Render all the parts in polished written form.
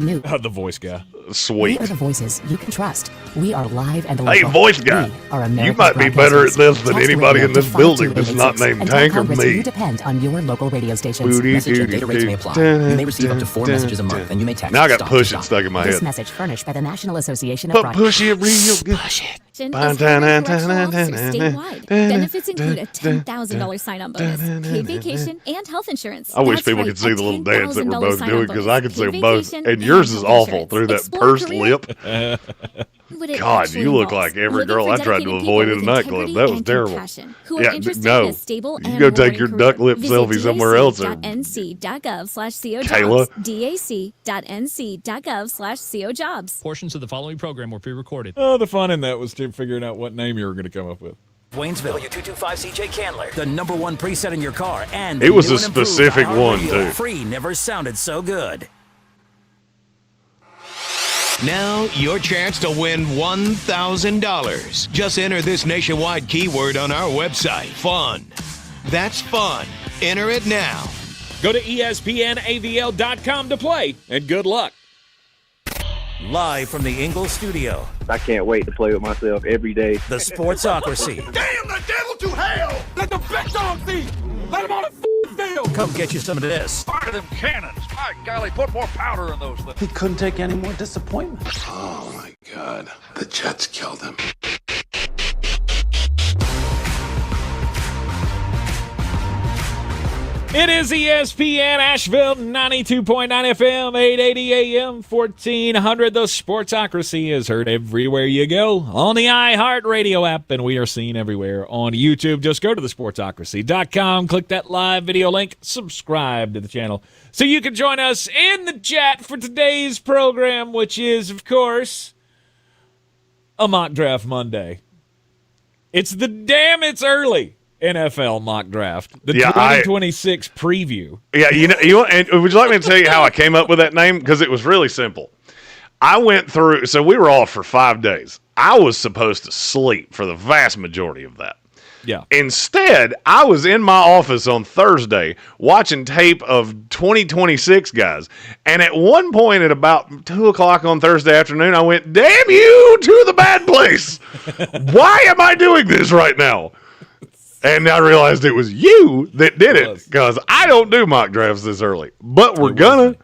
New. The voice guy. Sweet. We are the voices you can trust. We are live and local. Hey, voice guy. You might be better at this than anybody in this building that's not named Tank or me. You depend on your local radio stations. Message and data rates may apply. You may receive up to 4 messages a month, and you may text. Now I got push it stuck in my head. This message furnished by the National Association of But push it real good. Push it. Statewide. Benefits include a $10,000 sign-on bonus, paid vacation, and health insurance. I wish people could see the little dance that we're both doing because I can see them both. And yours is awful through that pursed lip. God, you look like every girl I tried to avoid in a nightclub. That was terrible. Yeah, no. You go take your duck lip selfie somewhere else. dac.nc.gov/cojobs. dac.nc.gov/cojobs. Portions of the following program were pre-recorded. Oh, the fun in that was figuring out what name you were going to come up with. Waynesville, W225CJ Candler, the #1 preset in your car, and it was a specific one too. Free never sounded so good. Now, your chance to win $1,000. Just enter this nationwide keyword on our website, fun. That's fun. Enter it now. Go to ESPNAVL.com to play, and good luck. Live from the Ingalls studio. I can't wait to play with myself every day. The Sportsocracy. Damn the devil to hell! Let the big dogs eat! Let them on the field! Come get you some of this. Fire them cannons! My golly, put more powder in those things. He couldn't take any more disappointment. Oh my God. The Jets killed him. It is ESPN Asheville, 92.9 FM, 880 AM, 1400. The Sportsocracy is heard everywhere you go on the iHeartRadio app, and we are seen everywhere on YouTube. Just go to thesportsocracy.com, click that live video link, subscribe to the channel so you can join us in the chat for today's program, which is, of course, a Mock Draft Monday. It's early. NFL mock draft, the 2026 preview. Yeah, and would you like me to tell you how I came up with that name? Because it was really simple. I went through, so we were off for 5 days. I was supposed to sleep for the vast majority of that. Yeah. Instead, I was in my office on Thursday watching tape of 2026 guys. And at one point at about 2 o'clock on Thursday afternoon, I went, damn you to the bad place. Why am I doing this right now? And I realized it was you that did it because I don't do mock drafts this early, but we're gonna.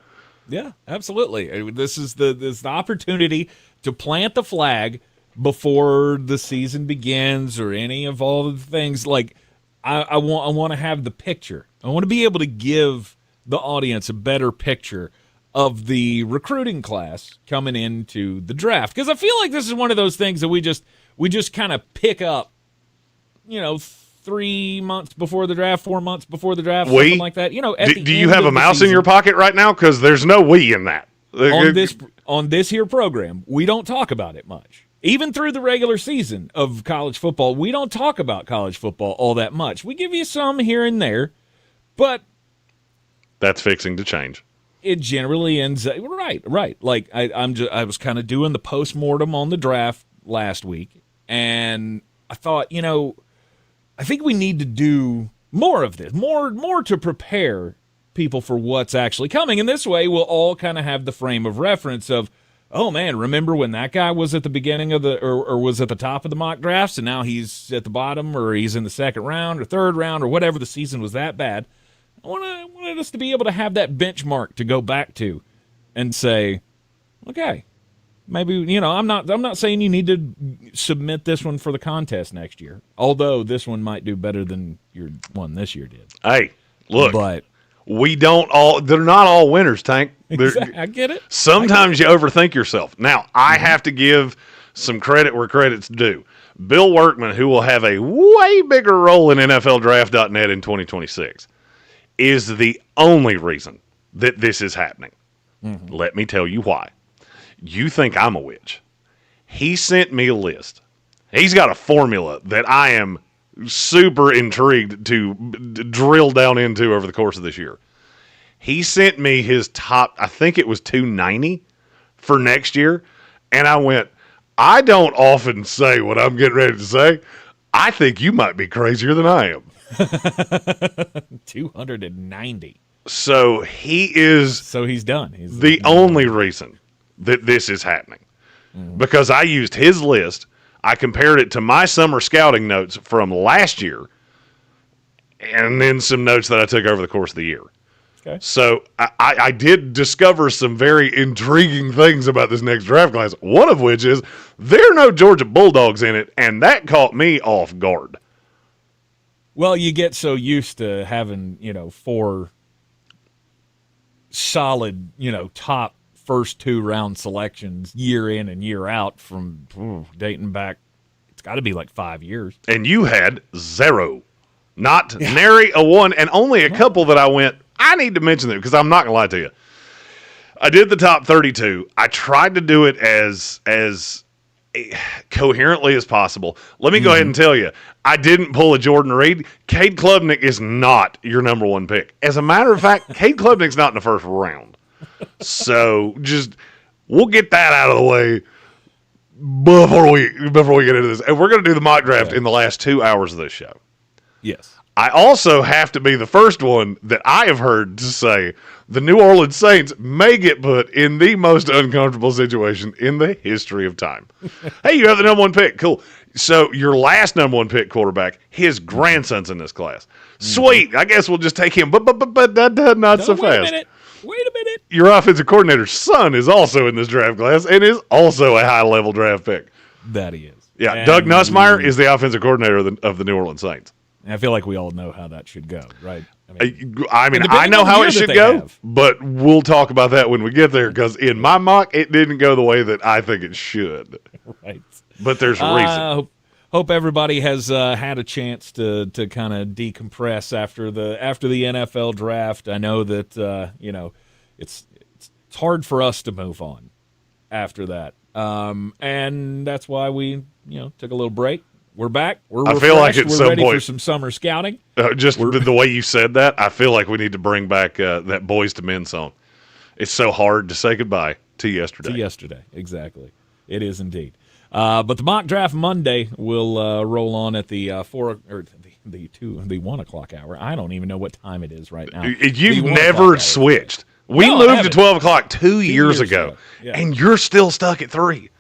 Yeah, absolutely. This is the opportunity to plant the flag before the season begins or any of all the things. Like I want to have the picture. I want to be able to give the audience a better picture of the recruiting class coming into the draft, because I feel like this is one of those things that we just kind of pick up, 3 months before the draft, 4 months before the draft, something like that. Do you have a mouse in your pocket right now? Because there's no we in that. On this here program, we don't talk about it much. Even through the regular season of college football, we don't talk about college football all that much. We give you some here and there, but that's fixing to change. It generally ends right. Like I was kind of doing the postmortem on the draft last week, and I thought, I think we need to do more of this, more to prepare people for what's actually coming. And this way, we'll all kind of have the frame of reference of, oh man, remember when that guy was at the beginning of or was at the top of the mock drafts, and now he's at the bottom, or he's in the second round or third round or whatever. The season was that bad. I wanted us to be able to have that benchmark to go back to and say, okay, maybe, I'm not saying you need to submit this one for the contest next year, although this one might do better than your one this year did. Hey, look, but they're not all winners, Tank. I get it. Sometimes you overthink yourself. Now, I have to give some credit where credit's due. Bill Workman, who will have a way bigger role in NFLDraft.net in 2026, is the only reason that this is happening. Mm-hmm. Let me tell you why. You think I'm a witch. He sent me a list. He's got a formula that I am super intrigued to drill down into over the course of this year. He sent me his top, I think it was 290 for next year. And I went, I don't often say what I'm getting ready to say. I think you might be crazier than I am. 290. So he's done. He's the only reason that this is happening. Because I used his list, I compared it to my summer scouting notes from last year, and then some notes that I took over the course of the year. Okay. So I did discover some very intriguing things about this next draft class, one of which is there are no Georgia Bulldogs in it, and that caught me off guard. Well, you get so used to having, 4 solid, top first 2-round selections year in and year out from dating back, it's got to be like 5 years. And you had 0. Not nary a 1, and only a couple that I went, I need to mention them because I'm not going to lie to you. I did the top 32. I tried to do it as coherently as possible. Let me go ahead and tell you, I didn't pull a Jordan Reed. Cade Klubnik is not your number 1 pick. As a matter of fact, Cade Klubnik's not in the first round. So we'll get that out of the way before we get into this. And we're going to do the mock draft in the last 2 hours of this show. Yes. I also have to be the first one that I have heard to say the New Orleans Saints may get put in the most uncomfortable situation in the history of time. Hey, you have the number 1 pick. Cool. So your last number 1 pick quarterback, his grandson's in this class. Sweet. I guess we'll just take him, but not so fast. Wait a minute. Your offensive coordinator's son is also in this draft class and is also a high-level draft pick. That he is. Yeah, and Doug Nussmeier is the offensive coordinator of the New Orleans Saints. I feel like we all know how that should go, right? I know how it should go, but we'll talk about that when we get there because in my mock, it didn't go the way that I think it should. Right. But there's a reason. Hope everybody has had a chance to kind of decompress after the NFL draft. I know that it's hard for us to move on after that, and that's why we took a little break. We're back. We're refreshed. I feel like at some ready point for some summer scouting. The way you said that, I feel like we need to bring back that Boys to Men song. It's so hard to say goodbye to yesterday. Exactly. It is indeed. But the mock draft Monday will roll on at the 1 o'clock hour. I don't even know what time it is right now. You've never switched. We moved to 12 o'clock 2 years ago, and you're still stuck at 3.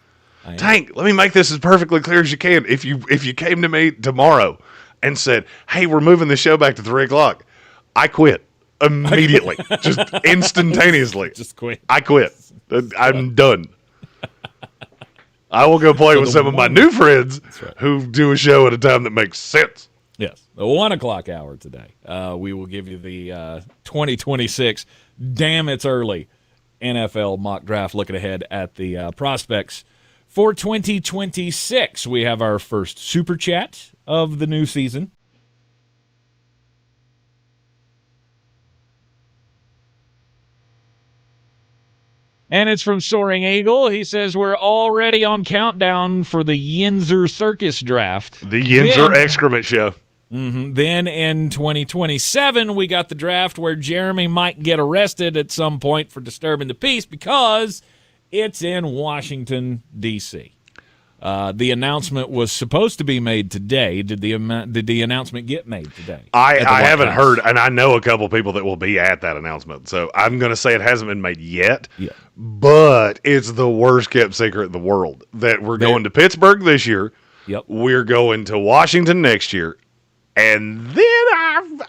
Tank, let me make this as perfectly clear as you can. If you came to me tomorrow and said, "Hey, we're moving the show back to 3 o'clock," I quit immediately, just instantaneously. Just quit. I quit. I'm done. I will go play with some of my new friends who do a show at a time that makes sense. Yes, the 1 o'clock hour today. We will give you the 2026. Damn, it's early. NFL mock draft. Looking ahead at the prospects. For 2026, we have our first super chat of the new season. And it's from Soaring Eagle. He says, we're already on countdown for the Yinzer Circus draft. The Yinzer excrement show. Mm-hmm. Then in 2027, we got the draft where Jeremy might get arrested at some point for disturbing the peace because it's in Washington, D.C. The announcement was supposed to be made today. Did the announcement get made today? I haven't heard, and I know a couple people that will be at that announcement. So I'm going to say it hasn't been made yet. Yeah. But it's the worst kept secret in the world that we're going to Pittsburgh this year. Yep. We're going to Washington next year. And then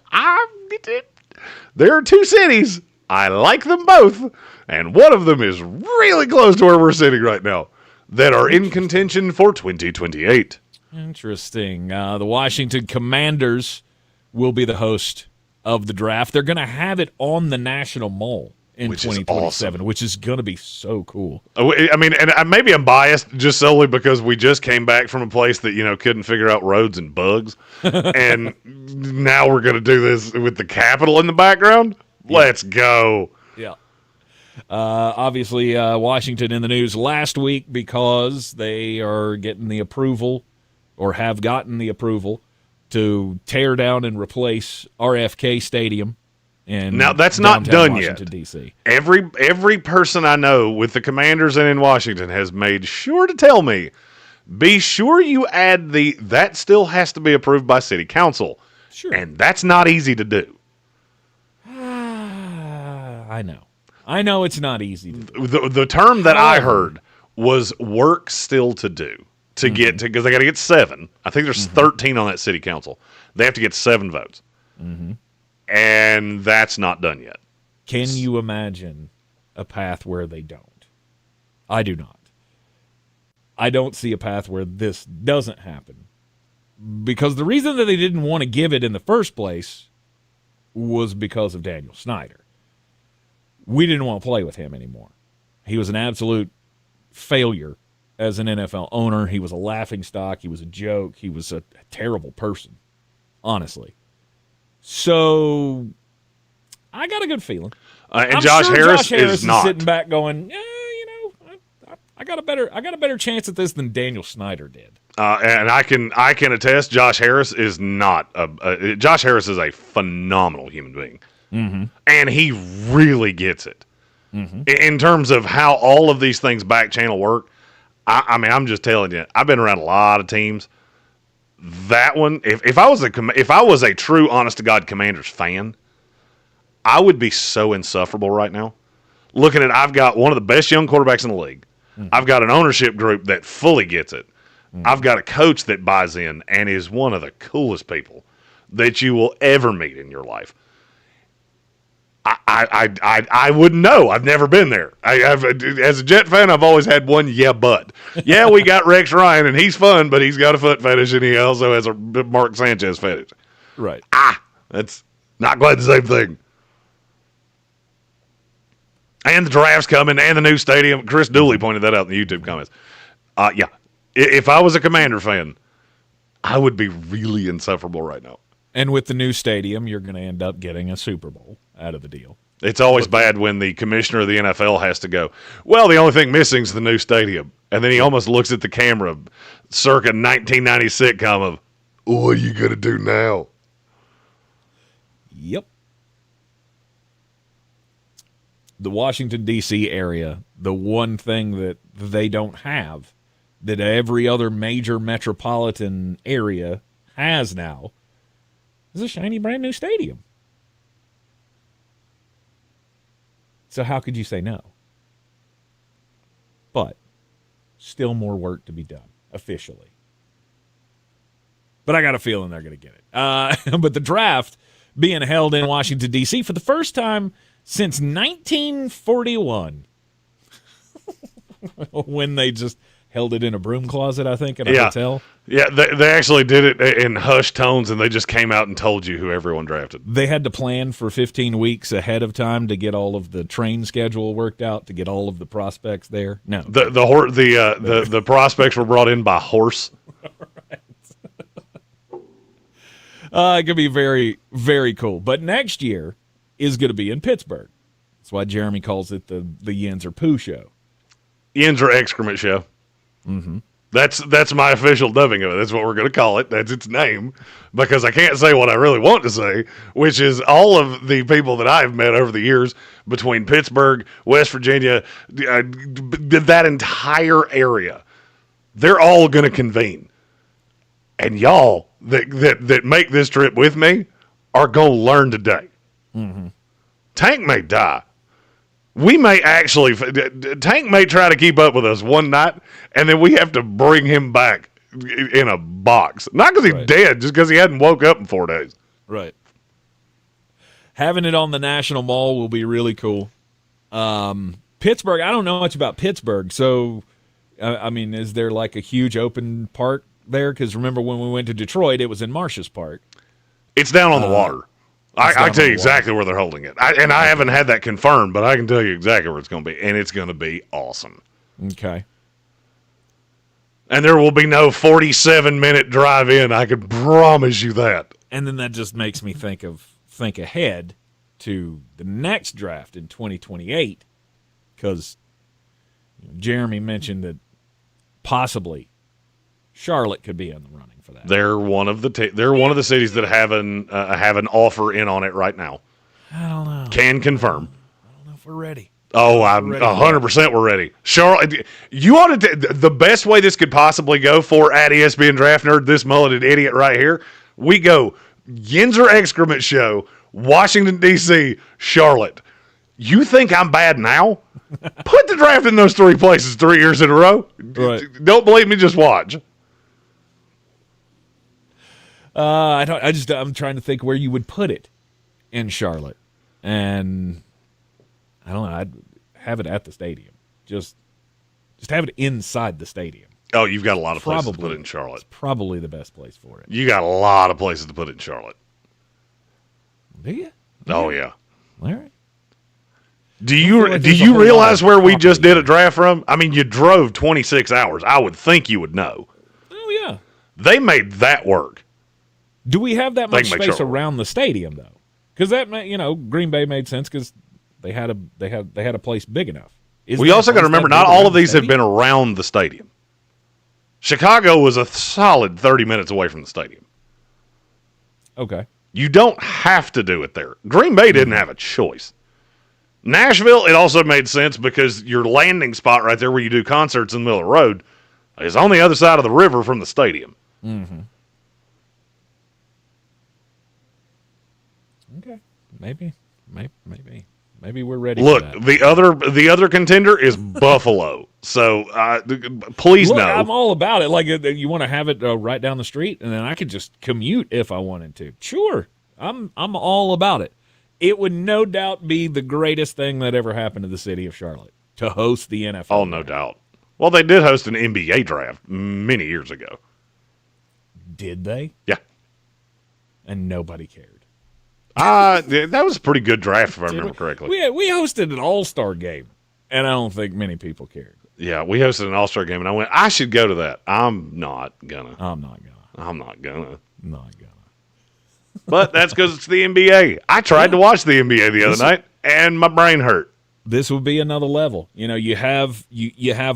there are 2 cities. I like them both. And one of them is really close to where we're sitting right now that are in contention for 2028. Interesting. The Washington Commanders will be the host of the draft. They're going to have it on the National Mall in 2027, which is going to be so cool. I mean, and maybe I'm biased just solely because we just came back from a place that, couldn't figure out roads and bugs. And now we're going to do this with the Capitol in the background. Yeah. Let's go. Yeah. Obviously, Washington in the news last week because they are getting the approval or have gotten the approval to tear down and replace RFK Stadium. Now that's not done Washington, yet. DC. Every person I know with the Commanders and in Washington has made sure to tell me, be sure you add that still has to be approved by City Council. Sure. And that's not easy to do. I know it's not easy to do. The term that I heard was work still to do to get to, because they got to get 7. I think there's 13 on that city council. They have to get 7 votes. And that's not done yet. Can you imagine a path where they don't? I do not. I don't see a path where this doesn't happen. Because the reason that they didn't want to give it in the first place was because of Daniel Snyder. We didn't want to play with him anymore. He was an absolute failure as an NFL owner. He was a laughingstock. He was a joke. He was a terrible person, honestly. So I got a good feeling. And Josh Harris is not sitting back going, I got a better chance at this than Daniel Snyder did. And I can attest, Josh Harris is not Josh Harris is a phenomenal human being, and he really gets it in terms of how all of these things back channel work. I mean, I'm just telling you, I've been around a lot of teams. That one, if I was a true, honest to God Commanders fan, I would be so insufferable right now. Looking at, I've got one of the best young quarterbacks in the league. I've got an ownership group that fully gets it. I've got a coach that buys in and is one of the coolest people that you will ever meet in your life. I wouldn't know. I've never been there. As a Jet fan, I've always had one but. Yeah, we got Rex Ryan, and he's fun, but he's got a foot fetish, and he also has a Mark Sanchez fetish. Right. That's not quite the same thing. And the draft's coming, and the new stadium. Chris Dooley pointed that out in the YouTube comments. Yeah. If I was a Commander fan, I would be really insufferable right now. And with the new stadium, you're going to end up getting a Super Bowl out of the deal. It's always bad when the commissioner of the NFL has to go, well, the only thing missing is the new stadium. And then he almost looks at the camera, circa 1990 sitcom of, what are you going to do now? Yep. The Washington, D.C. area, the one thing that they don't have that every other major metropolitan area has now is a shiny brand new stadium. So how could you say no? But still more work to be done officially. But I got a feeling they're going to get it. But the draft being held in Washington, D.C. for the first time since 1941 when they just held it in a broom closet, I think, in a hotel. Yeah, they actually did it in hushed tones, and they just came out and told you who everyone drafted. They had to plan for 15 weeks ahead of time to get all of the train schedule worked out, to get all of the prospects there. No. The prospects were brought in by horse. It could be very, very cool. But next year is going to be in Pittsburgh. That's why Jeremy calls it the Yinzer Poo Show. Yinzer Excrement Show. Mm-hmm. That's my official dubbing of it. That's what we're going to call it. That's its name, because I can't say what I really want to say, which is all of the people that I've met over the years between Pittsburgh, West Virginia, that entire area. They're all going to convene, and y'all that make this trip with me are going to learn today. Mm-hmm. Tank may die. We may actually, Tank may try to keep up with us one night, and then we have to bring him back in a box. Not because he's dead, just because he hadn't woke up in 4 days. Right. Having it on the National Mall will be really cool. Pittsburgh, I don't know much about Pittsburgh, so, I mean, is there like a huge open park there? Because remember when we went to Detroit, it was in Marsh's Park. It's down on the water. I can tell you exactly where they're holding it. I haven't had that confirmed, but I can tell you exactly where it's going to be, and it's going to be awesome. Okay. And there will be no 47-minute drive in. I can promise you that. And then that just makes me think ahead to the next draft in 2028, because Jeremy mentioned that possibly Charlotte could be in the running for that. They're one of the cities that have an offer in on it right now. I don't know. Can confirm. I don't know if we're ready. Oh, I'm 100% we're ready. Charlotte, you ought to. The best way this could possibly go for at ESPN Draft Nerd, this mulleted idiot right here, we go Yinzer Excrement Show, Washington, D.C., Charlotte. You think I'm bad now? Put the draft in those three places 3 years in a row. Right. Don't believe me, just watch. I'm trying to think where you would put it in Charlotte. And I don't know, I'd have it at the stadium. Just have it inside the stadium. Oh, you've got a lot of places to put it in Charlotte. It's probably the best place for it. You got a lot of places to put it in Charlotte. Do you? Oh, yeah. All right. Do you realize where we just did a draft from? I mean, you drove 26 hours. I would think you would know. Oh, yeah. They made that work. Do we have that much space around the stadium, though? Because that, Green Bay made sense because they had a place big enough. We also got to remember, not all of these have been around the stadium. Chicago was a solid 30 minutes away from the stadium. Okay. You don't have to do it there. Green Bay didn't have a choice. Nashville, it also made sense because your landing spot right there where you do concerts in the middle of the road is on the other side of the river from the stadium. Mm-hmm. Okay. Maybe we're ready. Look, for that. the other contender is Buffalo. So please know. I'm all about it. Like you want to have it right down the street, and then I could just commute if I wanted to. Sure, I'm all about it. It would no doubt be the greatest thing that ever happened to the city of Charlotte to host the NFL. Oh, no doubt. Well, they did host an NBA draft many years ago. Did they? Yeah. And nobody cared. That was a pretty good draft, if I remember correctly. We hosted an all-star game, and I don't think many people cared. Yeah, we hosted an all-star game, and I went, I should go to that. I'm not gonna. But that's because it's the NBA. I tried to watch the NBA the other night, and my brain hurt. This would be another level. You have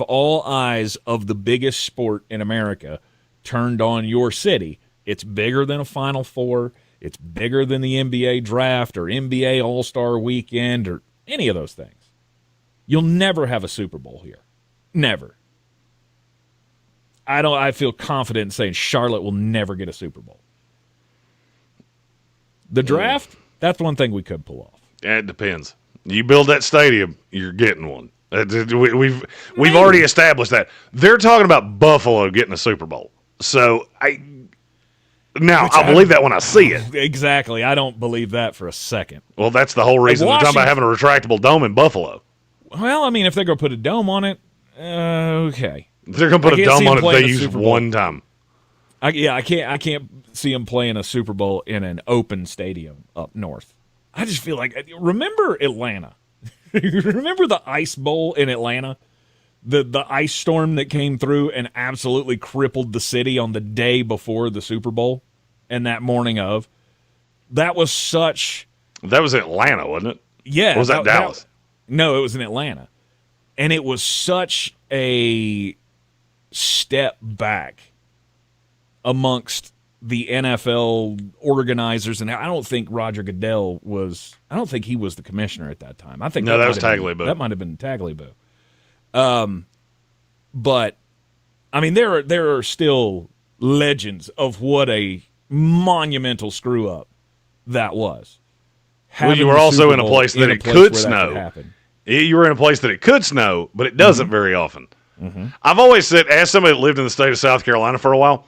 all eyes of the biggest sport in America turned on your city. It's bigger than a Final Four. It's bigger than the NBA draft or NBA All-Star Weekend or any of those things. You'll never have a Super Bowl here. Never. I feel confident in saying Charlotte will never get a Super Bowl. The draft, that's one thing we could pull off. It depends. You build that stadium, you're getting one. We've already established that. They're talking about Buffalo getting a Super Bowl. So I'll believe that when I see it. Exactly. I don't believe that for a second. Well, that's the whole reason they're talking about having a retractable dome in Buffalo. Well, I mean, if they're going to put a dome on it, okay. They're going to put a dome on it if they use one time. I can't see them playing a Super Bowl in an open stadium up north. I just feel like, remember Atlanta? Remember the Ice Bowl in Atlanta? The ice storm that came through and absolutely crippled the city on the day before the Super Bowl and that morning of. That was such... That was Atlanta, wasn't it? Yeah. Or was that Dallas? No, it was in Atlanta. And it was such a step back amongst the NFL organizers. And I don't think Roger Goodell was... I don't think he was the commissioner at that time. I think that was Tagliabue. That might have been Tagliabue. But I mean, there are still legends of what a monumental screw up that was. Well, you were also in a place that it could snow. You were in a place that it could snow, but it doesn't very often. Mm-hmm. I've always said, as somebody that lived in the state of South Carolina for a while,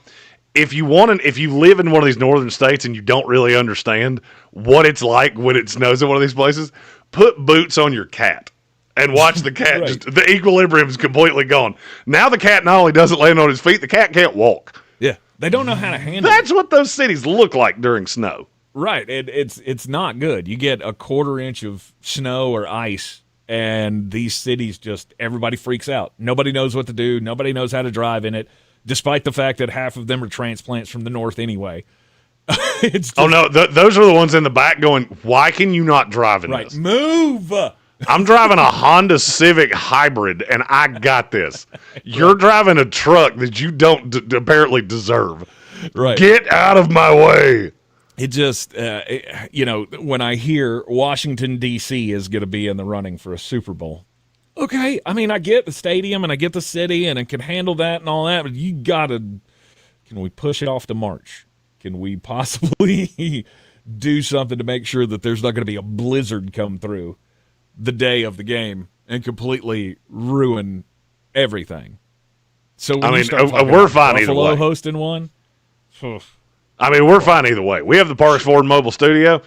if you live in one of these northern states and you don't really understand what it's like when it snows in one of these places, put boots on your cat. And watch the cat. Right. The equilibrium is completely gone. Now the cat not only doesn't land on his feet, the cat can't walk. Yeah, they don't know how to handle That's what those cities look like during snow. Right. It's not good. You get a quarter inch of snow or ice, and these cities everybody freaks out. Nobody knows what to do. Nobody knows how to drive in it, despite the fact that half of them are transplants from the north anyway. Those are the ones in the back going, why can you not drive in this? Move! I'm driving a Honda Civic Hybrid, and I got this. You're driving a truck that you don't apparently deserve. Right. Get out of my way. It just, when I hear Washington, D.C. is going to be in the running for a Super Bowl. Okay, I mean, I get the stadium and I get the city and it can handle that and all that, but you got to, can we push it off to March? Can we possibly do something to make sure that there's not going to be a blizzard come through the day of the game and completely ruin everything. So when you start talking we're about fine either Buffalo way. hosting one. I mean, we're fine either way. We have the Parks Ford Mobile Studio.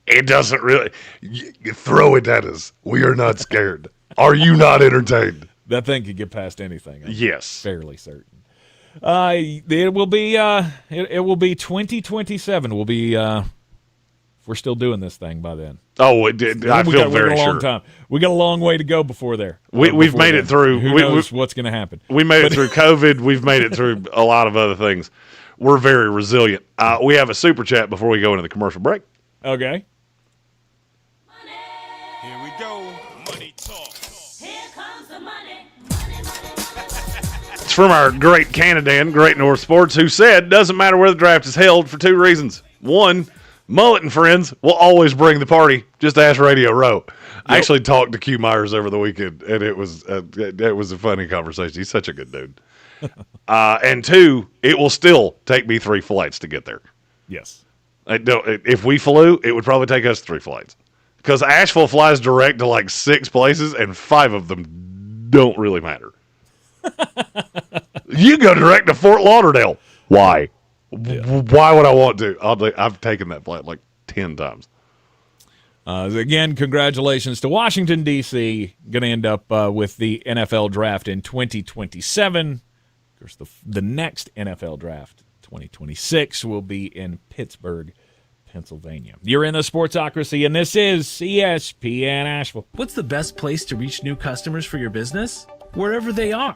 It doesn't really you throw it at us. We are not scared. Are you not entertained? That thing could get past anything. I'm Yes, fairly certain. It will be. It will be 2027. We'll be. We're still doing this thing by then. Oh, it did. I feel very sure. Long time. We got a long way to go before there. We've made it through. Who knows what's going to happen? We made it through COVID. We've made it through a lot of other things. We're very resilient. We have a super chat before we go into the commercial break. Okay. Here we go. Money talk. Here comes the money. It's from our great Canadan, Great North Sports, who said, doesn't matter where the draft is held for two reasons. One, Mullet and friends will always bring the party. Just ask Radio Row. Yep. I actually talked to Q Myers over the weekend, and it was a funny conversation. He's such a good dude. And two, it will still take me 3 flights to get there. Yes. If we flew, it would probably take us 3 flights. Because Asheville flies direct to like 6 places, and 5 of them don't really matter. You go direct to Fort Lauderdale. Why? Yeah. Why would I want to? I've taken that flight like 10 times. Again, congratulations to Washington, D.C. Going to end up with the NFL draft in 2027. Of course, the next NFL draft, 2026, will be in Pittsburgh, Pennsylvania. You're in the Sportsocracy, and this is ESPN Asheville. What's the best place to reach new customers for your business? Wherever they are.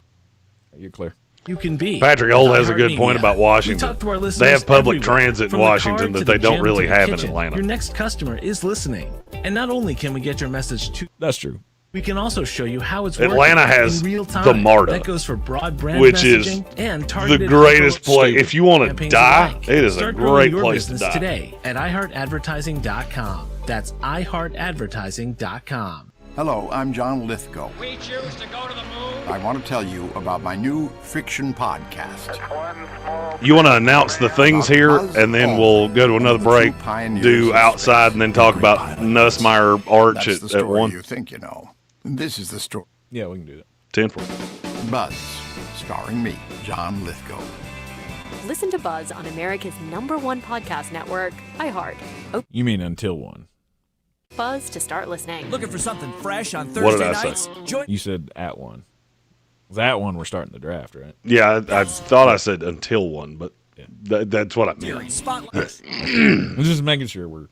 You're clear. You can be. Patrick Holt has a good point about Washington. They have public transit in Washington that they don't really have in Atlanta. Your next customer is listening. And not only can we get your message to... That's true. We can also show you how it's Atlanta working has in real time. the MARTA. That goes for broad brand which is and the greatest place. If you want to die, it is a great place to die. Today at iHeartAdvertising.com. That's iHeartAdvertising.com. Hello, I'm John Lithgow. We choose to go to the moon. I want to tell you about my new fiction podcast. You want to announce the things here, and then we'll go to another break, do outside, and then talk about Nussmeier Arch at 1. You think you know. This is the story. Yeah, we can do that. 10-4. Buzz, starring me, John Lithgow. Listen to Buzz on America's #1 podcast network, iHeart. You mean until 1. Buzz to start listening. Looking for something fresh on What did Thursday I nights? say? You said at 1. At 1, we're starting the draft, right? Yeah, I thought I said until 1, but that's what I meant. Spotlight. I'm just making sure we're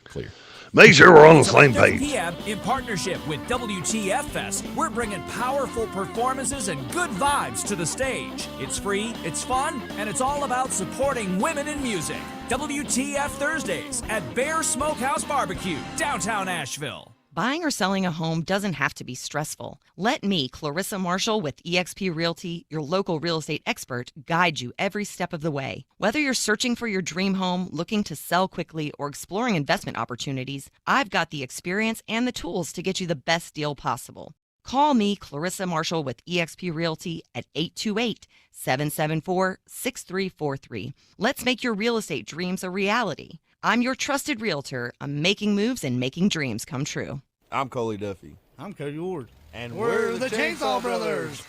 clear. Make sure we're on the same page. PM in partnership with WTF Fest, we're bringing powerful performances and good vibes to the stage. It's free, it's fun, and it's all about supporting women in music. WTF Thursdays at Bear Smokehouse Barbecue, downtown Asheville. Buying or selling a home doesn't have to be stressful. Let me, Clarissa Marshall with eXp Realty, your local real estate expert, guide you every step of the way. Whether you're searching for your dream home, looking to sell quickly, or exploring investment opportunities, I've got the experience and the tools to get you the best deal possible. Call me, Clarissa Marshall with eXp Realty at 828-774-6343. Let's make your real estate dreams a reality. I'm your trusted realtor. I'm making moves and making dreams come true. I'm Coley Duffy. I'm Cody Ward. And we're the Chainsaw Brothers.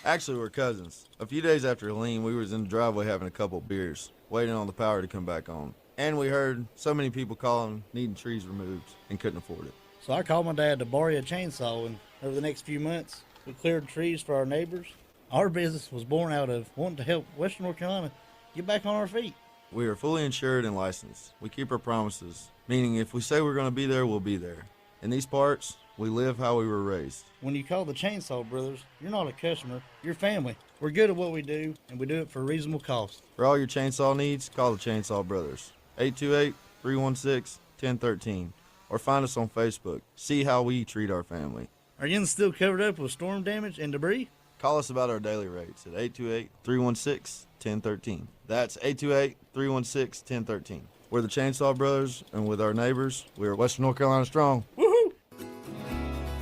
Actually, we're cousins. A few days after Helene, we was in the driveway having a couple beers, waiting on the power to come back on. And we heard so many people calling, needing trees removed, and couldn't afford it. So I called my dad to borrow a chainsaw, and over the next few months, we cleared trees for our neighbors. Our business was born out of wanting to help Western North Carolina get back on our feet. We are fully insured and licensed. We keep our promises, meaning if we say we're going to be there, we'll be there. In these parts, we live how we were raised. When you call the Chainsaw Brothers, you're not a customer, you're family. We're good at what we do, and we do it for a reasonable cost. For all your chainsaw needs, call the Chainsaw Brothers. 828-316-1013. Or find us on Facebook. See how we treat our family. Are you still covered up with storm damage and debris? Call us about our daily rates at 828-316-1013. That's 828-316-1013. We're the Chainsaw Brothers, and with our neighbors, we're Western North Carolina strong. Woohoo!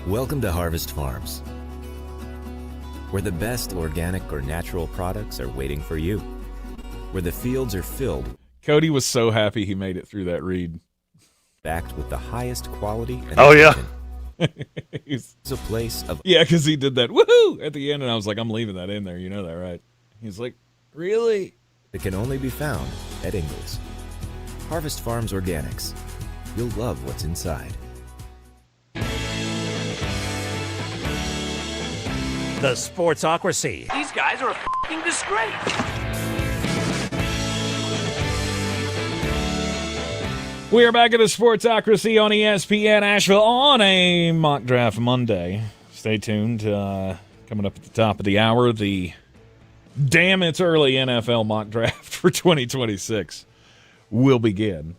Welcome to Harvest Farms, where the best organic or natural products are waiting for you, where the fields are filled. Cody was so happy he made it through that read. Backed with the highest quality and oh, yeah. It's a place of Yeah, because he did that woohoo at the end, and I was like, I'm leaving that in there. You know that, right? He's like, really? that can only be found at Ingles. Harvest Farms Organics. You'll love what's inside. The Sportsocracy. These guys are a f***ing disgrace. We are back at the Sportsocracy on ESPN Asheville on a Mock Draft Monday. Stay tuned. Coming up at the top of the hour, the damn it's early NFL mock draft for 2026 will begin.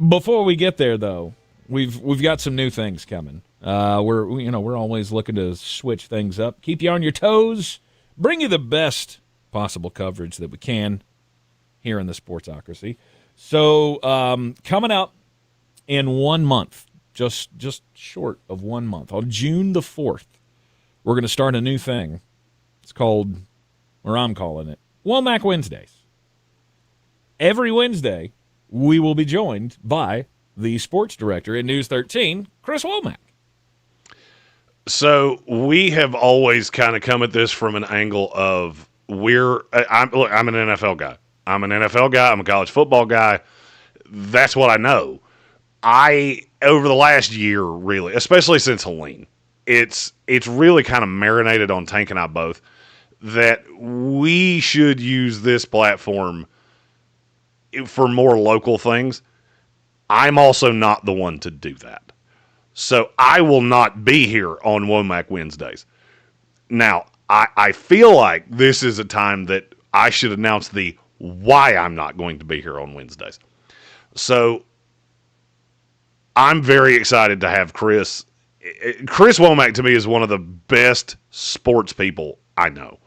Before we get there, though, we've got some new things coming. We're always looking to switch things up, keep you on your toes, bring you the best possible coverage that we can here in the Sportsocracy. So coming up in 1 month, just short of 1 month, on June the 4th, we're going to start a new thing. It's called, or I'm calling it, Womack Wednesdays. Every Wednesday, we will be joined by the sports director at News 13, Chris Womack. So we have always kind of come at this from an angle of I'm an NFL guy. I'm an NFL guy. I'm a college football guy. That's what I know. Over the last year, really, especially since Helene, it's really kind of marinated on Tank and I both that we should use this platform for more local things. I'm also not the one to do that. So I will not be here on Womack Wednesdays. Now, I feel like this is a time that I should announce the why I'm not going to be here on Wednesdays. So I'm very excited to have Chris. Chris Womack, to me, is one of the best sports people I know.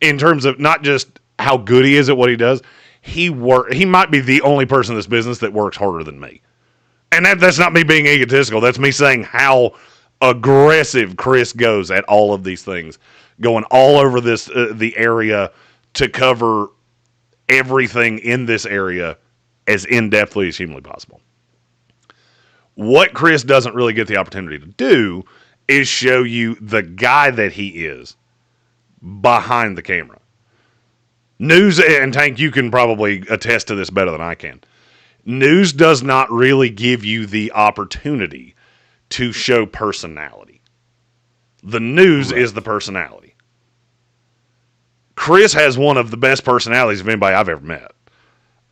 In terms of not just how good he is at what he does, he might be the only person in this business that works harder than me. And that's not me being egotistical. That's me saying how aggressive Chris goes at all of these things, going all over the area to cover everything in this area as in-depthly as humanly possible. What Chris doesn't really get the opportunity to do is show you the guy that he is behind the camera. News, and Tank, you can probably attest to this better than I can. News does not really give you the opportunity to show personality. The news is the personality. Chris has one of the best personalities of anybody I've ever met.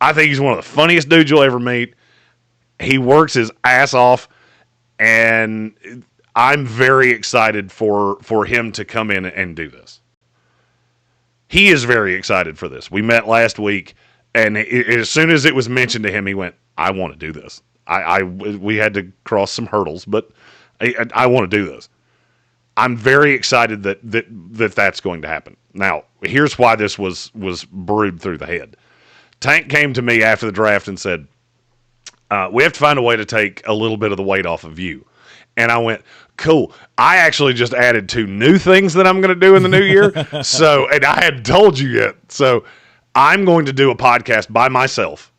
I think he's one of the funniest dudes you'll ever meet. He works his ass off, and I'm very excited for him to come in and do this. He is very excited for this. We met last week, and as soon as it was mentioned to him, he went, I want to do this. We had to cross some hurdles, but I want to do this. I'm very excited that's going to happen. Now, here's why this was brewed through the head. Tank came to me after the draft and said, we have to find a way to take a little bit of the weight off of you. And I went, cool. I actually just added 2 new things that I'm going to do in the new year. And I hadn't told you yet. So I'm going to do a podcast by myself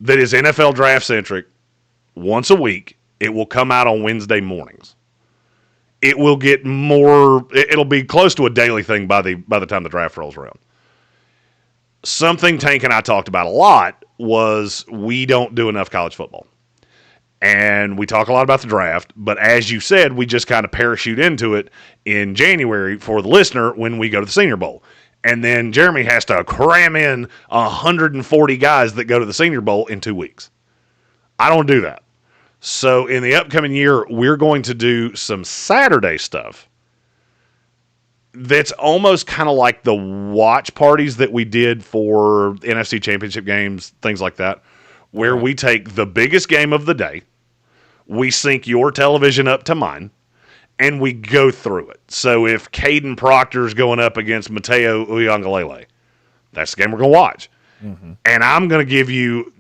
that is NFL draft centric once a week. It will come out on Wednesday mornings. It will get more, it'll be close to a daily thing by the time the draft rolls around. Something Tank and I talked about a lot was we don't do enough college football. And we talk a lot about the draft, but as you said, we just kind of parachute into it in January for the listener when we go to the Senior Bowl. And then Jeremy has to cram in 140 guys that go to the Senior Bowl in 2 weeks. I don't do that. So in the upcoming year, we're going to do some Saturday stuff that's almost kind of like the watch parties that we did for NFC Championship games, things like that, where we take the biggest game of the day, we sync your television up to mine, and we go through it. So if Caden Proctor's going up against Mateo Uiagalelei, that's the game we're going to watch. Mm-hmm. And I'm going to give you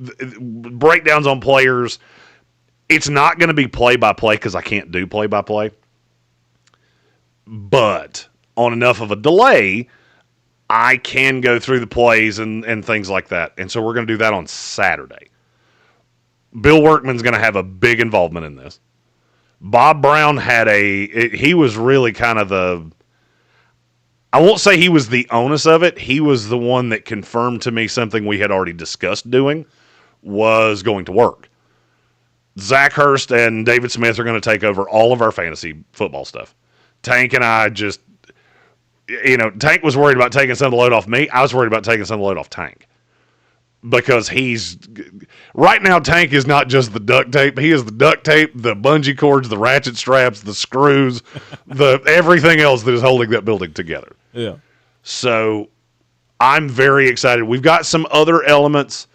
breakdowns on players. It's not going to be play-by-play because I can't do play-by-play. But on enough of a delay, I can go through the plays and things like that. And so we're going to do that on Saturday. Bill Workman's going to have a big involvement in this. Bob Brown he was really kind of I won't say he was the onus of it. He was the one that confirmed to me something we had already discussed doing was going to work. Zach Hurst and David Smith are going to take over all of our fantasy football stuff. Tank and I just, Tank was worried about taking some of the load off me. I was worried about taking some of the load off Tank. Because right now, Tank is not just the duct tape. He is the duct tape, the bungee cords, the ratchet straps, the screws, everything else that is holding that building together. Yeah. So I'm very excited. We've got some other elements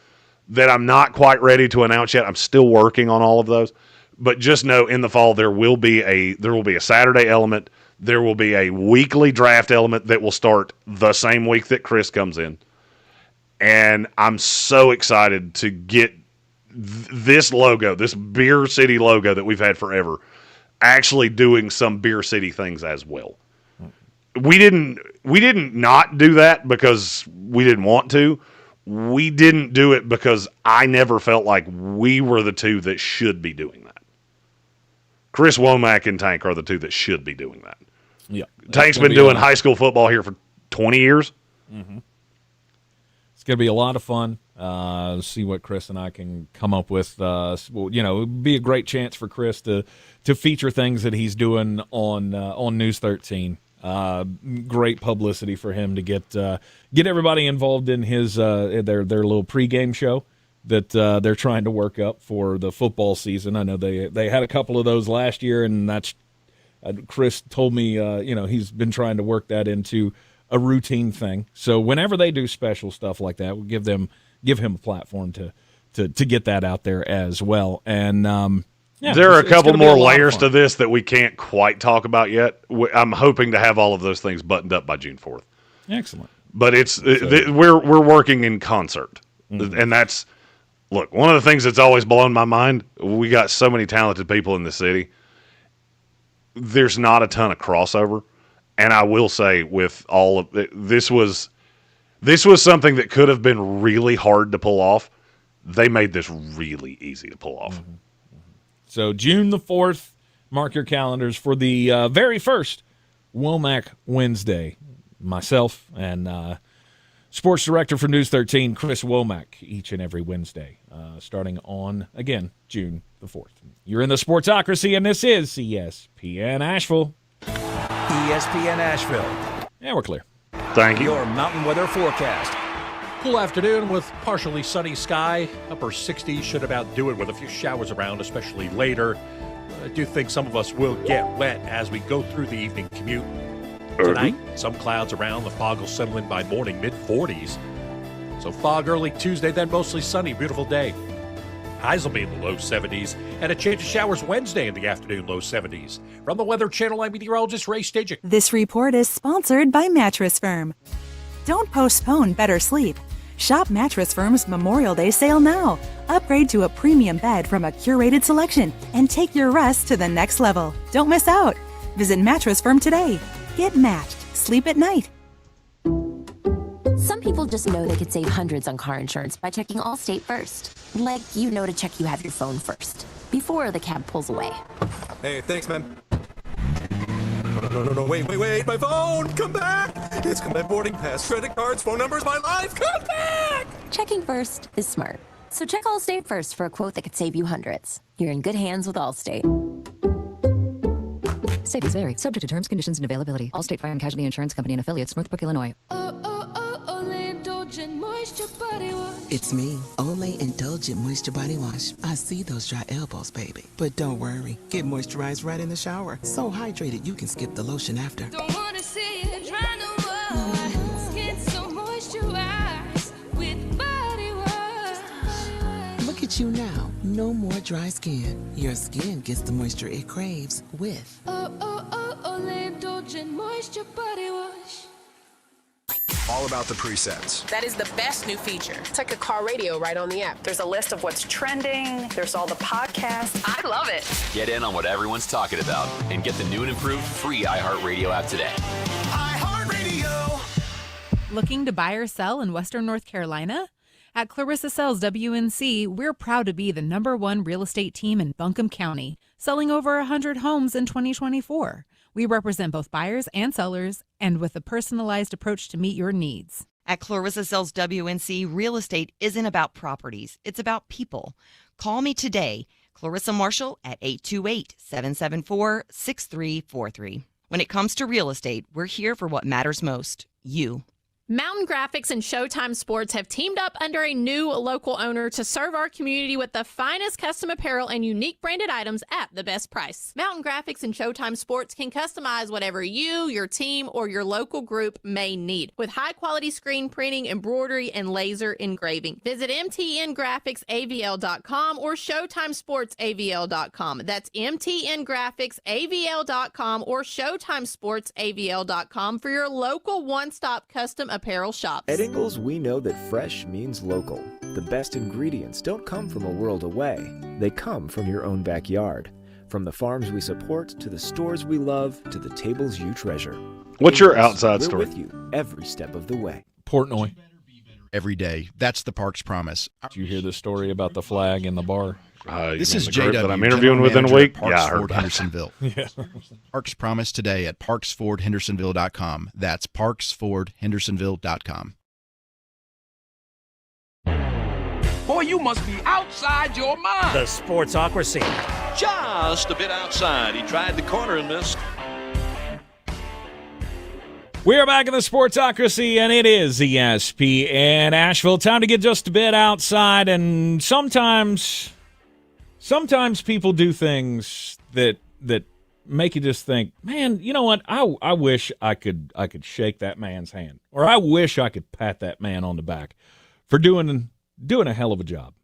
that I'm not quite ready to announce yet. I'm still working on all of those. But just know in the fall there will be a Saturday element. There will be a weekly draft element that will start the same week that Chris comes in. And I'm so excited to get this logo, this Beer City logo that we've had forever, actually doing some Beer City things as well. We didn't not do that because we didn't want to. We didn't do it because I never felt like we were the two that should be doing that. Chris Womack and Tank are the two that should be doing that. Yeah, Tank's been doing high school football here for 20 years. Mm-hmm. It's going to be a lot of fun. See what Chris and I can come up with. It'd be a great chance for Chris to feature things that he's doing on News 13. Great publicity for him to get everybody involved in his their little pregame show that they're trying to work up for the football season. I know they had a couple of those last year, and that's Chris told me he's been trying to work that into a routine thing. So whenever they do special stuff like that, we'll give him a platform to get that out there as well. And there are a couple more layers to this that we can't quite talk about yet. I'm hoping to have all of those things buttoned up by June 4th. Excellent. But we're working in concert, and that's look. One of the things that's always blown my mind. We got so many talented people in the city. There's not a ton of crossover. And I will say, with all of it, this was something that could have been really hard to pull off. They made this really easy to pull off. Mm-hmm. So June the 4th, mark your calendars for the very first Womack Wednesday. Myself and sports director for News 13, Chris Womack, each and every Wednesday, starting on, again, June the 4th. You're in the Sportsocracy, and this is ESPN Asheville. ESPN Asheville. Yeah, we're clear. Thank you. Your mountain weather forecast. Cool afternoon with partially sunny sky. Upper 60s should about do it with a few showers around, especially later. I do think some of us will get wet as we go through the evening commute. Tonight, some clouds around. The fog will settle in by morning, mid-40s. So fog early Tuesday, then mostly sunny. Beautiful day. Highs will be in the low 70s, and a change of showers Wednesday in the afternoon, low 70s. From the Weather Channel, I'm meteorologist Ray Stajic. This report is sponsored by Mattress Firm. Don't postpone better sleep. Shop Mattress Firm's Memorial Day sale now. Upgrade to a premium bed from a curated selection and take your rest to the next level. Don't miss out. Visit Mattress Firm today. Get matched. Sleep at night. Some people just know they could save hundreds on car insurance by checking Allstate first. Like, to check you have your phone first, before the cab pulls away. Hey, thanks, man. No, wait, my phone! Come back! It's got my boarding pass, credit cards, phone numbers, my life! Come back! Checking first is smart. So check Allstate first for a quote that could save you hundreds. You're in good hands with Allstate. Savings vary. Subject to terms, conditions, and availability. Allstate Fire and Casualty Insurance Company and Affiliates, Northbrook, Illinois. It's me, Olay Indulgent Moisture Body Wash. I see those dry elbows, baby. But don't worry, get moisturized right in the shower. So hydrated you can skip the lotion after. Don't wanna see it dry no more. Skin so moisturized with body wash. Look at you now, no more dry skin. Your skin gets the moisture it craves with Olay Indulgent Moisture Body Wash. All about the presets. That is the best new feature. It's like a car radio right on the app. There's a list of what's trending. There's all the podcasts. I love it. Get in on what everyone's talking about and get the new and improved free iHeartRadio app today. iHeartRadio. Looking to buy or sell in Western North Carolina? At Clarissa Sells WNC, we're proud to be the #1 real estate team in Buncombe County, selling over 100 homes in 2024. We represent both buyers and sellers, and with a personalized approach to meet your needs. At Clarissa Sells WNC, real estate isn't about properties, it's about people. Call me today, Clarissa Marshall, at 828-774-6343. When it comes to real estate, we're here for what matters most, you. Mountain Graphics and Showtime Sports have teamed up under a new local owner to serve our community with the finest custom apparel and unique branded items at the best price. Mountain Graphics and Showtime Sports can customize whatever you, your team, or your local group may need with high-quality screen printing, embroidery, and laser engraving. Visit mtngraphicsavl.com or showtimesportsavl.com. That's mtngraphicsavl.com or showtimesportsavl.com for your local one-stop custom apparel shops. At Ingles, we know that fresh means local. The best ingredients don't come from a world away. They come from your own backyard. From the farms we support, to the stores we love, to the tables you treasure. What's your Ingles, outside we're story? with you every step of the way. Portnoy. Every day. That's the Parks promise. Did you hear the story about the flag in the bar? This is JW JW that I'm interviewing within a General week. Manager Yeah, I at heard Parks that. Ford Hendersonville. Yeah. Parks promise today at parksfordhendersonville.com. That's parksfordhendersonville.com. Boy, you must be outside your mind. The Sportsocracy. Just a bit outside. He tried the corner and missed. We are back in the Sportsocracy, and it is ESPN Asheville. Time to get just a bit outside, and sometimes people do things that make you just think, man, you know what? I wish I could shake that man's hand, or I wish I could pat that man on the back for doing a hell of a job.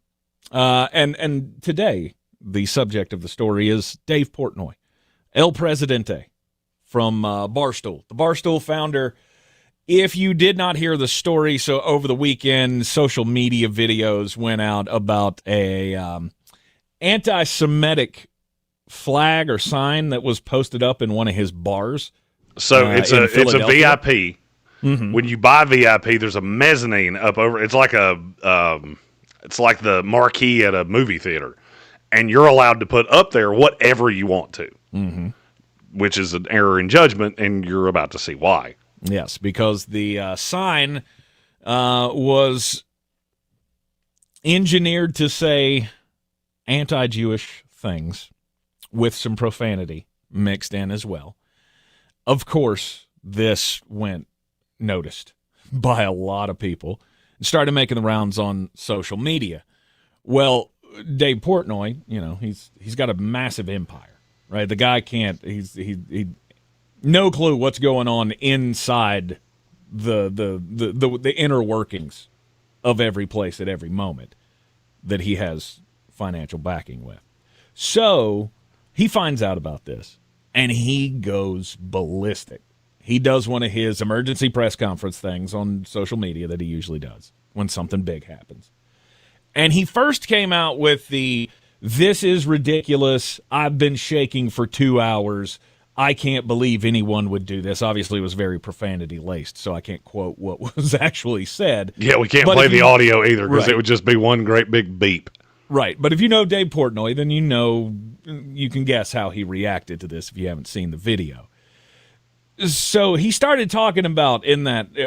And today the subject of the story is Dave Portnoy, El Presidente, from Barstool, the Barstool founder. If you did not hear the story, so over the weekend, social media videos went out about a anti-Semitic flag or sign that was posted up in one of his bars. So it's a VIP. Mm-hmm. When you buy VIP, there's a mezzanine up over. It's like it's like the marquee at a movie theater, and you're allowed to put up there whatever you want to. Mm-hmm. Which is an error in judgment, and you're about to see why. Yes, because the sign was engineered to say anti-Jewish things with some profanity mixed in as well. Of course, this went noticed by a lot of people and started making the rounds on social media. Well, Dave Portnoy, you know, he's got a massive empire. Right, the guy can't. He no clue what's going on inside the inner workings of every place at every moment that he has financial backing with. So he finds out about this and he goes ballistic. He does one of his emergency press conference things on social media that he usually does when something big happens, and he first came out with "This is ridiculous. I've been shaking for 2 hours. I can't believe anyone would do this." Obviously, it was very profanity-laced, so I can't quote what was actually said. Yeah, we can't But play if the you- audio either because Right. it would just be one great big beep. Right, but if you know Dave Portnoy, then you can guess how he reacted to this if you haven't seen the video. So he started talking about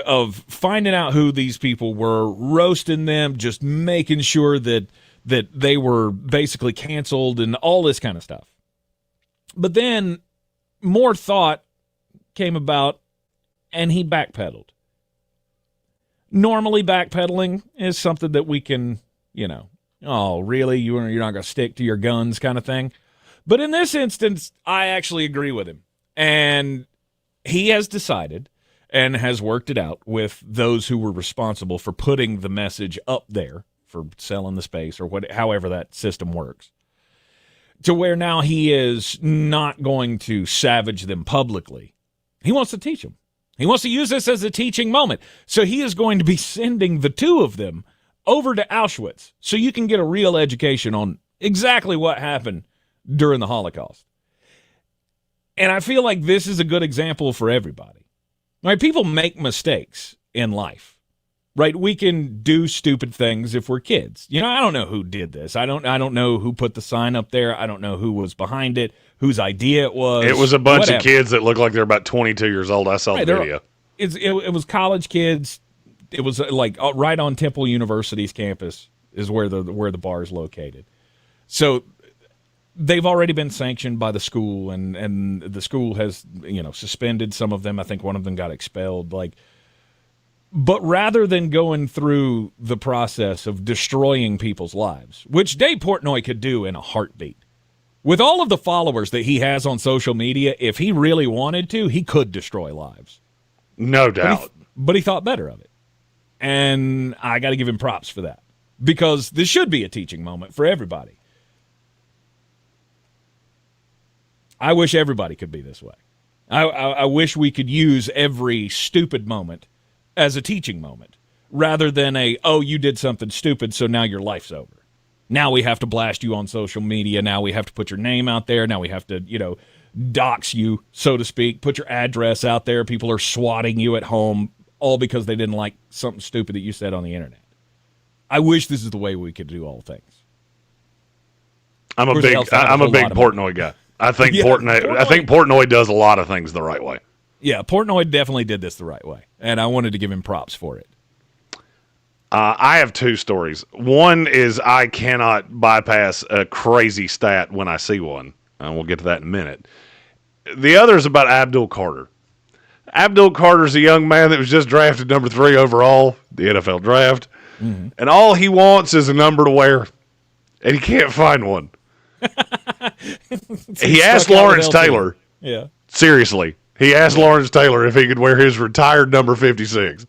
of finding out who these people were, roasting them, just making sure that they were basically canceled and all this kind of stuff. But then more thought came about, and he backpedaled. Normally, backpedaling is something that we can, oh, really? You're not going to stick to your guns kind of thing? But in this instance, I actually agree with him. And he has decided and has worked it out with those who were responsible for putting the message up there, for selling the space or however that system works, to where now he is not going to savage them publicly. He wants to teach them. He wants to use this as a teaching moment. So he is going to be sending the two of them over to Auschwitz so you can get a real education on exactly what happened during the Holocaust. And I feel like this is a good example for everybody. Right? People make mistakes in life. right? We can do stupid things if we're kids. I don't know who did this. I don't know who put the sign up there. I don't know who was behind it, whose idea it was. It was a bunch whatever. of kids that look like they're about 22 years old. I saw the video. It was college kids. It was like right on Temple University's campus is where the bar is located. So they've already been sanctioned by the school, and the school has suspended some of them. I think one of them got expelled. But rather than going through the process of destroying people's lives, which Dave Portnoy could do in a heartbeat, with all of the followers that he has on social media, if he really wanted to, he could destroy lives. No doubt. But he thought better of it. And I got to give him props for that, because this should be a teaching moment for everybody. I wish everybody could be this way. I wish we could use every stupid moment as a teaching moment, rather than you did something stupid, so now your life's over. Now we have to blast you on social media. Now we have to put your name out there. Now we have to, dox you, so to speak, put your address out there. People are swatting you at home, all because they didn't like something stupid that you said on the internet. I wish this is the way we could do all things. I'm a big Portnoy guy. I think Portnoy does a lot of things the right way. Yeah, Portnoy definitely did this the right way, and I wanted to give him props for it. I have two stories. One is I cannot bypass a crazy stat when I see one, and we'll get to that in a minute. The other is about Abdul Carter. Abdul Carter's a young man that was just drafted number 3 overall, the NFL draft, and all he wants is a number to wear, and he can't find one. He asked Lawrence Taylor. Yeah. Seriously. He asked Lawrence Taylor if he could wear his retired number 56,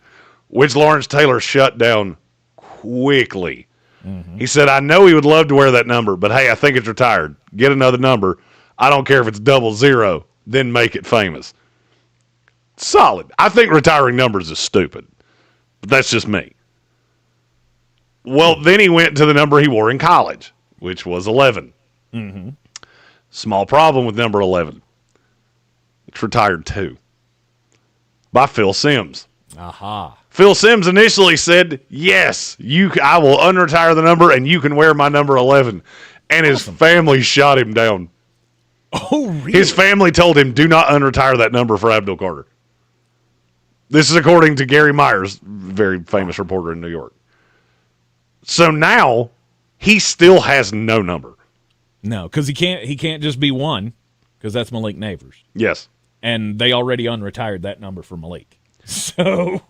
which Lawrence Taylor shut down quickly. He said, I know he would love to wear that number, but hey, I think it's retired. Get another number. I don't care if it's 00, then make it famous. Solid. I think retiring numbers is stupid, but that's just me. Well, then he went to the number he wore in college, which was 11. Small problem with number 11. It's retired too. By Phil Simms. Aha. Phil Simms initially said, yes, I will unretire the number and you can wear my number 11. And his family shot him down. Oh, really? His family told him, do not unretire that number for Abdul Carter. This is according to Gary Myers, very famous reporter in New York. So now he still has no number. No, because he can't just be one, because that's Malik Neighbors. Yes. And they already unretired that number for Malik. So,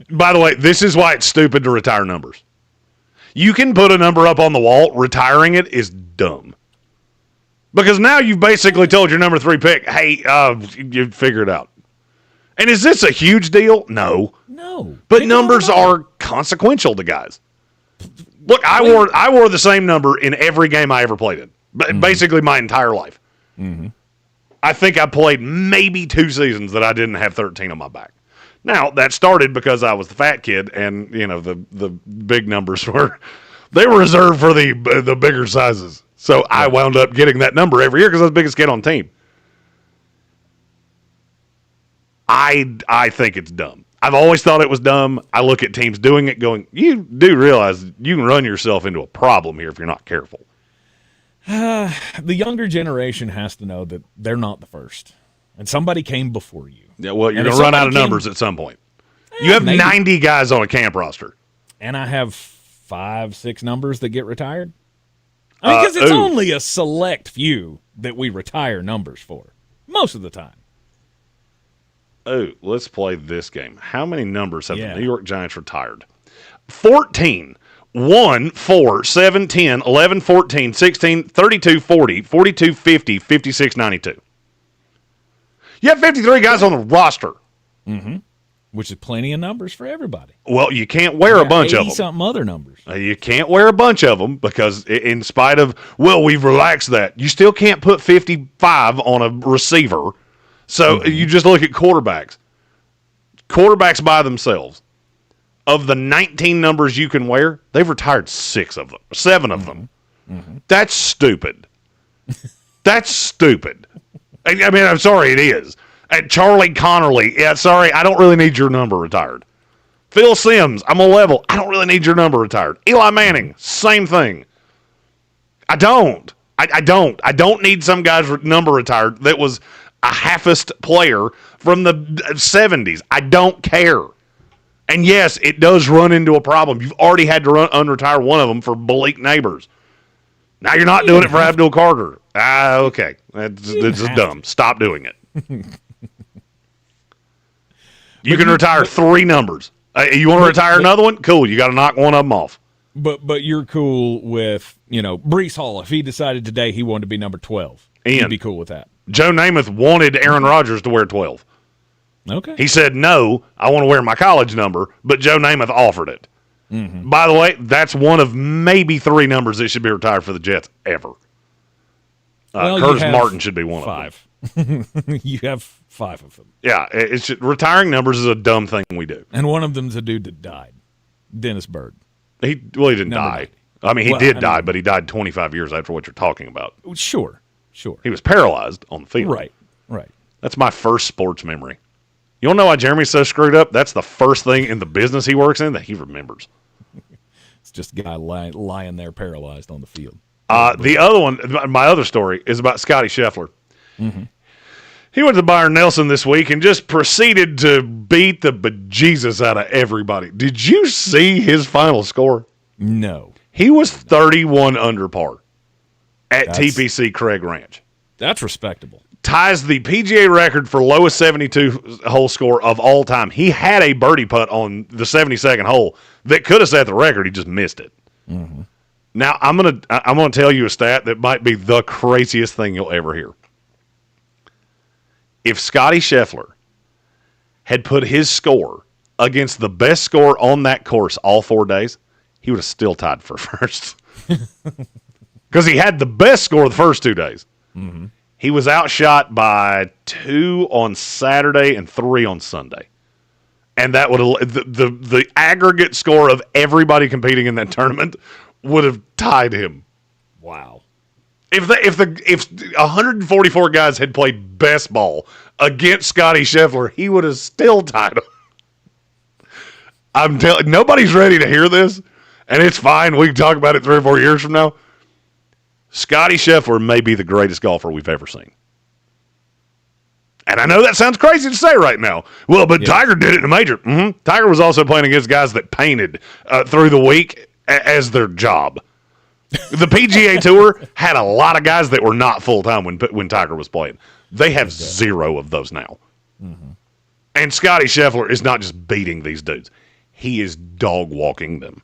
by the way, this is why it's stupid to retire numbers. You can put a number up on the wall. Retiring it is dumb. Because now you've basically told your number 3 pick, hey, you figure it out. And is this a huge deal? No. No. But numbers are consequential to guys. Look, I wore the same number in every game I ever played in. Basically my entire life. I think I played maybe 2 seasons that I didn't have 13 on my back. Now, that started because I was the fat kid, and the big numbers were reserved for the bigger sizes. So I wound up getting that number every year because I was the biggest kid on the team. I think it's dumb. I've always thought it was dumb. I look at teams doing it going, you do realize you can run yourself into a problem here if you're not careful. The younger generation has to know that they're not the first. And somebody came before you. Yeah, well, you're going to run out of numbers at some point. You have 90 guys on a camp roster. And I have 5, 6 numbers that get retired. Because it's only a select few that we retire numbers for. Most of the time. Oh, let's play this game. How many numbers have the New York Giants retired? 14. 1, 4, 7, 10, 11, 14, 16, 32, 40, 42, 50, 56, 92. You have 53 guys on the roster. Which is plenty of numbers for everybody. Well, you can't wear a bunch of them. 80-something other numbers. You can't wear a bunch of them because in spite of, we've relaxed that. You still can't put 55 on a receiver. So you just look at quarterbacks. Quarterbacks by themselves. Of the 19 numbers you can wear, they've retired 6 of them, 7 of them. That's stupid. That's stupid. I mean, I'm sorry, it is. And Charlie Connerly, sorry, I don't really need your number retired. Phil Simms, I'm on level. I don't really need your number retired. Eli Manning, same thing. I don't. I don't need some guy's number retired that was a halfest player from the 70s. I don't care. And yes, it does run into a problem. You've already had to unretire one of them for Blake Neighbors. Now you're not doing it for Abdul Carter. Okay. That's dumb. Stop doing it. You can retire 3 numbers. You want to retire another one? Cool. You got to knock one of them off. But you're cool with, Breece Hall. If he decided today he wanted to be number 12, you'd be cool with that. Joe Namath wanted Aaron Rodgers to wear 12. Okay. He said, no, I want to wear my college number, but Joe Namath offered it. Mm-hmm. By the way, that's one of maybe 3 numbers that should be retired for the Jets ever. Curtis Martin should be one 5. of them. You have 5 of them. Yeah, retiring numbers is a dumb thing we do. And one of them's a dude that died, Dennis Byrd. He didn't die. 90. I mean, he did die, but he died 25 years after what you're talking about. Sure. He was paralyzed on the field. Right. That's my first sports memory. You don't know why Jeremy's so screwed up? That's the first thing in the business he works in that he remembers. It's just a guy lying there paralyzed on the field. The other one, my other story, is about Scotty Scheffler. Mm-hmm. He went to Byron Nelson this week and just proceeded to beat the bejesus out of everybody. Did you see his final score? No. He was 31 under par at TPC Craig Ranch. That's respectable. Ties the PGA record for lowest 72-hole score of all time. He had a birdie putt on the 72nd hole that could have set the record. He just missed it. Mm-hmm. Now, I'm gonna tell you a stat that might be the craziest thing you'll ever hear. If Scotty Scheffler had put his score against the best score on that course all 4 days, he would have still tied for first. Because he had the best score the first 2 days. Mm-hmm. He was outshot by 2 on Saturday and 3 on Sunday. And that would have the aggregate score of everybody competing in that tournament would have tied him. Wow. If 144 guys had played best ball against Scotty Scheffler, he would have still tied him. I'm telling nobody's ready to hear this, and it's fine. We can talk about it 3 or 4 years from now. Scotty Scheffler may be the greatest golfer we've ever seen. And I know that sounds crazy to say right now. Well, but Tiger did it in a major. Mm-hmm. Tiger was also playing against guys that painted through the week as their job. The PGA Tour had a lot of guys that were not full-time when Tiger was playing. They have 0 of those now. Mm-hmm. And Scotty Scheffler is not just beating these dudes. He is dog-walking them.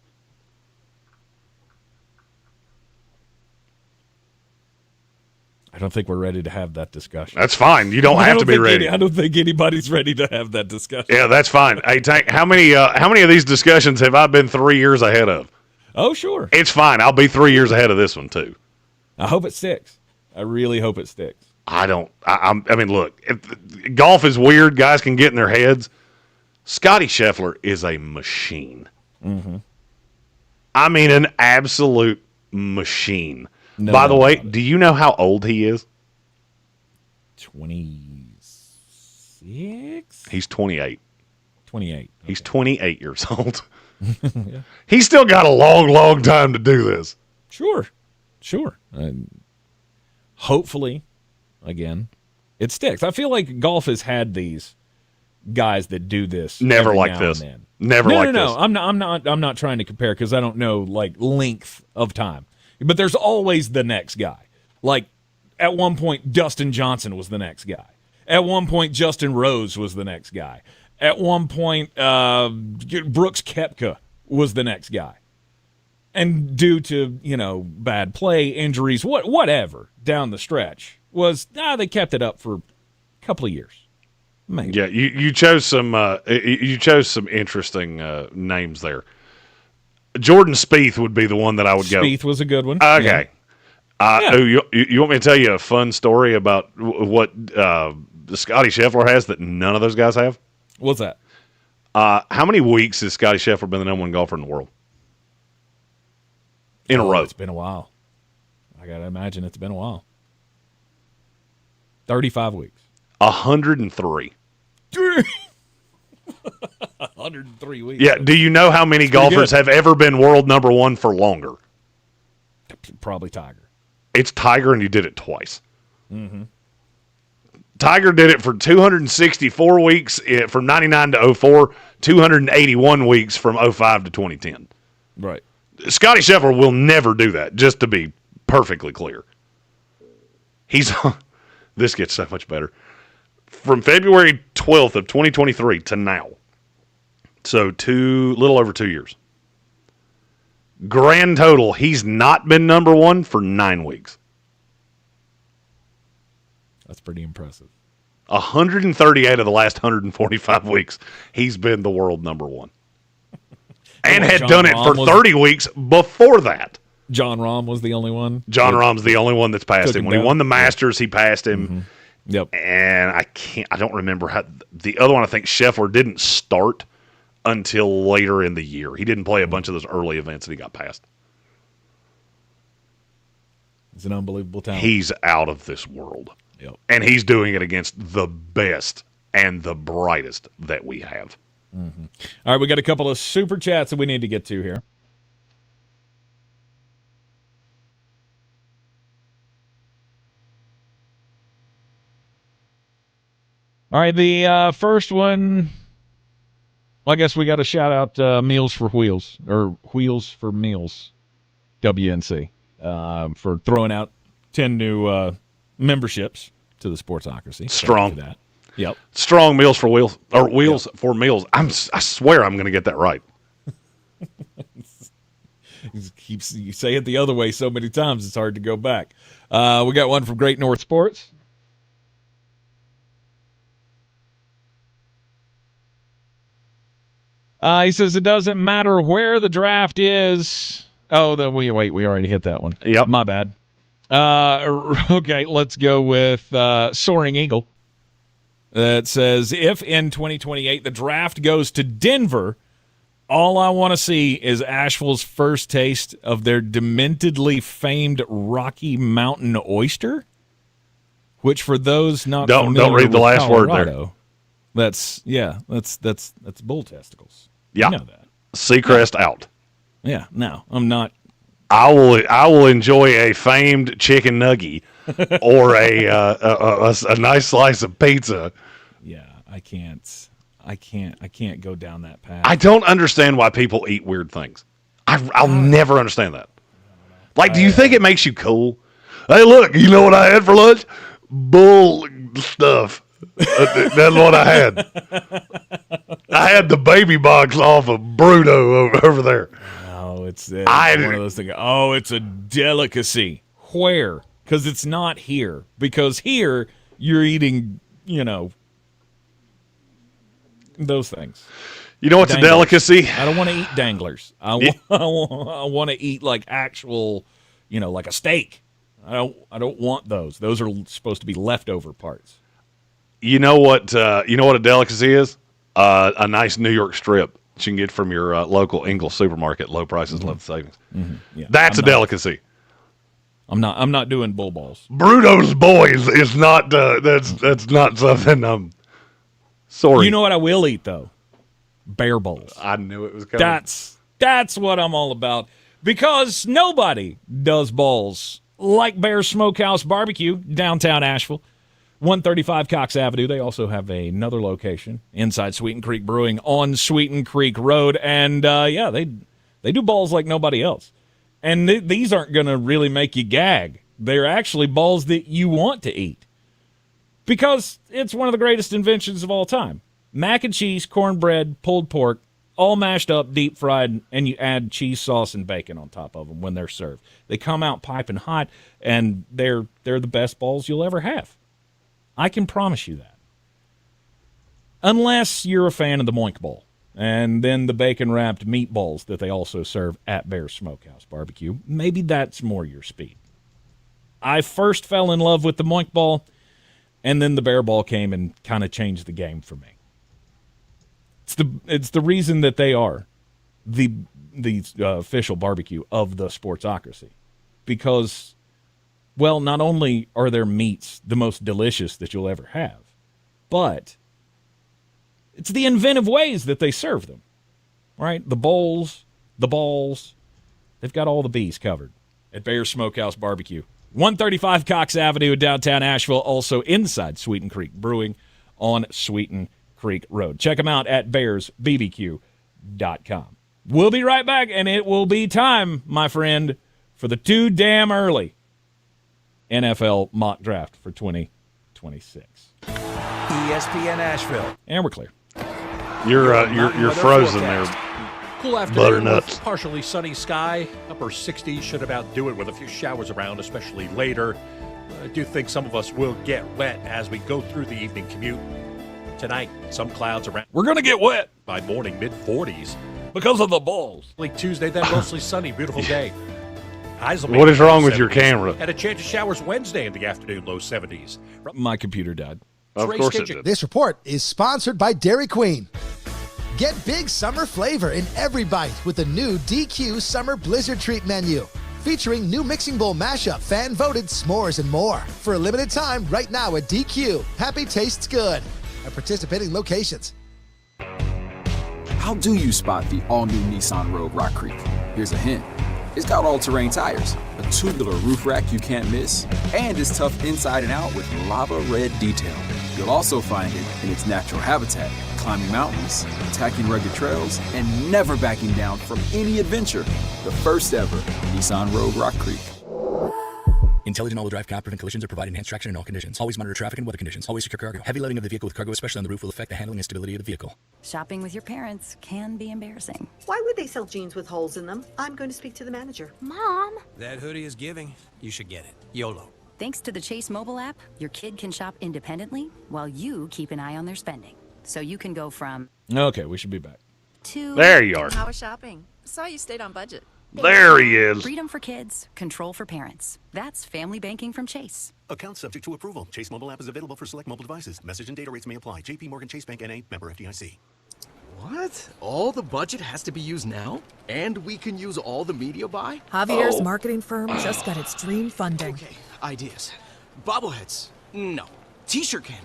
I don't think we're ready to have that discussion. That's fine. You don't have to be ready. I don't think anybody's ready to have that discussion. Yeah, that's fine. Hey, Tank, how many of these discussions have I been 3 years ahead of? Oh, sure. It's fine. I'll be 3 years ahead of this one, too. I hope it sticks. I really hope it sticks. I mean, look, golf is weird. Guys can get in their heads. Scotty Scheffler is a machine. Mm-hmm. I mean, an absolute machine. No By the doubt way, about it. do you know how old he is? 26? He's 28. 28. Okay. He's 28 years old. Yeah. He's still got a long, long time to do this. Sure. Hopefully, again, it sticks. I feel like golf has had these guys that do this. Never every like now this. and then. Never like this. I'm not trying to compare because I don't know like length of time. But there's always the next guy. Like at one point, Dustin Johnson was the next guy. At one point, Justin Rose was the next guy. At one point, Brooks Koepka was the next guy. And due to, bad play, injuries, whatever, down the stretch, they kept it up for a couple of years. Maybe. Yeah, you chose some interesting names there. Jordan Spieth would be the one that I would go. Spieth was a good one. Okay. Yeah. You want me to tell you a fun story about what Scotty Scheffler has that none of those guys have? What's that? How many weeks has Scotty Scheffler been the number 1 golfer in the world? In a row. It's been a while. I got to imagine it's been a while. 35 weeks. 103. 103 weeks. Yeah. Do you know how many golfers have ever been world number one for longer? Probably Tiger. It's Tiger, and he did it twice. Mm-hmm. Tiger did it for 264 weeks from 99 to 04, 281 weeks from 05 to 2010. Right. Scotty Scheffler will never do that, just to be perfectly clear. This gets so much better. From February 12th of 2023 to now, so little over 2 years. Grand total, he's not been number one for 9 weeks. That's pretty impressive. 138 of the last 145 weeks, he's been the world number one. And had done it for 30 weeks before that. John Rahm was the only one? John Rahm's the only one that's passed him. When he won the Masters, he passed him. Mm-hmm. Yep. And I don't remember how the other one. I think Scheffler didn't start until later in the year. He didn't play a bunch of those early events and he got passed. He's an unbelievable talent. He's out of this world. Yep. And he's doing it against the best and the brightest that we have. Mm-hmm. All right, we got a couple of super chats that we need to get to here. All right, the first one, well, I guess we got to shout out Meals for Wheels, or Wheels for Meals, WNC, for throwing out 10 new memberships to the Sportsocracy. Strong. Thank you for that. Yep. Strong Meals for Wheels, or Wheels for Meals. I swear I'm going to get that right. You say it the other way so many times, it's hard to go back. We got one from Great North Sports. He says it doesn't matter where the draft is. Oh, we already hit that one. Yep. My bad. Okay, let's go with Soaring Eagle. That says, if in 2028 the draft goes to Denver, all I want to see is Asheville's first taste of their dementedly famed Rocky Mountain oyster, which for those not don't read the last word there. That's bull testicles. Yeah, you know that. Seacrest out. Yeah, no, I'm not. I will enjoy a famed chicken nugget or a nice slice of pizza. Yeah, I can't go down that path. I don't understand why people eat weird things. I'll never understand that. Like, do you think it makes you cool? Hey, look, you know what I had for lunch? Bull stuff. That's what I had. I had the baby box off of Bruno over there. Oh, it's one of those things. Oh, it's a delicacy. Where? Because it's not here. Because here you're eating, those things. You know what's danglers. A delicacy? I don't want to eat danglers. I want to eat like actual, like a steak. I don't want those. Those are supposed to be leftover parts. You know what a delicacy is? A nice New York strip that you can get from your local Ingles supermarket. Low prices, low savings. Mm-hmm. Yeah, That's a delicacy. I'm not doing bull balls. Bruno's boys is not. That's not something I'm sorry. You know what I will eat though? Bear bowls. I knew it was coming. That's what I'm all about. Because nobody does balls like Bear Smokehouse Barbecue, downtown Asheville. 135 Cox Avenue. They also have another location inside Sweeten Creek Brewing on Sweeten Creek Road. And, they do balls like nobody else. And these aren't going to really make you gag. They're actually balls that you want to eat. Because it's one of the greatest inventions of all time. Mac and cheese, cornbread, pulled pork, all mashed up, deep fried, and you add cheese sauce and bacon on top of them when they're served. They come out piping hot, and they're the best balls you'll ever have. I can promise you that. Unless you're a fan of the Moink Bowl. And then the bacon-wrapped meatballs that they also serve at Bear Smokehouse Barbecue. Maybe that's more your speed. I first fell in love with the Moink Ball, and then the Bear Ball came and kind of changed the game for me. It's the reason that they are the official barbecue of the Sportsocracy. Because, well, not only are their meats the most delicious that you'll ever have, but It's the inventive ways that they serve them, right? The bowls, the balls. They've got all the B's covered at Bear's Smokehouse Barbecue. 135 Cox Avenue in downtown Asheville, also inside Sweeten Creek Brewing on Sweeten Creek Road. Check them out at bearsbbq.com. We'll be right back, and it will be time, my friend, for the too damn early NFL mock draft for 2026. ESPN Asheville. And we're clear. You're frozen there. Cool afternoon Butternuts. with partially sunny sky. Upper 60s should about do it with a few showers around, especially later. I do think some of us will get wet as we go through the evening commute. Tonight, some clouds around. We're going to get wet. By morning, mid-40s. Because of the balls. Like Tuesday, then mostly sunny, beautiful day. Highs will be What is wrong with 70s. your camera? And a chance of showers Wednesday in the afternoon, low 70s. My computer died. Of course it did. This report is sponsored by Dairy Queen. Get big summer flavor in every bite with the new DQ Summer Blizzard Treat menu. Featuring new mixing bowl mashup, fan-voted s'mores, and more. For a limited time, right now at DQ. Happy tastes good. At participating locations. How do you spot the all-new Nissan Rogue Rock Creek? Here's a hint. It's got all-terrain tires, a tubular roof rack you can't miss, and it's tough inside and out with lava red detail. You'll also find it in its natural habitat, climbing mountains, attacking rugged trails, and never backing down from any adventure. The first ever Nissan Rogue Rock Creek. Intelligent all-wheel drive cab-driven collisions are providing enhanced traction in all conditions. Always monitor traffic and weather conditions. Always secure cargo. Heavy loading of the vehicle with cargo, especially on the roof, will affect the handling and stability of the vehicle. Shopping with your parents can be embarrassing. Why would they sell jeans with holes in them? I'm going to speak to the manager. Mom! That hoodie is giving. You should get it. YOLO. Thanks to the Chase mobile app, your kid can shop independently while you keep an eye on their spending. So you can go from... Okay, we should be back. ...to... There you are. How was shopping? Saw you stayed on budget. There he is. Freedom for kids, control for parents. That's family banking from Chase. Account subject to approval. Chase mobile app is available for select mobile devices. Message and data rates may apply. JP Morgan Chase Bank N.A. Member FDIC. What? All the budget has to be used now? And we can use all the media buy? Javier's marketing firm just got its dream funding. Okay, ideas. Bobbleheads. No. T-shirt cannon.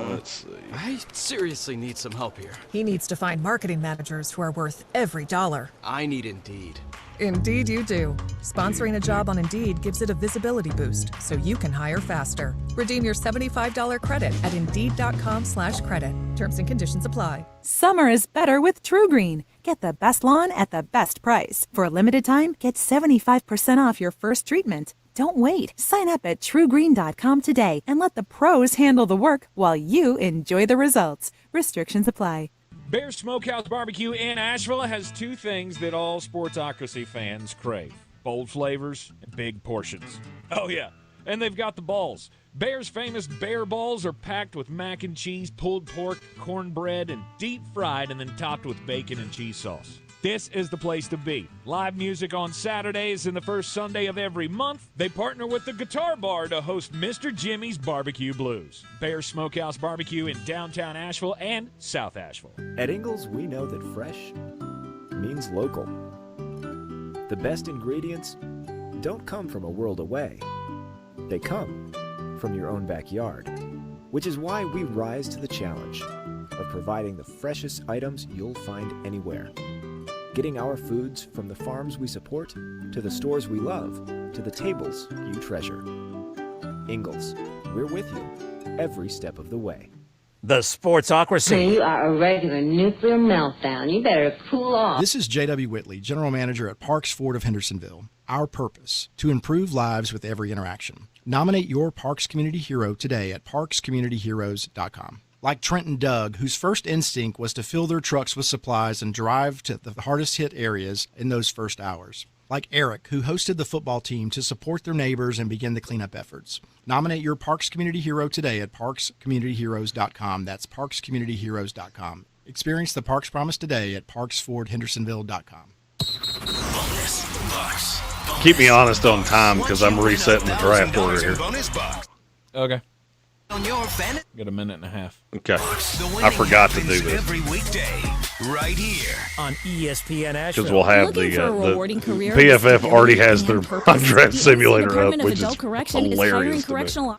Let's see. I seriously need some help here. He needs to find marketing managers who are worth every dollar. I need Indeed. Indeed you do. Sponsoring a job on Indeed gives it a visibility boost, so you can hire faster. Redeem your $75 credit at Indeed.com/credit. Terms and conditions apply. Summer is better with True Green. Get the best lawn at the best price. For a limited time, get 75% off your first treatment. Don't wait. Sign up at truegreen.com today and let the pros handle the work while you enjoy the results. Restrictions apply. Bear's Smokehouse Barbecue in Asheville has two things that all Sportsocracy fans crave: bold flavors and big portions. Oh, yeah. And they've got the balls. Bear's famous bear balls are packed with mac and cheese, pulled pork, cornbread, and deep fried and then topped with bacon and cheese sauce. This is the place to be. Live music on Saturdays and the first Sunday of every month. They partner with the Guitar Bar to host Mr. Jimmy's Barbecue Blues. Bear's Smokehouse Barbecue in downtown Asheville and South Asheville. At Ingalls, we know that fresh means local. The best ingredients don't come from a world away. They come from your own backyard, which is why we rise to the challenge of providing the freshest items you'll find anywhere. Getting our foods from the farms we support, to the stores we love, to the tables you treasure. Ingalls, we're with you every step of the way. The Sportsocracy. You are a regular nuclear meltdown. You better cool off. This is J.W. Whitley, General Manager at Parks Ford of Hendersonville. Our purpose, to improve lives with every interaction. Nominate your Parks Community Hero today at parkscommunityheroes.com. Like Trent and Doug, whose first instinct was to fill their trucks with supplies and drive to the hardest hit areas in those first hours. Like Eric, who hosted the football team to support their neighbors and begin the cleanup efforts. Nominate your Parks Community Hero today at parkscommunityheroes.com. That's parkscommunityheroes.com. Experience the Parks Promise today at parksfordhendersonville.com. Keep me honest on time because I'm resetting the draft order here. Okay. Got a minute and a half. Okay. I forgot to do this. Every weekday. right here on ESPN Asheville. Because we'll have Looking for a rewarding career PFF with already has stability their and purpose? draft The simulator Department up, of which Adult is Correction is hiring hilarious to me. correctional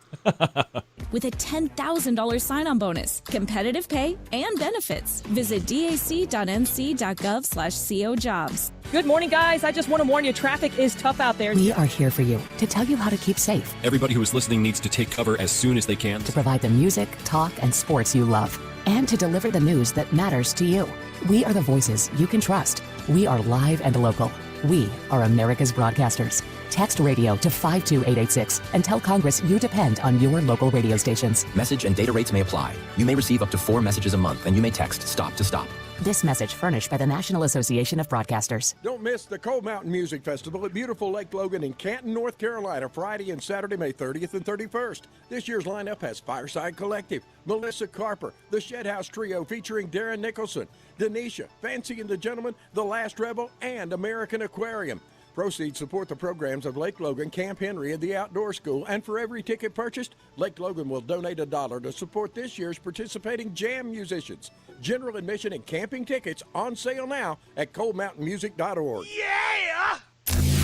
with a $10,000 sign-on bonus, competitive pay, and benefits. Visit dac.nc.gov/cojobs. Good morning, guys. I just want to warn you, traffic is tough out there. We are here for you to tell you how to keep safe, Everybody who is listening needs to take cover as soon as they can. to provide the music, talk, and sports you love, and to deliver the news that matters to you. We are the voices you can trust. We are live and local. We are America's broadcasters. Text radio to 52886 and tell Congress you depend on your local radio stations. Message and data rates may apply. You may receive up to 4 messages a month, and you may text STOP to STOP. This message furnished by the National Association of Broadcasters. Don't miss the Cold Mountain Music Festival at beautiful Lake Logan in Canton, North Carolina, Friday and Saturday, May 30th and 31st. This year's lineup has Fireside Collective, Melissa Carper, the Shed House Trio featuring Darren Nicholson, Denisha, Fancy and the Gentleman, The Last Rebel, and American Aquarium. Proceeds support the programs of Lake Logan, Camp Henry, and the Outdoor School. And for every ticket purchased, Lake Logan will donate $1 to support this year's participating jam musicians. General admission and camping tickets on sale now at coldmountainmusic.org. Yeah!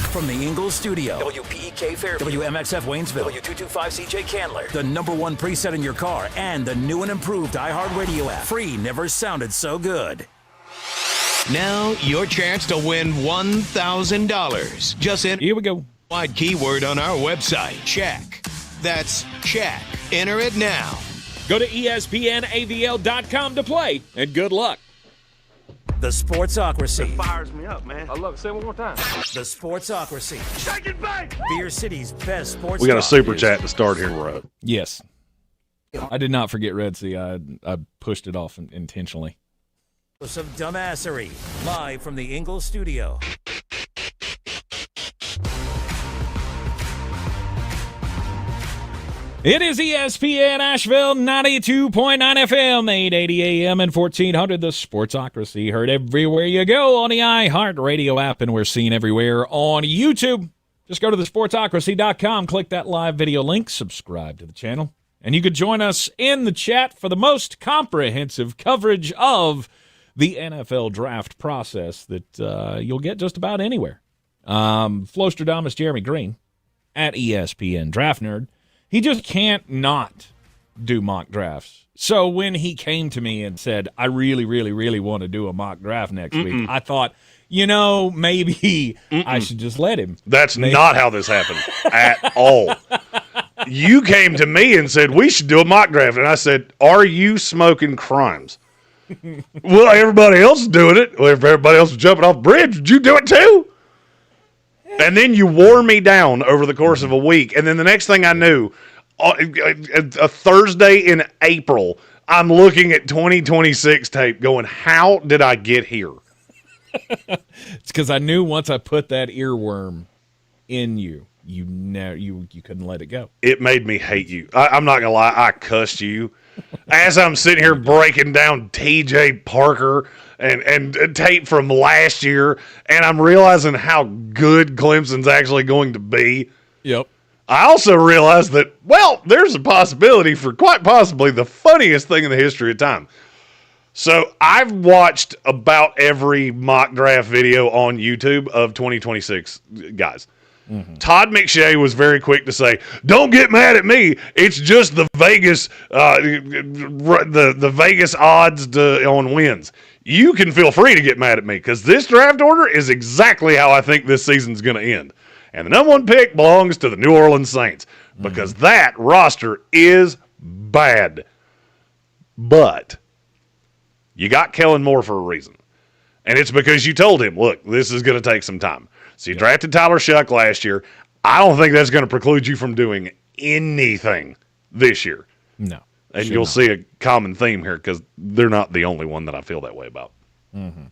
From the Ingalls studio, WPEK Fairview, WMXF Waynesville, W225CJ Candler, the #1 preset in your car, and the new and improved iHeartRadio app. Free never sounded so good. Now, your chance to win $1,000. Just enter Here we go. wide keyword on our website, check. That's check. Enter it now. Go to ESPNAVL.com to play, and good luck. The Sportsocracy. It fires me up, man. I love it. Say it one more time. The Sportsocracy. Shake it back! Beer City's best sports We got a talk super is- chat to start here, Rod. Yes. I did not forget Red Sea. I pushed it off intentionally. Of dumbassery, live from the Ingalls studio. It is ESPN Asheville 92.9 FM, 880 AM and 1400. The Sportsocracy heard everywhere you go on the iHeartRadio app, and we're seen everywhere on YouTube. Just go to thesportsocracy.com, click that live video link, subscribe to the channel, and you could join us in the chat for the most comprehensive coverage of the NFL draft process that you'll get just about anywhere. Flowstradamus Jeremy Green at ESPN Draft Nerd. He just can't not do mock drafts. So when he came to me and said, I really, really, really want to do a mock draft next week, I thought, maybe I should just let him. That's not how this happened at all. You came to me and said, we should do a mock draft. And I said, are you smoking crimes? Well, everybody else is doing it. Well, if everybody else was jumping off the bridge, would you do it too? And then you wore me down over the course of a week. And then the next thing I knew, a Thursday in April, I'm looking at 2026 tape going, how did I get here? It's because I knew once I put that earworm in you, you couldn't let it go. It made me hate you. I'm not going to lie. I cussed you. As I'm sitting here breaking down TJ Parker and tape from last year, and I'm realizing how good Clemson's actually going to be. Yep. I also realized that, there's a possibility for quite possibly the funniest thing in the history of time. So I've watched about every mock draft video on YouTube of 2026 guys. Mm-hmm. Todd McShay was very quick to say, "Don't get mad at me. It's just the Vegas, the Vegas odds on wins. You can feel free to get mad at me because this draft order is exactly how I think this season's going to end. And the number 1 pick belongs to the New Orleans Saints because that roster is bad. But you got Kellen Moore for a reason, and it's because you told him, look, this is going to take some time." So you drafted Tyler Shuck last year. I don't think that's going to preclude you from doing anything this year. No. And you'll see a common theme here because they're not the only one that I feel that way about. Mm-hmm.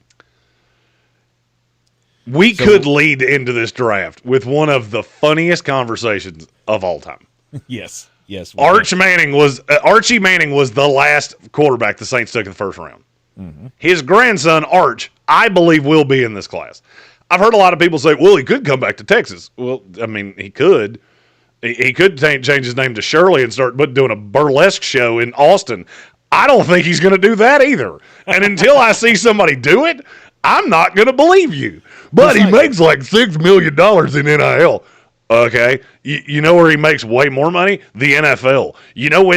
We could lead into this draft with one of the funniest conversations of all time. Yes. Archie Manning was the last quarterback the Saints took in the first round. Mm-hmm. His grandson, Arch, I believe will be in this class. I've heard a lot of people say, well, he could come back to Texas. Well, I mean, he could. He could change his name to Shirley and start doing a burlesque show in Austin. I don't think he's going to do that either. And until I see somebody do it, I'm not going to believe you. But he makes like $6 million in NIL. Okay, you know where he makes way more money? The NFL. You know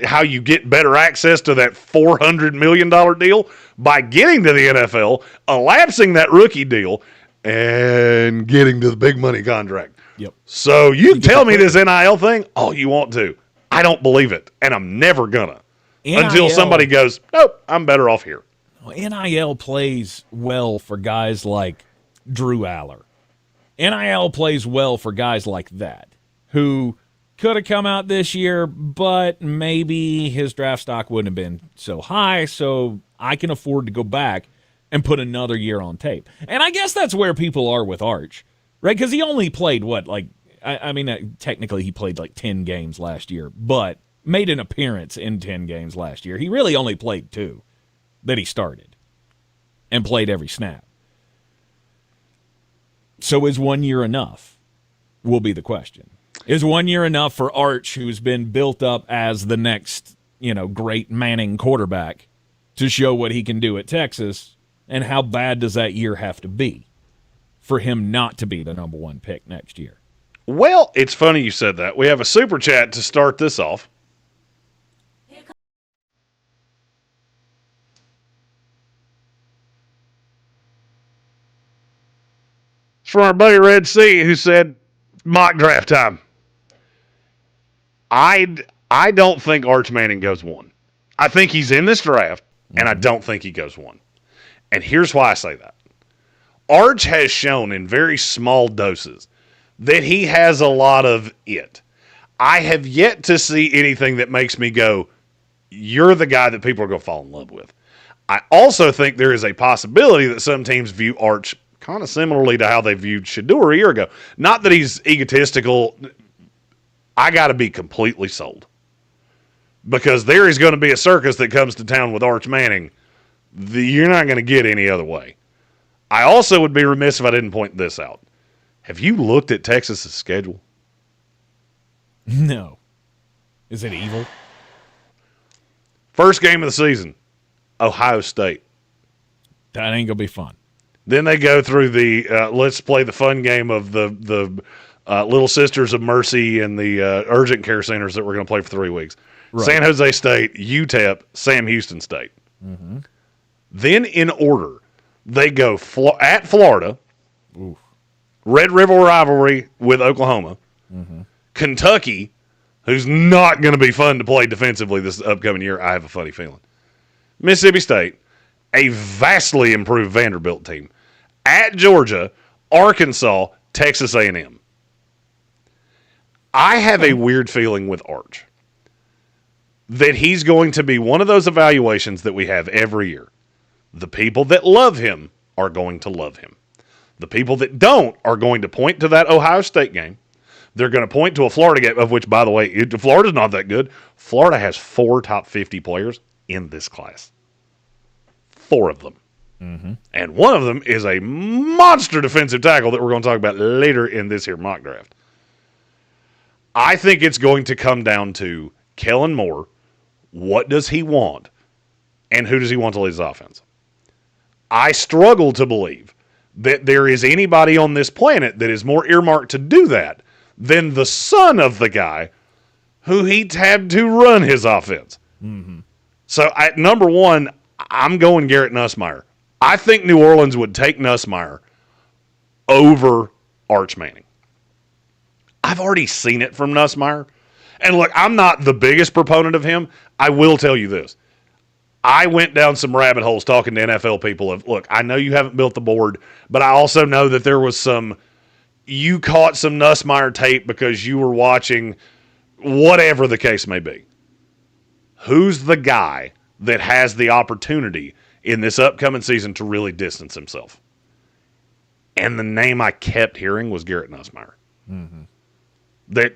how you get better access to that $400 million deal? By getting to the NFL, elapsing that rookie deal, and getting to the big money contract. Yep. So you tell me this NIL thing all you want to. I don't believe it, and I'm never gonna. Until somebody goes, nope, I'm better off here. NIL plays well for guys like Drew Aller. NIL plays well for guys like that, who could have come out this year, but maybe his draft stock wouldn't have been so high, so I can afford to go back and put another year on tape. And I guess that's where people are with Arch, right? Because he only played, technically he played like 10 games last year, but made an appearance in 10 games last year. He really only played 2 that he started and played every snap. So is 1 year enough? Will be the question. Is 1 year enough for Arch, who's been built up as the next, great Manning quarterback, to show what he can do at Texas? And how bad does that year have to be for him not to be the number 1 pick next year? Well, it's funny you said that. We have a super chat to start this off. It's from our buddy Red Sea, who said, mock draft time. I don't think Arch Manning goes 1. I think he's in this draft, and I don't think he goes 1. And here's why I say that. Arch has shown in very small doses that he has a lot of it. I have yet to see anything that makes me go, you're the guy that people are going to fall in love with. I also think there is a possibility that some teams view Arch kind of similarly to how they viewed Shedeur a year ago. Not that he's egotistical. I got to be completely sold. Because there is going to be a circus that comes to town with Arch Manning you're not going to get any other way. I also would be remiss if I didn't point this out. Have you looked at Texas's schedule? No. Is it evil? First game of the season, Ohio State. That ain't going to be fun. Then they go through the let's play the fun game of the Little Sisters of Mercy and the urgent care centers that we're going to play for 3 weeks. Right. San Jose State, UTEP, Sam Houston State. Mm-hmm. Then in order, they go at Florida, Oof. Red River rivalry with Oklahoma, Kentucky, who's not going to be fun to play defensively this upcoming year, I have a funny feeling, Mississippi State, a vastly improved Vanderbilt team, at Georgia, Arkansas, Texas A&M. I have a weird feeling with Arch that he's going to be one of those evaluations that we have every year. The people that love him are going to love him. The people that don't are going to point to that Ohio State game. They're going to point to a Florida game, of which, by the way, Florida's not that good. Florida has 4 top 50 players in this class. 4 of them. Mm-hmm. And one of them is a monster defensive tackle that we're going to talk about later in this here mock draft. I think it's going to come down to Kellen Moore. What does he want? And who does he want to lead his offense? I struggle to believe that there is anybody on this planet that is more earmarked to do that than the son of the guy who he had to run his offense. Mm-hmm. So, at number 1, I'm going Garrett Nussmeier. I think New Orleans would take Nussmeier over Arch Manning. I've already seen it from Nussmeier. And look, I'm not the biggest proponent of him. I will tell you this. I went down some rabbit holes talking to NFL people of, look, I know you haven't built the board, but I also know that there was you caught some Nussmeier tape because you were watching whatever the case may be. Who's the guy that has the opportunity in this upcoming season to really distance himself? And the name I kept hearing was Garrett Nussmeier. Mm-hmm. That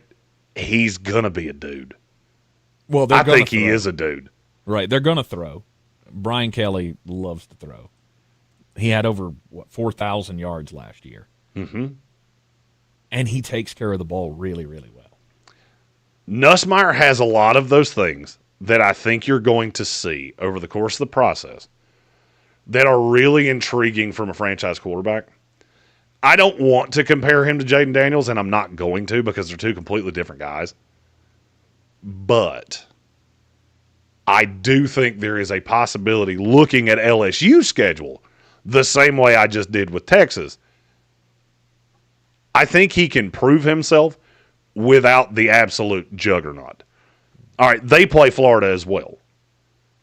he's going to be a dude. Well, I think he is a dude. Right, they're going to throw. Brian Kelly loves to throw. He had over 4,000 yards last year. Mm-hmm. And he takes care of the ball really, really well. Nussmeier has a lot of those things that I think you're going to see over the course of the process that are really intriguing from a franchise quarterback. I don't want to compare him to Jaden Daniels, and I'm not going to because they're two completely different guys. But I do think there is a possibility, looking at LSU's schedule the same way I just did with Texas, I think he can prove himself without the absolute juggernaut. All right, they play Florida as well.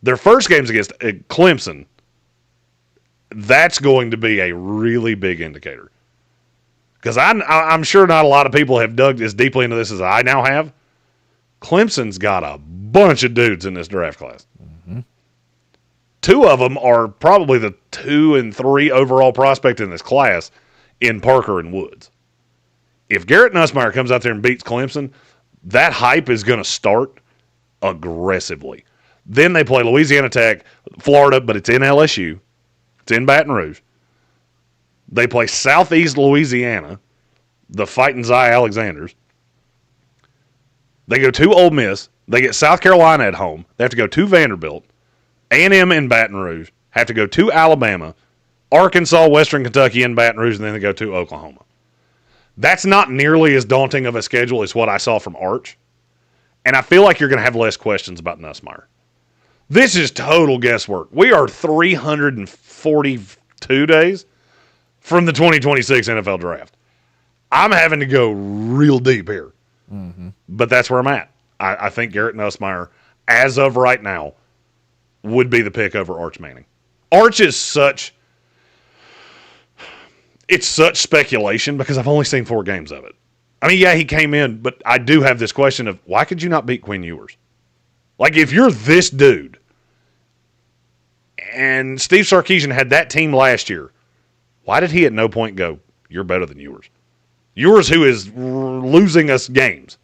Their first game's against Clemson. That's going to be a really big indicator. Because I'm sure not a lot of people have dug as deeply into this as I now have. Clemson's got a bunch of dudes in this draft class. Mm-hmm. Two of them are probably the 2 and 3 overall prospect in this class in Parker and Woods. If Garrett Nussmeier comes out there and beats Clemson, that hype is going to start aggressively. Then they play Louisiana Tech, Florida, but it's in LSU. It's in Baton Rouge. They play Southeast Louisiana, the Fighting Zy Alexanders. They go to Ole Miss. They get South Carolina at home. They have to go to Vanderbilt, A&M in Baton Rouge, have to go to Alabama, Arkansas, Western Kentucky in Baton Rouge, and then they go to Oklahoma. That's not nearly as daunting of a schedule as what I saw from Arch. And I feel like you're going to have less questions about Nussmeier. This is total guesswork. We are 342 days from the 2026 NFL Draft. I'm having to go real deep here. Mm-hmm. But that's where I'm at. I think Garrett Nussmeier, as of right now, would be the pick over Arch Manning. Arch is such speculation because I've only seen 4 games of it. I mean, yeah, he came in, but I do have this question of why could you not beat Quinn Ewers? Like, if you're this dude, and Steve Sarkisian had that team last year, why did he at no point go, you're better than Ewers? Ewers, who is losing us games,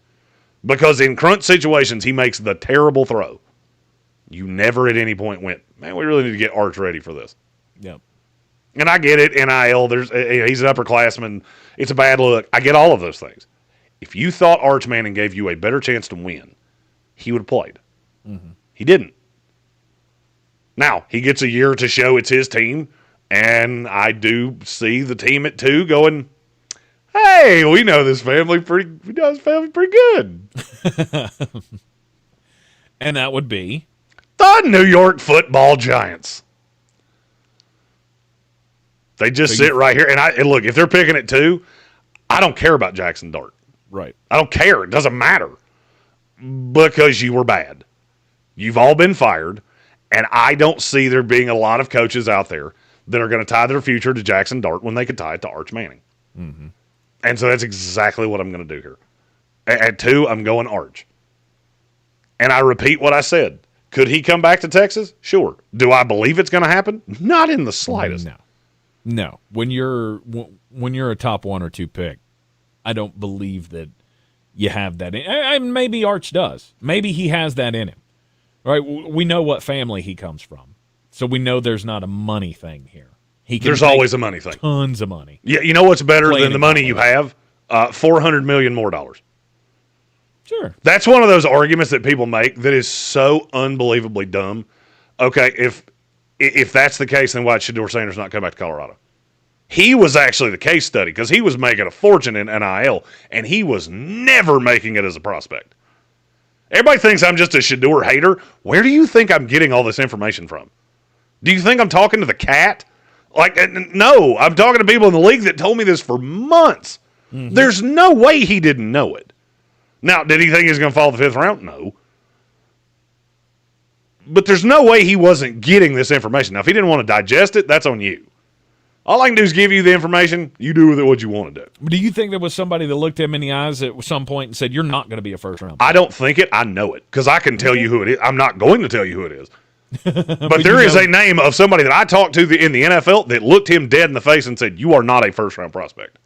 because in crunch situations, he makes the terrible throw. You never at any point went, man, we really need to get Arch ready for this. Yep. And I get it, NIL, he's an upperclassman, it's a bad look. I get all of those things. If you thought Arch Manning gave you a better chance to win, he would have played. Mm-hmm. He didn't. Now, he gets a year to show it's his team, and I do see the team at 2 going, hey, we know this family pretty good. And that would be? The New York Football Giants. They just sit right here. And look, if they're picking at 2, I don't care about Jackson Dart. Right. I don't care. It doesn't matter. Because you were bad. You've all been fired. And I don't see there being a lot of coaches out there that are going to tie their future to Jackson Dart when they could tie it to Arch Manning. Mm-hmm. And so that's exactly what I'm going to do here. At 2, I'm going Arch. And I repeat what I said. Could he come back to Texas? Sure. Do I believe it's going to happen? Not in the slightest. No. When you're a top 1 or 2 pick, I don't believe that you have that. Maybe Arch does. Maybe he has that in him. Right? We know what family he comes from, so we know there's not a money thing here. There's always a money thing. Tons of money. Yeah, you know what's better than the money you have? $400 million more dollars. Sure. That's one of those arguments that people make that is so unbelievably dumb. Okay, if that's the case, then why should Shedeur Sanders not come back to Colorado? He was actually the case study because he was making a fortune in NIL, and he was never making it as a prospect. Everybody thinks I'm just a Shedeur hater. Where do you think I'm getting all this information from? Do you think I'm talking to the cat? Like, no, I'm talking to people in the league that told me this for months. Mm-hmm. There's no way he didn't know it. Now, did he think he was going to fall the 5th round? No. But there's no way he wasn't getting this information. Now, if he didn't want to digest it, that's on you. All I can do is give you the information. You do with it what you want to do. Do you think there was somebody that looked him in the eyes at some point and said, you're not going to be a first-round pick? I don't think it. I know it because I can tell you who it is. I'm not going to tell you who it is. But there is a name of somebody that I talked to in the NFL that looked him dead in the face and said, you are not a first-round prospect.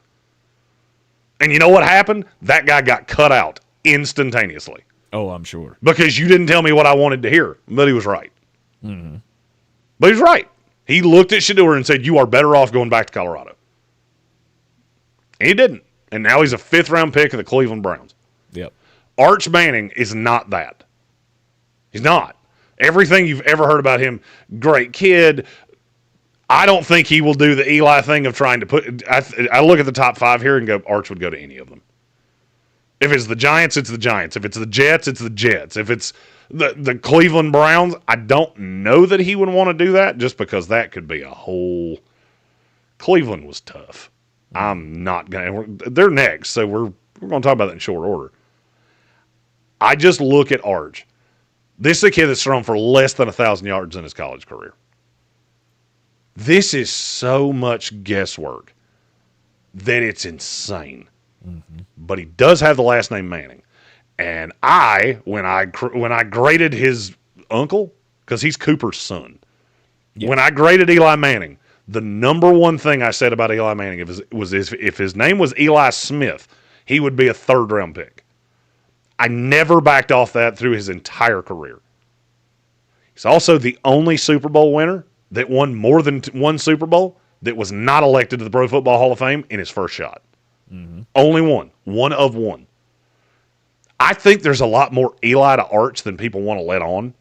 And you know what happened? That guy got cut out instantaneously. Oh, I'm sure. Because you didn't tell me what I wanted to hear. But he was right. Mm-hmm. But he was right. He looked at Shedeur and said, you are better off going back to Colorado. And he didn't. And now he's a 5th-round pick of the Cleveland Browns. Yep. Arch Manning is not that. He's not. Everything you've ever heard about him, great kid. I don't think he will do the Eli thing of trying to put – I look at the top 5 here and go, Arch would go to any of them. If it's the Giants, it's the Giants. If it's the Jets, it's the Jets. If it's the Cleveland Browns, I don't know that he would want to do that just because that could be a whole – Cleveland was tough. I'm not going to – they're next, so we're going to talk about that in short order. I just look at Arch. This is a kid that's thrown for less than 1,000 yards in his college career. This is so much guesswork that it's insane. Mm-hmm. But he does have the last name Manning. And when I graded his uncle, because he's Cooper's son, when I graded Eli Manning, the number one thing I said about Eli Manning if his name was Eli Smith, he would be a third-round pick. I never backed off that through his entire career. He's also the only Super Bowl winner that won more than one Super Bowl that was not elected to the Pro Football Hall of Fame in his first shot. Mm-hmm. Only one. One of one. I think there's a lot more Eli to Arch than people want to let on.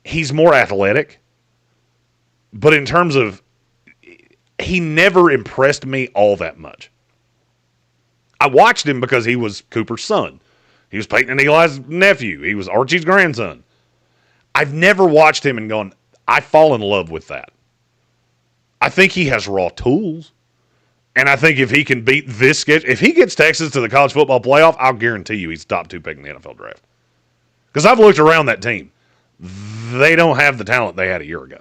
He's more athletic. But in terms of, he never impressed me all that much. I watched him because he was Cooper's son. He was Peyton and Eli's nephew. He was Archie's grandson. I've never watched him and gone, I fall in love with that. I think he has raw tools. And I think if he can beat this schedule, if he gets Texas to the college football playoff, I'll guarantee you he's top 2 pick in the NFL draft. Because I've looked around that team. They don't have the talent they had a year ago.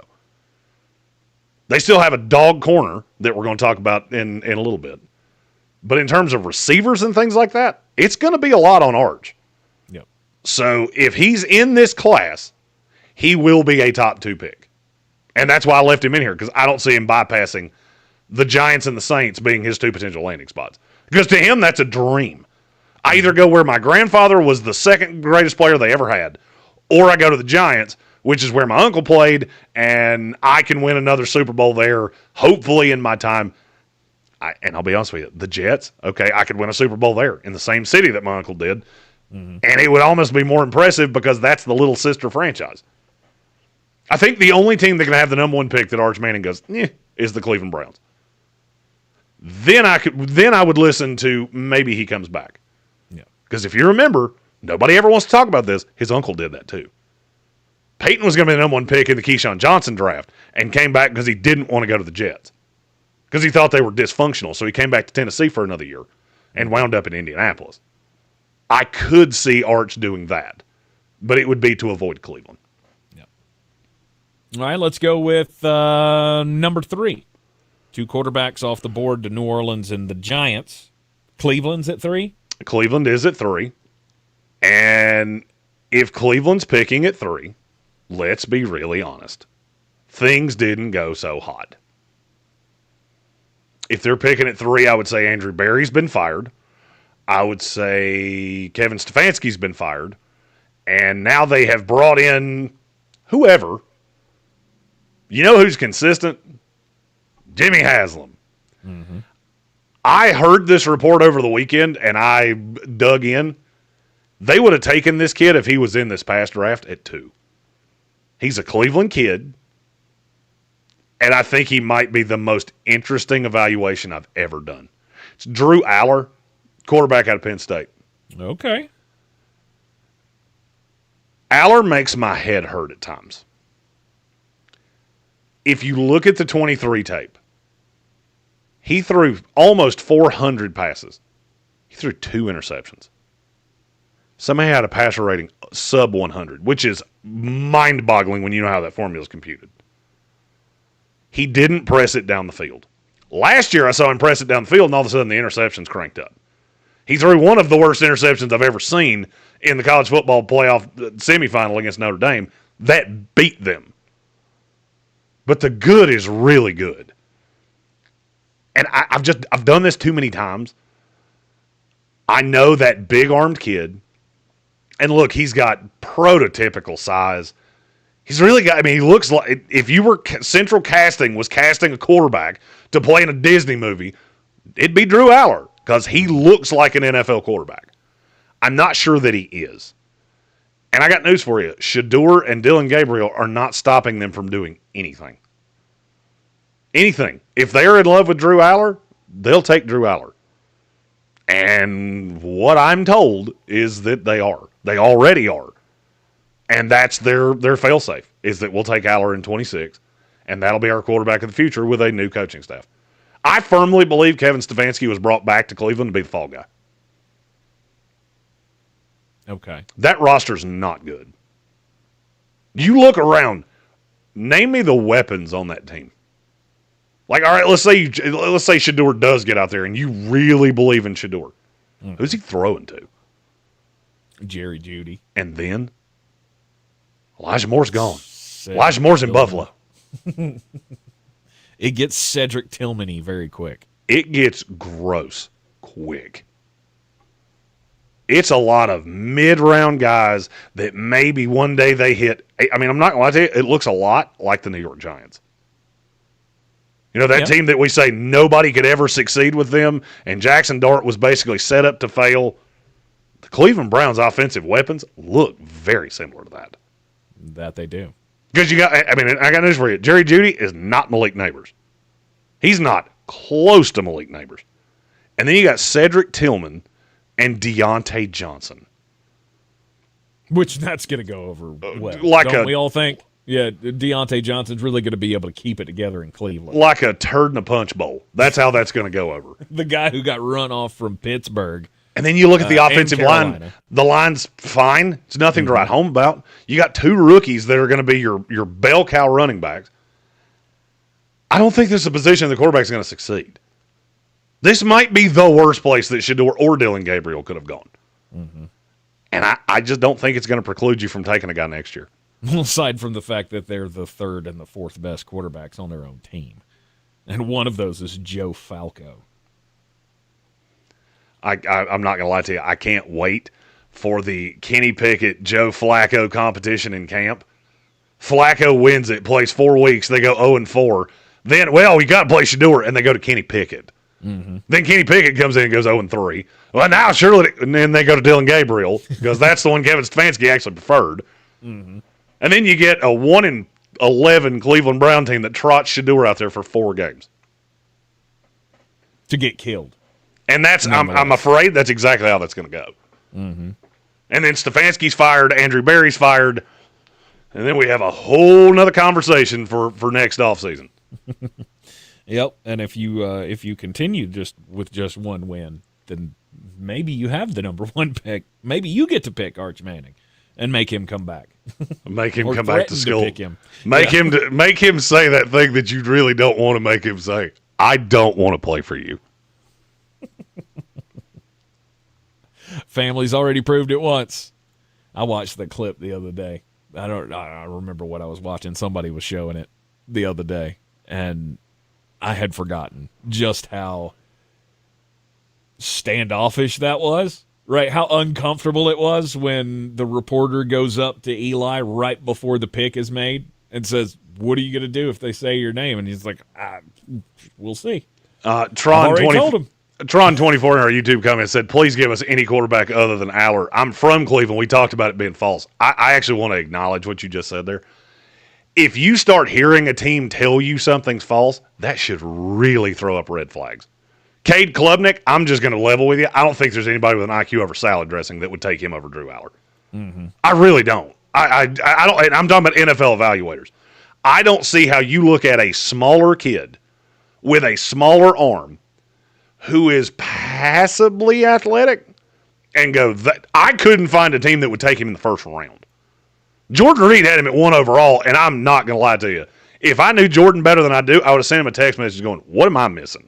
They still have a dog corner that we're going to talk about in a little bit. But in terms of receivers and things like that, it's going to be a lot on Arch. Yep. So if he's in this class, he will be a top 2 pick. And that's why I left him in here, because I don't see him bypassing the Giants and the Saints being his 2 potential landing spots. Because to him, that's a dream. I either go where my grandfather was the second greatest player they ever had, or I go to the Giants, which is where my uncle played, and I can win another Super Bowl there, hopefully in my time. And I'll be honest with you, the Jets, okay, I could win a Super Bowl there in the same city that my uncle did. Mm-hmm. And it would almost be more impressive because that's the little sister franchise. I think the only team that can have the number 1 pick that Arch Manning goes, is the Cleveland Browns. Then I would listen to maybe he comes back. Yeah. Because if you remember, nobody ever wants to talk about this. His uncle did that too. Peyton was going to be the number 1 pick in the Keyshawn Johnson draft and came back because he didn't want to go to the Jets. Because he thought they were dysfunctional, so he came back to Tennessee for another year and wound up in Indianapolis. I could see Arch doing that, but it would be to avoid Cleveland. Yep. All right, let's go with number 3. 2 quarterbacks off the board to New Orleans and the Giants. Cleveland's at 3? Cleveland is at 3. And if Cleveland's picking at 3, let's be really honest. Things didn't go so hot. If they're picking at 3, I would say Andrew Berry's been fired. I would say Kevin Stefanski's been fired. And now they have brought in whoever. You know who's consistent? Jimmy Haslam. Mm-hmm. I heard this report over the weekend, and I dug in. They would have taken this kid if he was in this past draft at 2. He's a Cleveland kid. And I think he might be the most interesting evaluation I've ever done. It's Drew Aller, quarterback out of Penn State. Okay. Aller makes my head hurt at times. If you look at the 23 tape, he threw almost 400 passes. He threw 2 interceptions. Somebody had a passer rating sub 100, which is mind-boggling when you know how that formula is computed. He didn't press it down the field. Last year, I saw him press it down the field, and all of a sudden the interceptions cranked up. He threw one of the worst interceptions I've ever seen in the college football playoff semifinal against Notre Dame. That beat them. But the good is really good. And I've done this too many times. I know that big-armed kid. And look, he's got prototypical size. He's really got, he looks like, if you were Central Casting was casting a quarterback to play in a Disney movie, it'd be Drew Aller because he looks like an NFL quarterback. I'm not sure that he is. And I got news for you. Shedeur and Dylan Gabriel are not stopping them from doing anything. Anything. If they're in love with Drew Aller, they'll take Drew Aller. And what I'm told is that they are. They already are. And that's their failsafe, is that we'll take Aller in 26, and that'll be our quarterback of the future with a new coaching staff. I firmly believe Kevin Stefanski was brought back to Cleveland to be the fall guy. Okay. That roster's not good. You look around. Name me the weapons on that team. Like, all right, let's say Shedeur does get out there, and you really believe in Shedeur. Who's he throwing to? Jerry Jeudy. And then Elijah Moore's gone. Elijah Moore's in Buffalo. It gets Cedric Tillman-y very quick. It gets gross quick. It's a lot of mid-round guys that maybe one day they hit. I mean, I'm not going to lie to you, it looks a lot like the New York Giants. You know, that team that we say nobody could ever succeed with them, and Jackson Dart was basically set up to fail. The Cleveland Browns' offensive weapons look very similar to that. That they do. Because I got news for you. Jerry Jeudy is not Malik Neighbors. He's not close to Malik Neighbors. And then you got Cedric Tillman and Deontay Johnson. Which that's going to go over well. Don't we all think? Yeah, Deontay Johnson's really going to be able to keep it together in Cleveland. Like a turd in a punch bowl. That's how that's going to go over. The guy who got run off from Pittsburgh. And then you look at the offensive line. The line's fine. It's nothing to write home about. You got two rookies that are going to be your bell cow running backs. I don't think this is a position the quarterback's going to succeed. This might be the worst place that Shedeur or Dylan Gabriel could have gone. Mm-hmm. And I just don't think it's going to preclude you from taking a guy next year. Aside from the fact that they're the third and the fourth best quarterbacks on their own team. And one of those is Joe Falco. I'm not going to lie to you. I can't wait for the Kenny Pickett, Joe Flacco competition in camp. Flacco wins it, plays 4 weeks. They go 0-4. Then, we got to play Shedeur, and they go to Kenny Pickett. Mm-hmm. Then Kenny Pickett comes in and goes 0-3. Well, now surely, and then they go to Dylan Gabriel because that's the one Kevin Stefanski actually preferred. Mm-hmm. And then you get a 1-11 Cleveland Brown team that trots Shedeur out there for 4 games to get killed. And that's I'm afraid that's exactly how that's going to go. Mm-hmm. And then Stefanski's fired, Andrew Berry's fired, and then we have a whole nother conversation for next offseason. Yep, and if you continue with just one win, then maybe you have the number 1 pick. Maybe you get to pick Arch Manning and make him come back. Make him come back to school. Pick him. Make him say that thing that you really don't want to make him say. I don't want to play for you. Family's already proved it once. I watched the clip the other day. I don't remember what I was watching. Somebody was showing it the other day, and I had forgotten just how standoffish that was. Right, how uncomfortable it was when the reporter goes up to Eli right before the pick is made and says, "What are you going to do if they say your name?" And he's like, "We'll see." Tron24 in our YouTube comment said, "Please give us any quarterback other than Aller." I'm from Cleveland. We talked about it being false. I actually want to acknowledge what you just said there. If you start hearing a team tell you something's false, that should really throw up red flags. Cade Klubnik, I'm just going to level with you. I don't think there's anybody with an IQ over salad dressing that would take him over Drew Aller. Mm-hmm. I really don't. I don't. And I'm talking about NFL evaluators. I don't see how you look at a smaller kid with a smaller arm who is passably athletic and go, I couldn't find a team that would take him in the first round. Jordan Reed had him at 1 overall, and I'm not going to lie to you. If I knew Jordan better than I do, I would have sent him a text message going, what am I missing?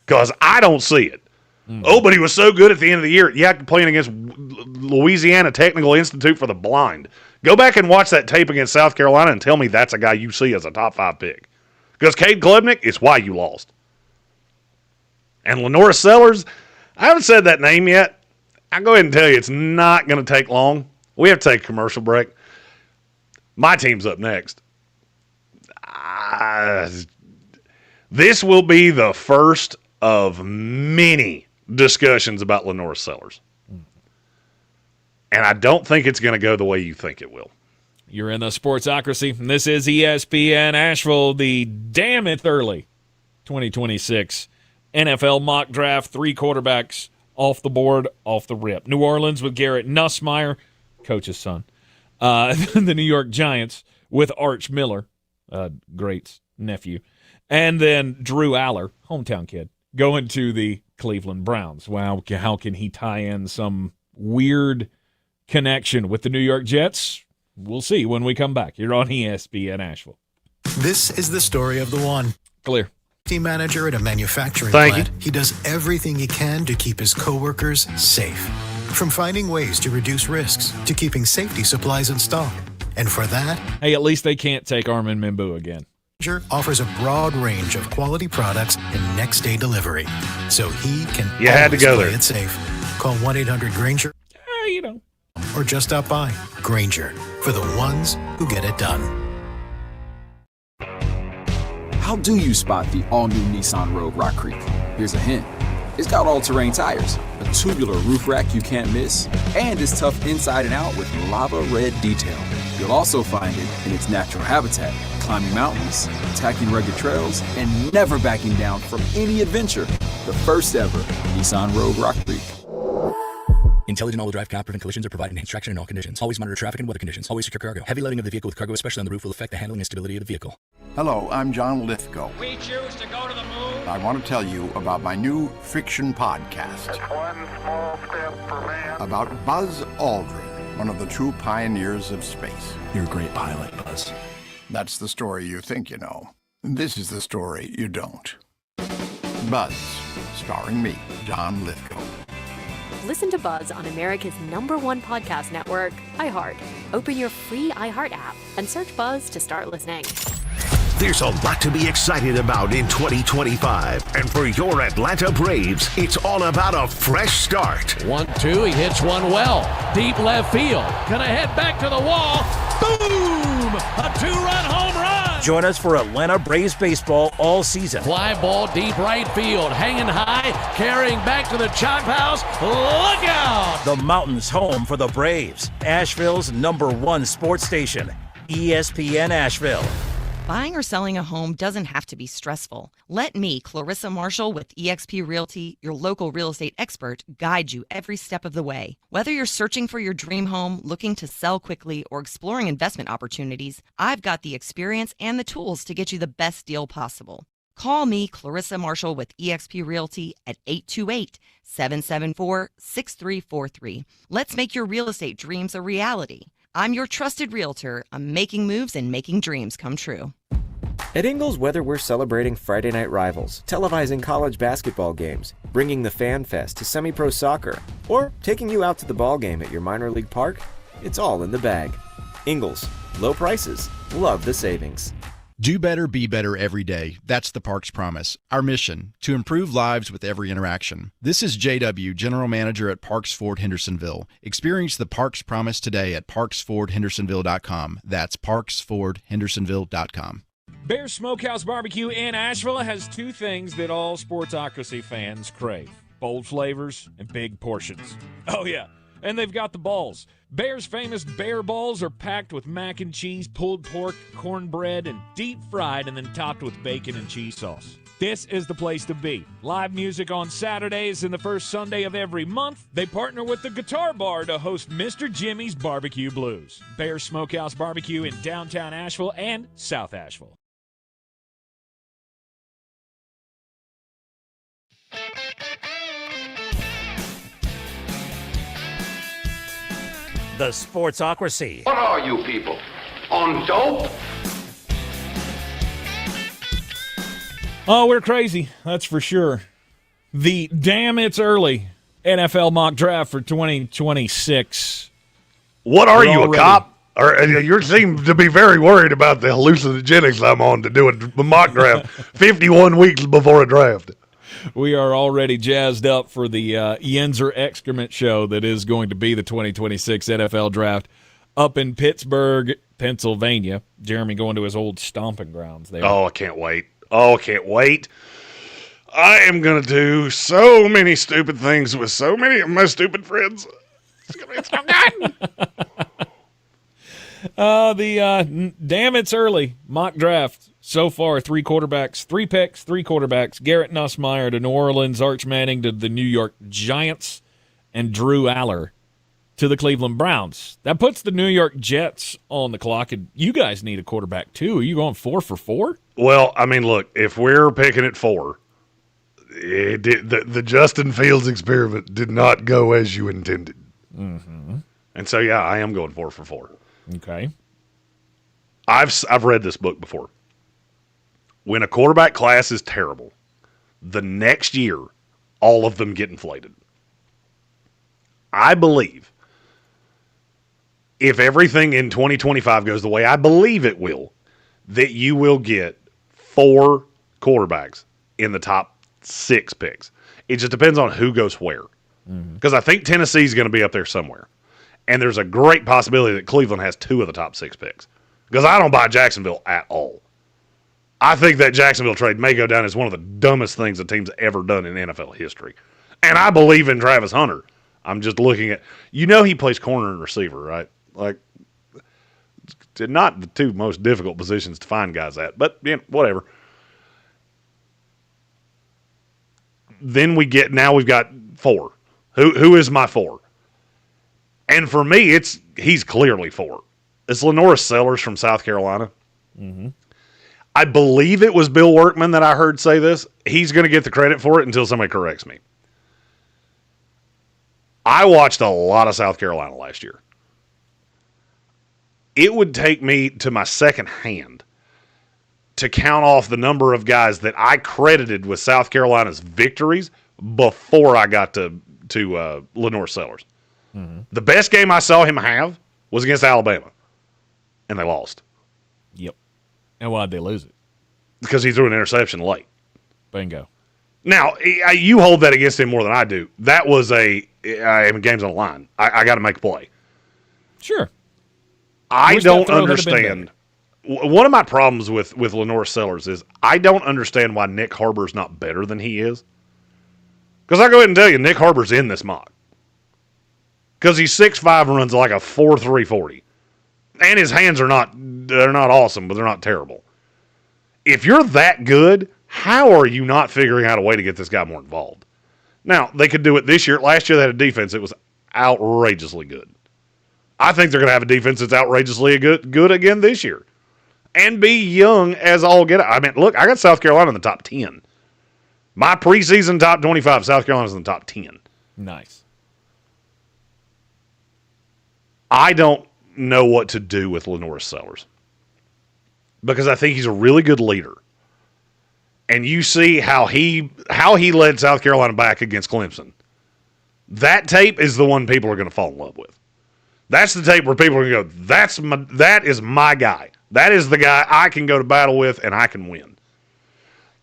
Because I don't see it. Mm-hmm. Oh, but he was so good at the end of the year. Yeah, playing against Louisiana Technical Institute for the Blind. Go back and watch that tape against South Carolina and tell me that's a guy you see as a top 5 pick. Because Cade Klubnik is why you lost. And Lenora Sellers, I haven't said that name yet. I'll go ahead and tell you it's not going to take long. We have to take a commercial break. My team's up next. This will be the first of many discussions about Lenora Sellers. And I don't think it's going to go the way you think it will. You're in the Sportsocracy, and this is ESPN Asheville, the damn it early 2026 NFL mock draft. 3 quarterbacks off the board, off the rip. New Orleans with Garrett Nussmeier, coach's son. The New York Giants with Arch Miller, great nephew. And then Drew Aller, hometown kid, going to the Cleveland Browns. Wow, how can he tie in some weird connection with the New York Jets? We'll see when we come back. You're on ESPN Asheville. This is the story of the one. Clear. Team manager at a manufacturing Thank plant, you. he does everything he can to keep his coworkers safe. From finding ways to reduce risks to keeping safety supplies in stock. And for that, hey, at least they can't take Armin Mimbu again. Offers a broad range of quality products and next-day delivery, so he can You had to go play there. it safe. Call 1-800-GRANGER You know. or just stop by. Granger, for the ones who get it done. How do you spot the all-new Nissan Rogue Rock Creek? Here's a hint. It's got all-terrain tires, a tubular roof rack you can't miss, and it's tough inside and out with lava red detail. You'll also find it in its natural habitat, climbing mountains, attacking rugged trails, and never backing down from any adventure. The first ever Nissan Rogue Rock Creek. Intelligent all-wheel drive cannot prevent collisions or provide enhanced traction in all conditions. Always monitor traffic and weather conditions. Always secure cargo. Heavy loading of the vehicle with cargo, especially on the roof, will affect the handling and stability of the vehicle. Hello, I'm John Lithgow. We choose to go to the moon. I want to tell you about my new fiction podcast. It's one small step for man. About Buzz Aldrin, one of the true pioneers of space. You're a great pilot, Buzz. That's the story you think you know. This is the story you don't. Buzz, starring me, John Lithgow. Listen to Buzz on America's #1 podcast network, iHeart. Open your free iHeart app and search Buzz to start listening. There's a lot to be excited about in 2025. And for your Atlanta Braves, it's all about a fresh start. 1-2, he hits one well. Deep left field. Gonna head back to the wall. Boom! A 2-run home run! Join us for Atlanta Braves baseball all season. Fly ball deep right field. Hanging high, carrying back to the chop house. Look out! The mountain's home for the Braves. Asheville's #1 sports station, ESPN Asheville. Buying or selling a home doesn't have to be stressful. Let me, Clarissa Marshall with eXp Realty, your local real estate expert, guide you every step of the way. Whether you're searching for your dream home, looking to sell quickly, or exploring investment opportunities, I've got the experience and the tools to get you the best deal possible. Call me, Clarissa Marshall with eXp Realty at 828-774-6343. Let's make your real estate dreams a reality. I'm your trusted realtor. I'm making moves and making dreams come true. At Ingles, whether we're celebrating Friday night rivals, televising college basketball games, bringing the Fan Fest to semi-pro soccer, or taking you out to the ball game at your minor league park, it's all in the bag. Ingles, low prices, love the savings. Do better, be better every day. That's the Parks Promise. Our mission, to improve lives with every interaction. This is JW, General Manager at Parks Ford Hendersonville. Experience the Parks Promise today at parksfordhendersonville.com. That's parksfordhendersonville.com. Bear Smokehouse Barbecue in Asheville has 2 things that all Sportsocracy fans crave: bold flavors and big portions. Oh, yeah. And they've got the balls. Bear's famous bear balls are packed with mac and cheese, pulled pork, cornbread, and deep fried and then topped with bacon and cheese sauce. This is the place to be. Live music on Saturdays and the first Sunday of every month. They partner with the Guitar Bar to host Mr. Jimmy's Barbecue Blues. Bear Smokehouse Barbecue in downtown Asheville and South Asheville. The Sportsocracy. What are you people? On dope? Oh, we're crazy. That's for sure. The damn it's early NFL mock draft for 2026. What are you, a cop? Or you seem to be very worried about the hallucinogenics I'm on to do a mock draft 51 weeks before a draft. We are already jazzed up for the Yenzer excrement show that is going to be the 2026 NFL draft up in Pittsburgh, Pennsylvania. Jeremy going to his old stomping grounds there. Oh, I can't wait. I am going to do so many stupid things with so many of my stupid friends. It's so good. Damn, it's early. Mock draft. So far, 3 quarterbacks, 3 picks, 3 quarterbacks. Garrett Nussmeier to New Orleans, Arch Manning to the New York Giants, and Drew Aller to the Cleveland Browns. That puts the New York Jets on the clock, and you guys need a quarterback too. Are you going 4 for 4? Well, I mean, look, if we're picking at 4, the Justin Fields experiment did not go as you intended. Mm-hmm. And so, yeah, I am going 4 for 4. Okay. I've read this book before. When a quarterback class is terrible, the next year, all of them get inflated. I believe if everything in 2025 goes the way I believe it will, that you will get 4 quarterbacks in the top 6 picks. It just depends on who goes where. Because I think Tennessee's going to be up there somewhere. And there's a great possibility that Cleveland has 2 of the top 6 picks. Because I don't buy Jacksonville at all. I think that Jacksonville trade may go down as one of the dumbest things a team's ever done in NFL history. And I believe in Travis Hunter. I'm just looking at, he plays corner and receiver, right? Like, not the 2 most difficult positions to find guys at, but whatever. Then we've got 4. Who is my 4? And for me, he's clearly 4. It's Lenora Sellers from South Carolina. Mm-hmm. I believe it was Bill Workman that I heard say this. He's going to get the credit for it until somebody corrects me. I watched a lot of South Carolina last year. It would take me to my second hand to count off the number of guys that I credited with South Carolina's victories before I got to Lenore Sellers. Mm-hmm. The best game I saw him have was against Alabama, and they lost. Yep. And why'd they lose it? Because he threw an interception late. Bingo. Now, you hold that against him more than I do. That was game's on the line. I got to make a play. Sure. I don't understand. One of my problems with Lenore Sellers is I don't understand why Nick Harbor's not better than he is. Because I go ahead and tell you, Nick Harbor's in this mock. Because he's 6'5" and runs like a 4.3 40. And his hands are they're not awesome, but they're not terrible. If you're that good, how are you not figuring out a way to get this guy more involved? Now, they could do it this year. Last year they had a defense that was outrageously good. I think they're going to have a defense that's outrageously good again this year. And be young as all get out. I mean, look, I got South Carolina in the top 10. My preseason top 25, South Carolina's in the top 10. Nice. I don't know what to do with Lenore Sellers. Because I think he's a really good leader. And you see how he led South Carolina back against Clemson. That tape is the one people are going to fall in love with. That's the tape where people are going to go, that is my guy. That is the guy I can go to battle with and I can win.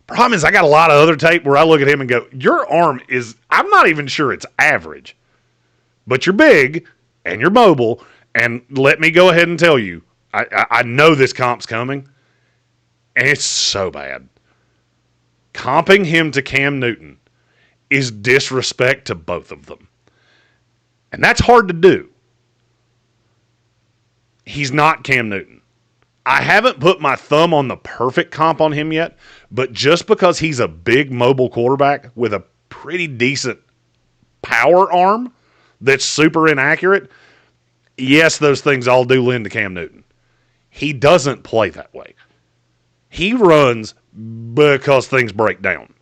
Problem is, I got a lot of other tape where I look at him and go, your arm is, I'm not even sure it's average. But you're big and you're mobile. And let me go ahead and tell you, I know this comp's coming. And it's so bad. Comping him to Cam Newton is disrespect to both of them. And that's hard to do. He's not Cam Newton. I haven't put my thumb on the perfect comp on him yet, but just because he's a big mobile quarterback with a pretty decent power arm that's super inaccurate, yes, those things all do lend to Cam Newton. He doesn't play that way. He runs because things break down.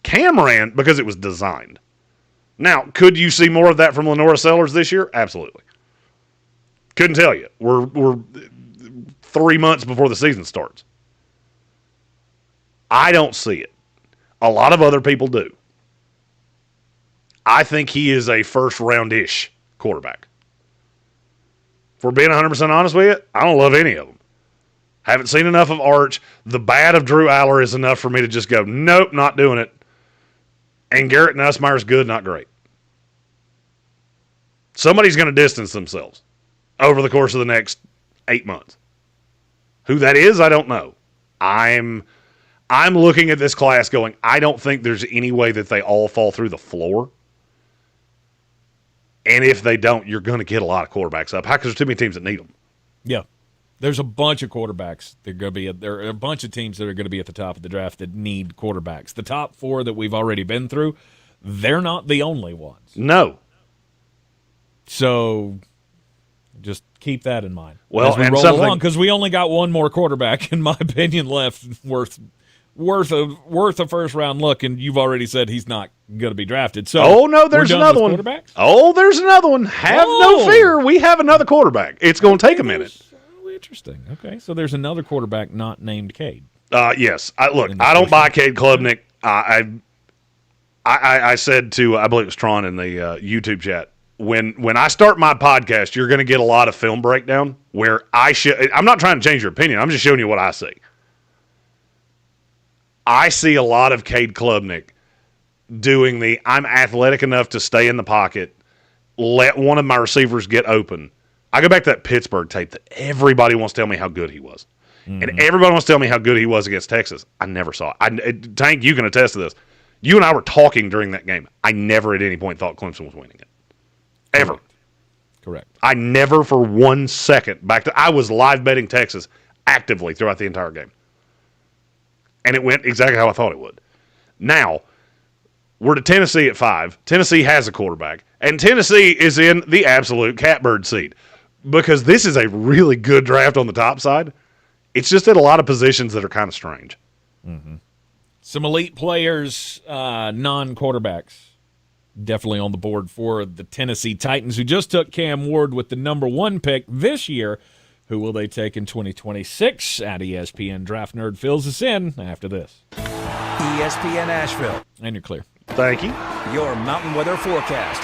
Cam ran because it was designed. Now, could you see more of that from Lenora Sellers this year? Absolutely. Couldn't tell you. We're 3 months before the season starts. I don't see it. A lot of other people do. I think he is a first-round-ish quarterback. If we're being 100% honest with you, I don't love any of them. Haven't seen enough of Arch. The bad of Drew Aller is enough for me to just go, nope, not doing it. And Garrett Nussmeier's good, not great. Somebody's going to distance themselves over the course of the next 8 months. Who that is, I don't know. I'm looking at this class going, I don't think there's any way that they all fall through the floor. And if they don't, you're going to get a lot of quarterbacks up. How? Because there's too many teams that need them. Yeah. There's a bunch of quarterbacks. There are a bunch of teams that are going to be at the top of the draft that need quarterbacks. The top 4 that we've already been through, they're not the only ones. No. So just keep that in mind. Well, as we and roll something, along, because we only got one more quarterback, in my opinion, left worth a first-round look, and you've already said he's not going to be drafted. So, oh, no, there's another one. Oh, there's another one. Have no fear. We have another quarterback. It's going to take a minute. Oh, interesting. Okay, so there's another quarterback not named Cade. Yes. I don't buy Cade Klubnik. I said to, I believe it was Tron in the YouTube chat, when I start my podcast, you're going to get a lot of film breakdown where I'm not trying to change your opinion. I'm just showing you what I see. I see a lot of Cade Klubnik doing I'm athletic enough to stay in the pocket, let one of my receivers get open. I go back to that Pittsburgh tape that everybody wants to tell me how good he was. Mm-hmm. And everybody wants to tell me how good he was against Texas. I never saw it. Tank, you can attest to this. You and I were talking during that game. I never at any point thought Clemson was winning it. Ever. Correct. I never for 1 second I was live betting Texas actively throughout the entire game. And it went exactly how I thought it would. Now, we're to Tennessee at 5. Tennessee has a quarterback. And Tennessee is in the absolute catbird seat. Because this is a really good draft on the top side. It's just at a lot of positions that are kind of strange. Mm-hmm. Some elite players, non-quarterbacks, definitely on the board for the Tennessee Titans, who just took Cam Ward with the number 1 pick this year. Who will they take in 2026? At ESPN Draft Nerd fills us in after this. ESPN Asheville. And you're clear. Thank you. Your mountain weather forecast.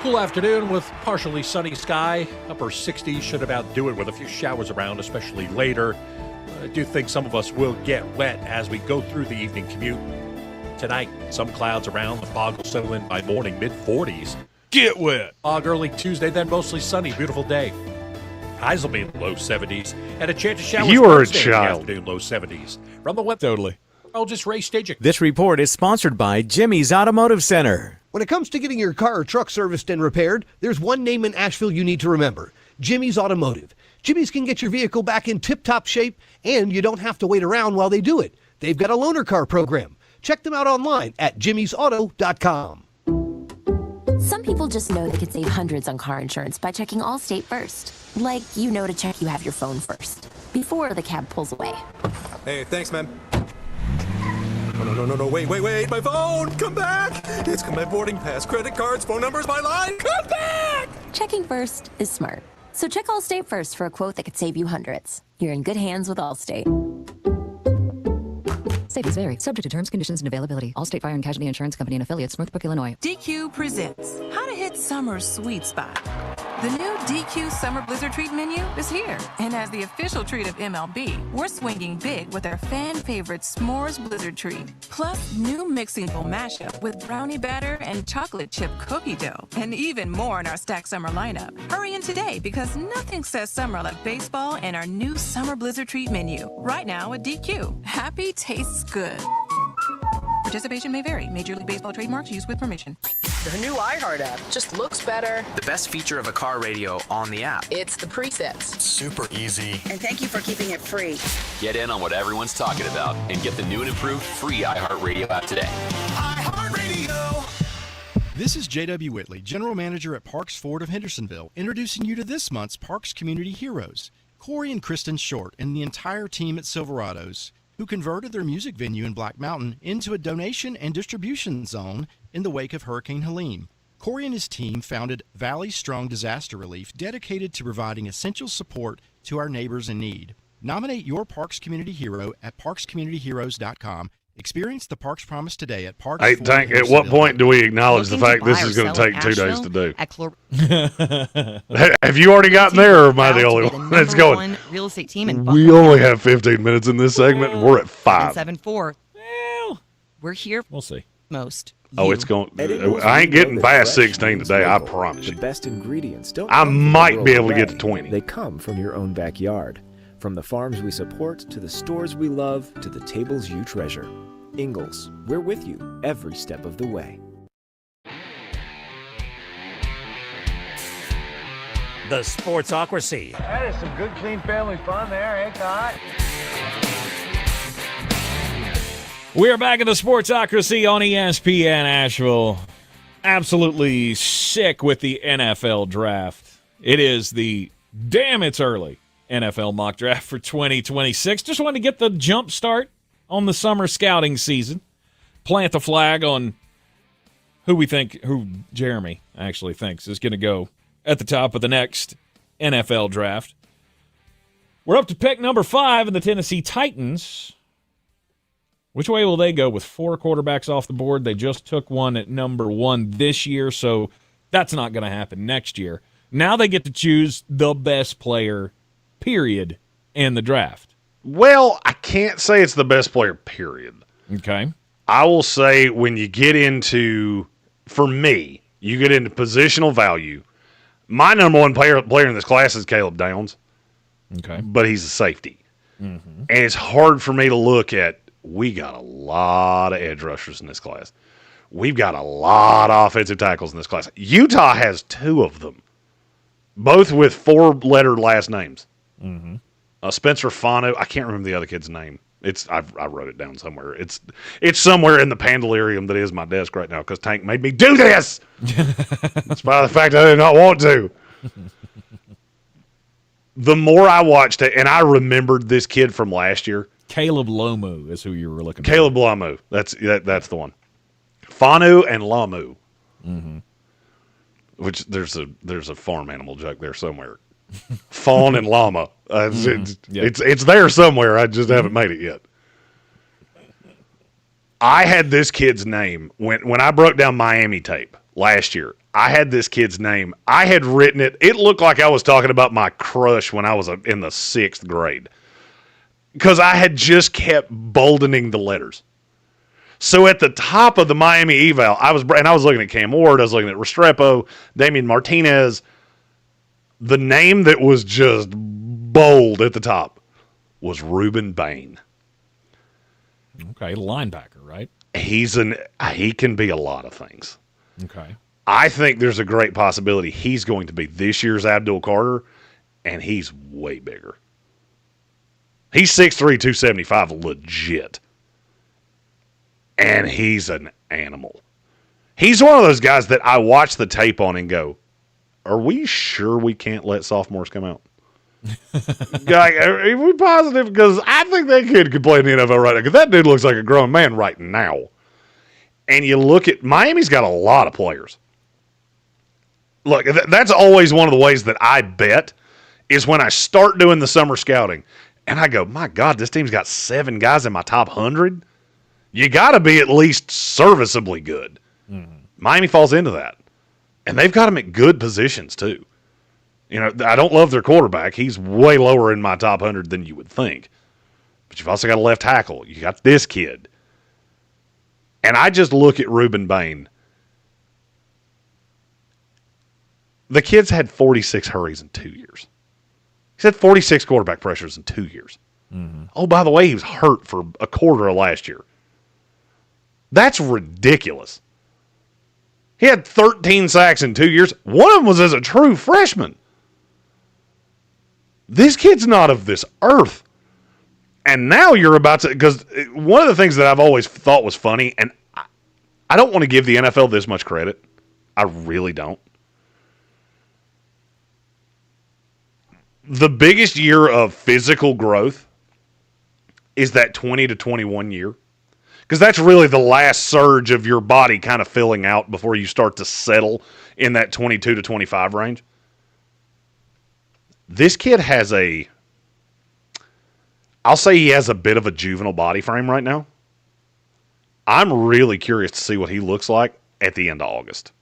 Cool afternoon with partially sunny sky. Upper 60s should about do it with a few showers around, especially later. I do think some of us will get wet as we go through the evening commute. Tonight, some clouds around. The fog will settle in by morning, mid-40s. Get wet. Fog early Tuesday, then mostly sunny. Beautiful day. Highs will be in the low 70s. And a chance of showers you are a Wednesday child. in the afternoon, low 70s. From the web. Totally. I'll just race staging. This report is sponsored by Jimmy's Automotive Center. When it comes to getting your car or truck serviced and repaired, there's one name in Asheville you need to remember: Jimmy's Automotive. Jimmy's can get your vehicle back in tip-top shape, and you don't have to wait around while they do it. They've got a loaner car program. Check them out online at jimmysauto.com. Some people just know they could save hundreds on car insurance by checking Allstate first. Like, you know to check you have your phone first, before the cab pulls away. Hey, thanks, man. No, wait, my phone! Come back! It's got my boarding pass, credit cards, phone numbers, my line! Come back! Checking first is smart. So check Allstate first for a quote that could save you hundreds. You're in good hands with Allstate. Savings vary. Subject to terms, conditions, and availability. Allstate Fire and Casualty Insurance Company and affiliates, Northbrook, Illinois. DQ presents How to Hit Summer's Sweet Spot. The new DQ Summer Blizzard Treat menu is here. And as the official treat of MLB, we're swinging big with our fan favorite S'mores Blizzard Treat. Plus, new mixing bowl mashup with brownie batter and chocolate chip cookie dough. And even more in our Stack Summer lineup. Hurry in today because nothing says summer like baseball and our new Summer Blizzard Treat menu. Right now at DQ. Happy tastes good. Participation may vary. Major League Baseball trademarks used with permission. The new iHeart app just looks better. The best feature of a car radio on the app. It's the presets. Super easy. And thank you for keeping it free. Get in on what everyone's talking about and get the new and improved free iHeartRadio app today. iHeartRadio. This is J.W. Whitley, General Manager at Parks Ford of Hendersonville, introducing you to this month's Parks Community Heroes, Corey and Kristen Short and the entire team at Silverados, who converted their music venue in Black Mountain into a donation and distribution zone in the wake of Hurricane Helene. Corey and his team founded Valley Strong Disaster Relief, dedicated to providing essential support to our neighbors in need. Nominate your Parks Community Hero at parkscommunityheroes.com. Experience the Parks Promise today at Parks. Hey, Tank, at what point do we acknowledge the fact this is going to take 2 days to do? Have you already gotten there, or am I the only one that's going? Real estate team in We only have 15 minutes in this segment, and we're at 5. 7-4. Well, we're here. We'll see. Most. Oh, it's going. I ain't getting past 16 today. I promise you. The best ingredients don't. I might be able to get to 20. They come from your own backyard. From the farms we support, to the stores we love, to the tables you treasure. Ingalls, we're with you every step of the way. The Sportsocracy. That is some good, clean family fun there, ain't that? We're back in the Sportsocracy on ESPN Asheville. Absolutely sick with the NFL draft. It is the it's early NFL mock draft for 2026. Just wanted to get the jump start on the summer scouting season. Plant the flag on who Jeremy actually thinks is going to go at the top of the next NFL draft. We're up to pick number 5 in the Tennessee Titans. Which way will they go with 4 quarterbacks off the board? They just took one at number 1 this year, so that's not going to happen next year. Now they get to choose the best player, period, in the draft. Well, I can't say it's the best player, period. Okay. I will say when you get into, for me, you get into positional value. My number 1 player in this class is Caleb Downs. Okay. But he's a safety. Mm-hmm. And it's hard for me to look at, we got a lot of edge rushers in this class. We've got a lot of offensive tackles in this class. Utah has 2 of them, both with 4-letter last names. Mm-hmm. Spencer Fano, I can't remember the other kid's name. I wrote it down somewhere. It's somewhere in the pandalarium that is my desk right now because Tank made me do this. Despite the fact I did not want to. The more I watched it, and I remembered this kid from last year. Caleb Lomu is who you were looking Caleb Lomu. That's the one. Fanu and Lamu. Mm-hmm. Which there's a farm animal joke there somewhere. Fawn and llama. It's there somewhere. I just haven't made it yet. I had this kid's name when I broke down Miami tape last year. I had this kid's name. I had written it. It looked like I was talking about my crush when I was in the 6th grade. Because I had just kept boldening the letters. So at the top of the Miami eval, I was looking at Cam Ward, I was looking at Restrepo, Damian Martinez. The name that was just bold at the top was Ruben Bain. Okay, linebacker, right? He can be a lot of things. Okay. I think there's a great possibility he's going to be this year's Abdul Carter, and he's way bigger. He's 6'3", 275, legit. And he's an animal. He's one of those guys that I watch the tape on and go, are we sure we can't let sophomores come out? Like, are we positive? Because I think that kid could play in the NFL right now. Because that dude looks like a grown man right now. And you look at Miami's got a lot of players. Look, that's always one of the ways that I bet is when I start doing the summer scouting. And I go, my God, this team's got 7 guys in my top 100. You got to be at least serviceably good. Mm-hmm. Miami falls into that. And they've got them at good positions, too. You know, I don't love their quarterback. He's way lower in my top 100 than you would think. But you've also got a left tackle. You got this kid. And I just look at Ruben Bain. The kid's had 46 hurries in 2 years. He's had 46 quarterback pressures in 2 years. Mm-hmm. Oh, by the way, he was hurt for a quarter of last year. That's ridiculous. He had 13 sacks in 2 years. One of them was as a true freshman. This kid's not of this earth. And now you're about to, because one of the things that I've always thought was funny, and I don't want to give the NFL this much credit. I really don't. The biggest year of physical growth is that 20 to 21 year. Because that's really the last surge of your body kind of filling out before you start to settle in that 22 to 25 range. This kid has I'll say he has a bit of a juvenile body frame right now. I'm really curious to see what he looks like at the end of August.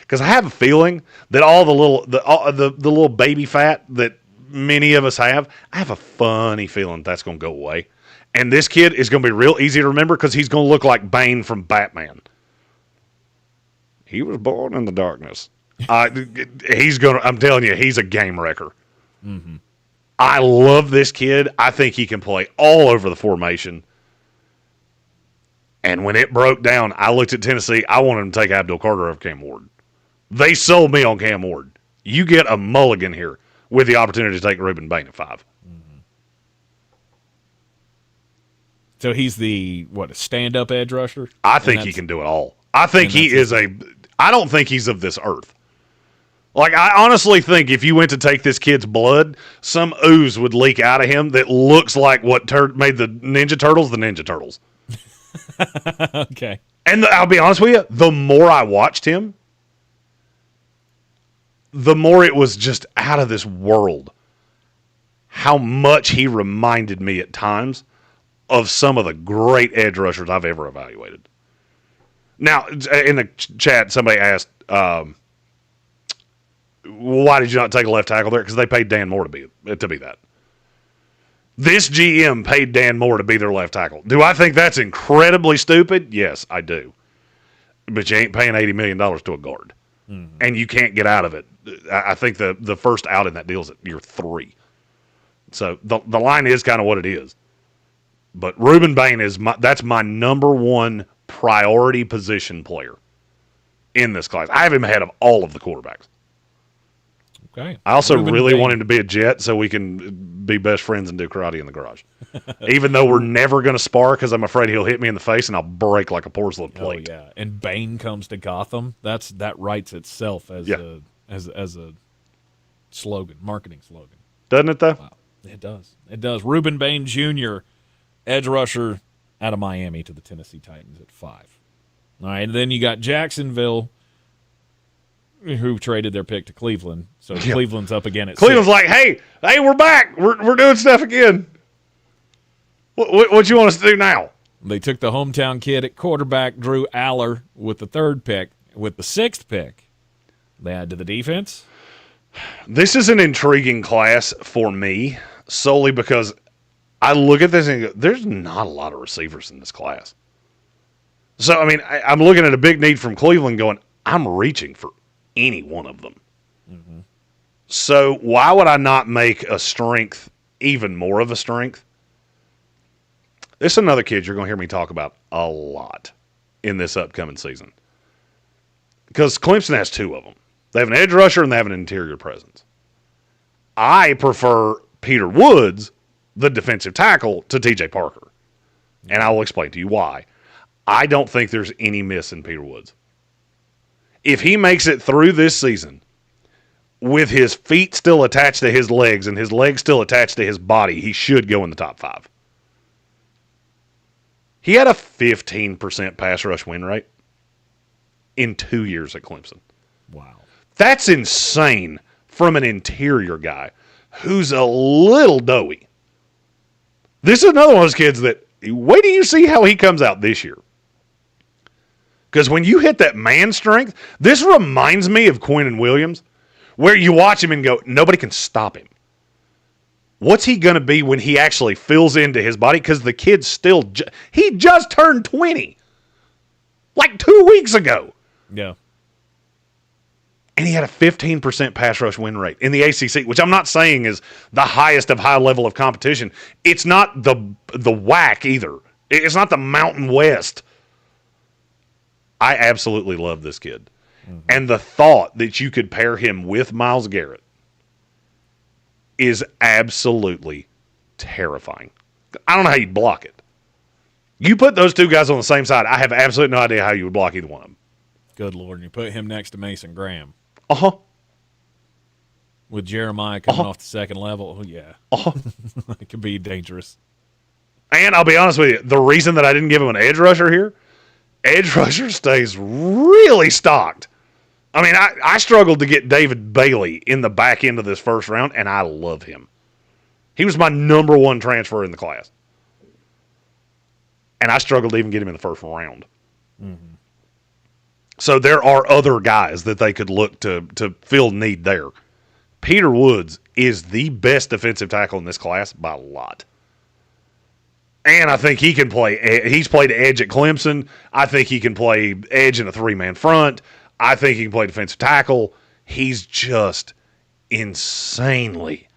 Because I have a feeling that all the little baby fat that many of us have, I have a funny feeling that's going to go away. And this kid is going to be real easy to remember because he's going to look like Bane from Batman. He was born in the darkness. I'm telling you, he's a game wrecker. Mm-hmm. I love this kid. I think he can play all over the formation. And when it broke down, I looked at Tennessee. I wanted him to take Abdul Carter over Cam Ward. They sold me on Cam Ward. You get a mulligan here with the opportunity to take Ruben Bain at 5. So he's a stand-up edge rusher? I think he can do it all. I think he is I don't think he's of this earth. Like, I honestly think if you went to take this kid's blood, some ooze would leak out of him that looks like what made the Ninja Turtles. Okay. And I'll be honest with you, the more I watched him, the more it was just out of this world how much he reminded me at times of some of the great edge rushers I've ever evaluated. Now, in the chat, somebody asked, why did you not take a left tackle there? Because they paid Dan Moore to be that. This GM paid Dan Moore to be their left tackle. Do I think that's incredibly stupid? Yes, I do. But you ain't paying $80 million to a guard. Mm-hmm. And you can't get out of it. I think the first out in that deal is at year 3. So the line is kind of what it is. But Ruben Bain that's my number one priority position player in this class. I have him ahead of all of the quarterbacks. Okay. I also Ruben really Bain. want him to be a Jet so we can be best friends and do karate in the garage. Even though we're never going to spar because I'm afraid he'll hit me in the face and I'll break like a porcelain plate. Oh, yeah. And Bain comes to Gotham. That writes itself as a slogan, marketing slogan. Doesn't it, though? Wow. It does. It does. Ruben Bain Jr., edge rusher out of Miami to the Tennessee Titans at 5. All right, and then you got Jacksonville, who traded their pick to Cleveland. So Cleveland's up again at Cleveland's 6. like, hey, we're back. We're doing stuff again. What you want us to do now? They took the hometown kid at quarterback, Drew Aller, with the 3rd pick. With the 6th pick, they add to the defense. This is an intriguing class for me, solely because I look at this and go, there's not a lot of receivers in this class. So, I mean, I'm looking at a big need from Cleveland going, I'm reaching for any one of them. Mm-hmm. So why would I not make a strength even more of a strength? This is another kid you're going to hear me talk about a lot in this upcoming season. Because Clemson has 2 of them. They have an edge rusher and they have an interior presence. I prefer Peter Woods, the defensive tackle, to TJ Parker. And I will explain to you why. I don't think there's any miss in Peter Woods. If he makes it through this season with his feet still attached to his legs and his legs still attached to his body, he should go in the top 5. He had a 15% pass rush win rate in 2 years at Clemson. Wow. That's insane from an interior guy who's a little doughy. This is another one of those kids that, wait till you see how he comes out this year. Because when you hit that man strength, this reminds me of Quinnen Williams, where you watch him and go, nobody can stop him. What's he going to be when he actually fills into his body? Because the kid's still, he just turned 20. Like 2 weeks ago. Yeah. And he had a 15% pass rush win rate in the ACC, which I'm not saying is the highest of high level of competition. It's not the WAC either. It's not the Mountain West. I absolutely love this kid. Mm-hmm. And the thought that you could pair him with Myles Garrett is absolutely terrifying. I don't know how you'd block it. You put those 2 guys on the same side, I have absolutely no idea how you would block either one of them. Good Lord. And you put him next to Mason Graham. Uh-huh. With Jeremiah coming off the second level. Oh, yeah. Uh-huh. It could be dangerous. And I'll be honest with you, the reason that I didn't give him an edge rusher here, edge rusher stays really stocked. I mean, I struggled to get David Bailey in the back end of this first round, and I love him. He was my number 1 transfer in the class. And I struggled to even get him in the first round. Mm-hmm. So there are other guys that they could look to fill need there. Peter Woods is the best defensive tackle in this class by a lot. And I think he can play. He's played edge at Clemson. I think he can play edge in a 3-man front. I think he can play defensive tackle. He's just insanely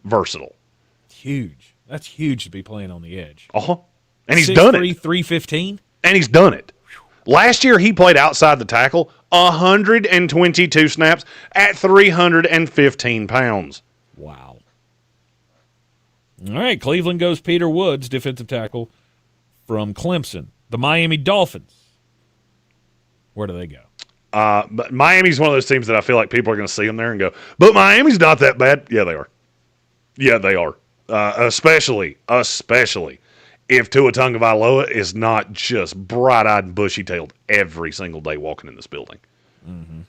versatile. Huge. That's huge to be playing on the edge. Uh-huh. And he's done it. 315? And he's done it. Last year, he played outside the tackle 122 snaps at 315 pounds. Wow. All right, Cleveland goes Peter Woods, defensive tackle from Clemson. The Miami Dolphins. Where do they go? But Miami's one of those teams that I feel like people are going to see them there and go, but Miami's not that bad. Yeah, they are. Yeah, they are. Especially if Tua Tagovailoa is not just bright-eyed and bushy-tailed every single day walking in this building. Mm-hmm.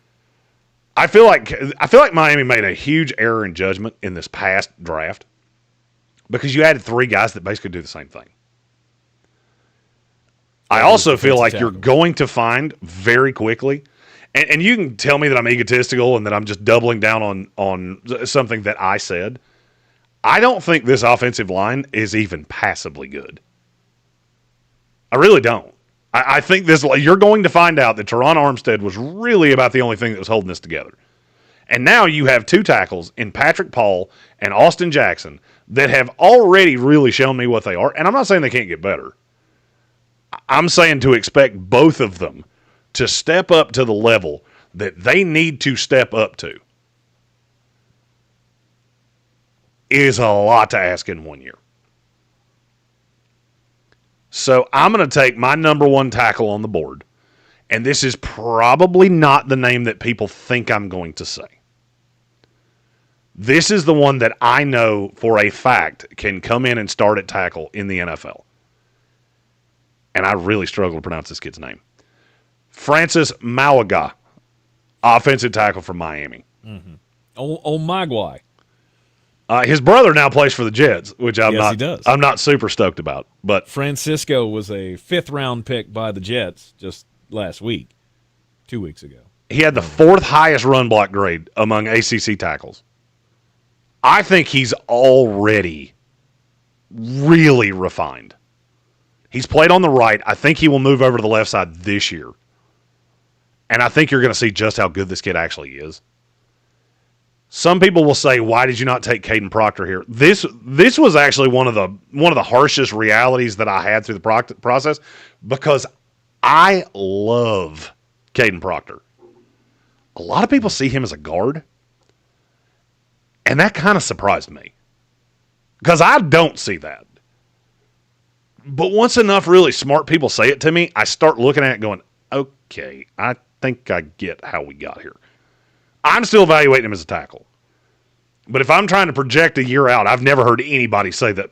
I feel like Miami made a huge error in judgment in this past draft because you added 3 guys that basically do the same thing. I also feel like you're going to find very quickly, and you can tell me that I'm egotistical and that I'm just doubling down on something that I said. I don't think this offensive line is even passably good. I really don't. I think you're going to find out that Teron Armstead was really about the only thing that was holding this together. And now you have 2 tackles in Patrick Paul and Austin Jackson that have already really shown me what they are. And I'm not saying they can't get better. I'm saying to expect both of them to step up to the level that they need to step up to is a lot to ask in 1 year. So I'm going to take my number 1 tackle on the board, and this is probably not the name that people think I'm going to say. This is the one that I know for a fact can come in and start at tackle in the NFL. And I really struggle to pronounce this kid's name. Francis Mauigoa, offensive tackle from Miami. Mm-hmm. Magwai. His brother now plays for the Jets, which he does. I'm not super stoked about. But Francisco was a 5th-round pick by the Jets just last week, 2 weeks ago. He had the 4th highest run block grade among ACC tackles. I think he's already really refined. He's played on the right. I think he will move over to the left side this year. And I think you're going to see just how good this kid actually is. Some people will say, why did you not take Caden Proctor here? This was actually one of the harshest realities that I had through the process because I love Caden Proctor. A lot of people see him as a guard, and that kind of surprised me because I don't see that. But once enough really smart people say it to me, I start looking at it going, okay, I think I get how we got here. I'm still evaluating him as a tackle. But if I'm trying to project a year out, I've never heard anybody say that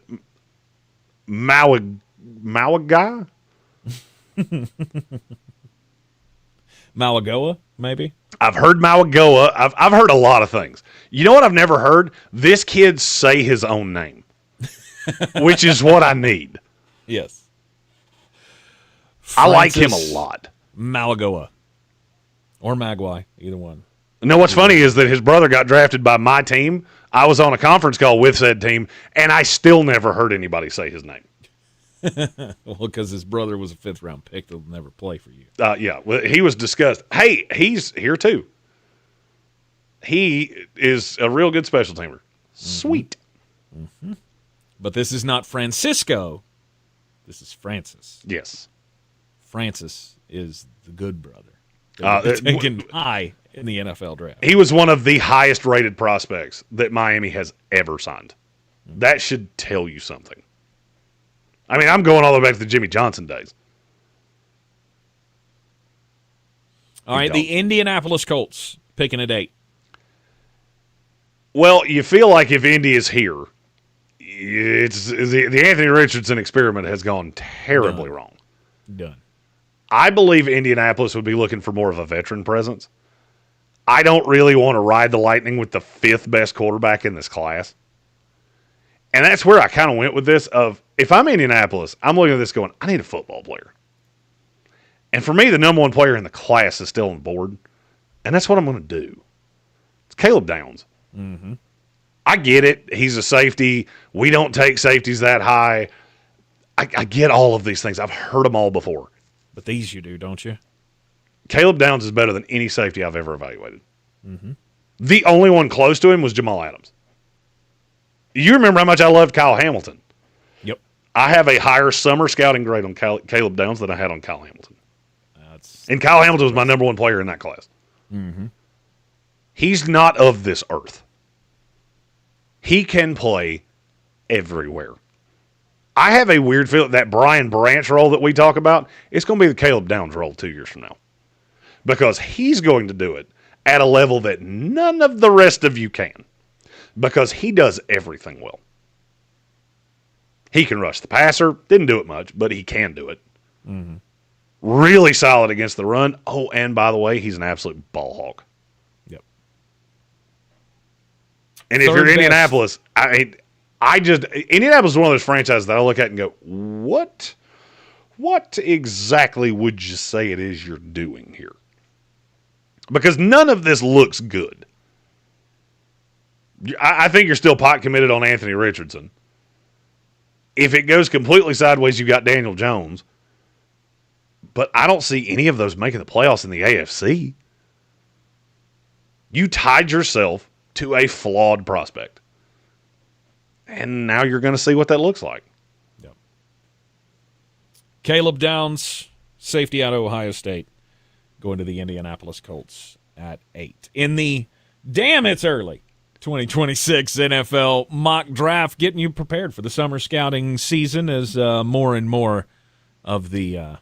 Mauigoa? Mauigoa, maybe? I've heard Mauigoa. I've heard a lot of things. You know what I've never heard? This kid say his own name, which is what I need. Yes. I like him a lot. Mauigoa. Or Magwai, either one. No, what's funny is that his brother got drafted by my team. I was on a conference call with said team, and I still never heard anybody say his name. Well, because his brother was a 5th-round pick that'll never play for you. Yeah, well, he was discussed. Hey, he's here too. He is a real good special teamer. Sweet. Mm-hmm. But this is not Francisco. This is Francis. Yes. Francis is the good brother. Taken high in the NFL draft. He was one of the highest rated prospects that Miami has ever signed. That should tell you something. I mean, I'm going all the way back to the Jimmy Johnson days. All right, the Indianapolis Colts picking a date. Well, you feel like if Indy is here, it's the Anthony Richardson experiment has gone terribly wrong. Done. I believe Indianapolis would be looking for more of a veteran presence. I don't really want to ride the Lightning with the 5th best quarterback in this class. And that's where I kind of went with this of, if I'm Indianapolis, I'm looking at this going, I need a football player. And for me, the number 1 player in the class is still on board. And that's what I'm going to do. It's Caleb Downs. Mm-hmm. I get it. He's a safety. We don't take safeties that high. I get all of these things. I've heard them all before. But these you do, don't you? Caleb Downs is better than any safety I've ever evaluated. Mm-hmm. The only one close to him was Jamal Adams. You remember how much I loved Kyle Hamilton. Yep. I have a higher summer scouting grade on Caleb Downs than I had on Kyle Hamilton. And Kyle Hamilton was my number one player in that class. Mm-hmm. He's not of this earth. He can play everywhere. I have a weird feeling that Brian Branch role that we talk about, it's going to be the Caleb Downs role 2 years from now. Because he's going to do it at a level that none of the rest of you can. Because he does everything well. He can rush the passer. Didn't do it much, but he can do it. Mm-hmm. Really solid against the run. Oh, and by the way, he's an absolute ball hawk. Yep. And if you're Indianapolis, Indianapolis is one of those franchises that I look at and go, what exactly would you say it is you're doing here? Because none of this looks good. I think you're still pot committed on Anthony Richardson. If it goes completely sideways, you've got Daniel Jones. But I don't see any of those making the playoffs in the AFC. You tied yourself to a flawed prospect. And now you're going to see what that looks like. Yep. Caleb Downs, safety out of Ohio State, going to the Indianapolis Colts at 8. In the it's early 2026 NFL mock draft, getting you prepared for the summer scouting season as more and more of the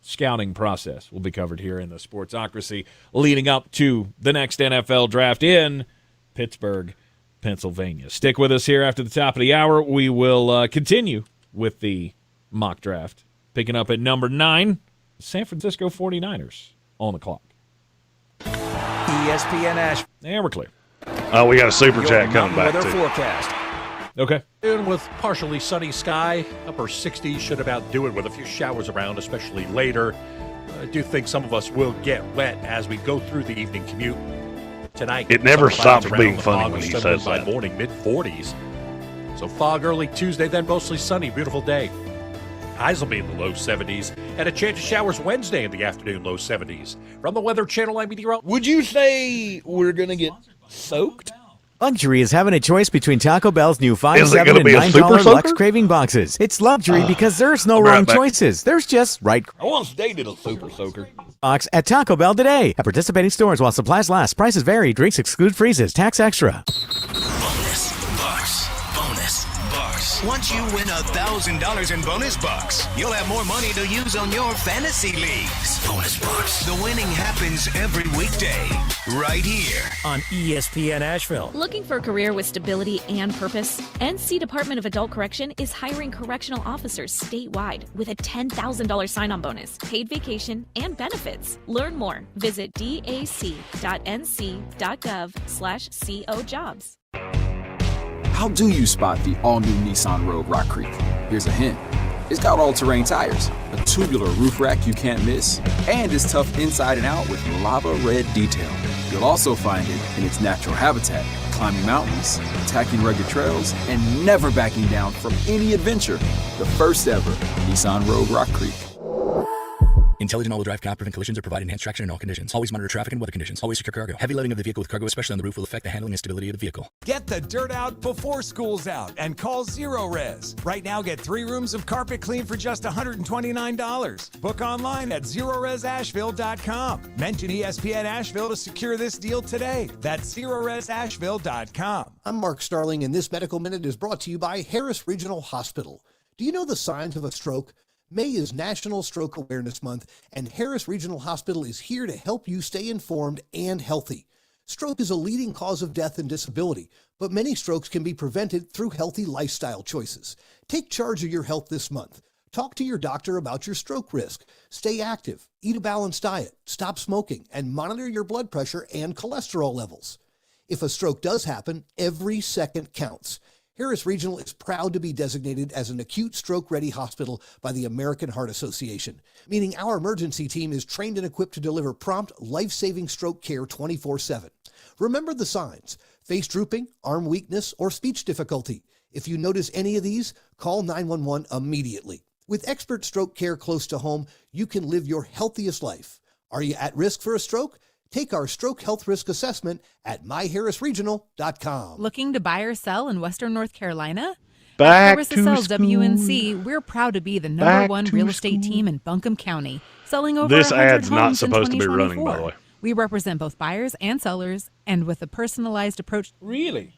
scouting process will be covered here in the Sportsocracy leading up to the next NFL draft in Pittsburgh, Pennsylvania. Stick with us here after the top of the hour. We will continue with the mock draft. Picking up at number 9, San Francisco 49ers on the clock. ESPN Ash. And we're clear. We got a super chat coming back, too. Forecast. Okay. And with partially sunny sky, upper 60s should about do it with a few showers around, especially later. I do think some of us will get wet as we go through the evening commute tonight. It never some clouds stops being around, funny fog when he will settle says in by that. morning, mid-40s. So fog early Tuesday, then mostly sunny, beautiful day. Highs will be in the low 70s, and a chance of showers Wednesday in the afternoon, low 70s. From the Weather Channel, I'm Meteorologist. Would you say we're going to get soaked? Luxury is having a choice between Taco Bell's new $5, Is it $7, gonna and be a super $9 Lux soaker? Craving boxes. It's luxury because there's no I'll be wrong right back. choices. There's just right I once dated a super soaker. box at Taco Bell today. At participating stores while supplies last. Prices vary. Drinks exclude freezes. Tax extra. Bonus bucks. Bonus bucks. Once you win $1,000 in bonus bucks, you'll have more money to use on your fantasy leagues. Bonus bucks. The winning happens every weekday, right here On ESPN Asheville. Looking for a career with stability and purpose? NC Department of Adult Correction is hiring correctional officers statewide with a $10,000 sign-on bonus, paid vacation, and benefits. Learn more. Visit dac.nc.gov/co-jobs. How do you spot the all-new Nissan Rogue Rock Creek? Here's a hint. It's got all-terrain tires, a tubular roof rack you can't miss, and it's tough inside and out with lava red detail. You'll also find it in its natural habitat, climbing mountains, attacking rugged trails, and never backing down from any adventure. The first ever Nissan Rogue Rock Creek. Intelligent all-wheel drive cannot prevent collisions or provide enhanced traction in all conditions. Always monitor traffic and weather conditions. Always secure cargo. Heavy loading of the vehicle with cargo, especially on the roof, will affect the handling and stability of the vehicle. Get the dirt out before school's out and call Zero Res. Right now, get 3 rooms of carpet clean for just $129. Book online at ZeroResAsheville.com. Mention ESPN Asheville to secure this deal today. That's ZeroResAsheville.com. I'm Mark Starling, and this Medical Minute is brought to you by Harris Regional Hospital. Do you know the signs of a stroke? May is National Stroke Awareness Month, and Harris Regional Hospital is here to help you stay informed and healthy. Stroke is a leading cause of death and disability, but many strokes can be prevented through healthy lifestyle choices. Take charge of your health this month. Talk to your doctor about your stroke risk. Stay active, eat a balanced diet, stop smoking, and monitor your blood pressure and cholesterol levels. If a stroke does happen, every second counts. Harris Regional is proud to be designated as an acute stroke-ready hospital by the American Heart Association, meaning our emergency team is trained and equipped to deliver prompt, life-saving stroke care 24/7. Remember the signs: face drooping, arm weakness, or speech difficulty. If you notice any of these, call 911 immediately. With expert stroke care close to home, you can live your healthiest life. Are you at risk for a stroke? Take our stroke health risk assessment at myharrisregional.com. Looking to buy or sell in Western North Carolina? Back Clarissa to Sells school. WNC, we're proud to be the number Back one to real estate team in Buncombe County, selling over This 100 ad's not homes in supposed to be running, by the 2024. way. We represent both buyers and sellers, and with a personalized approach. Really?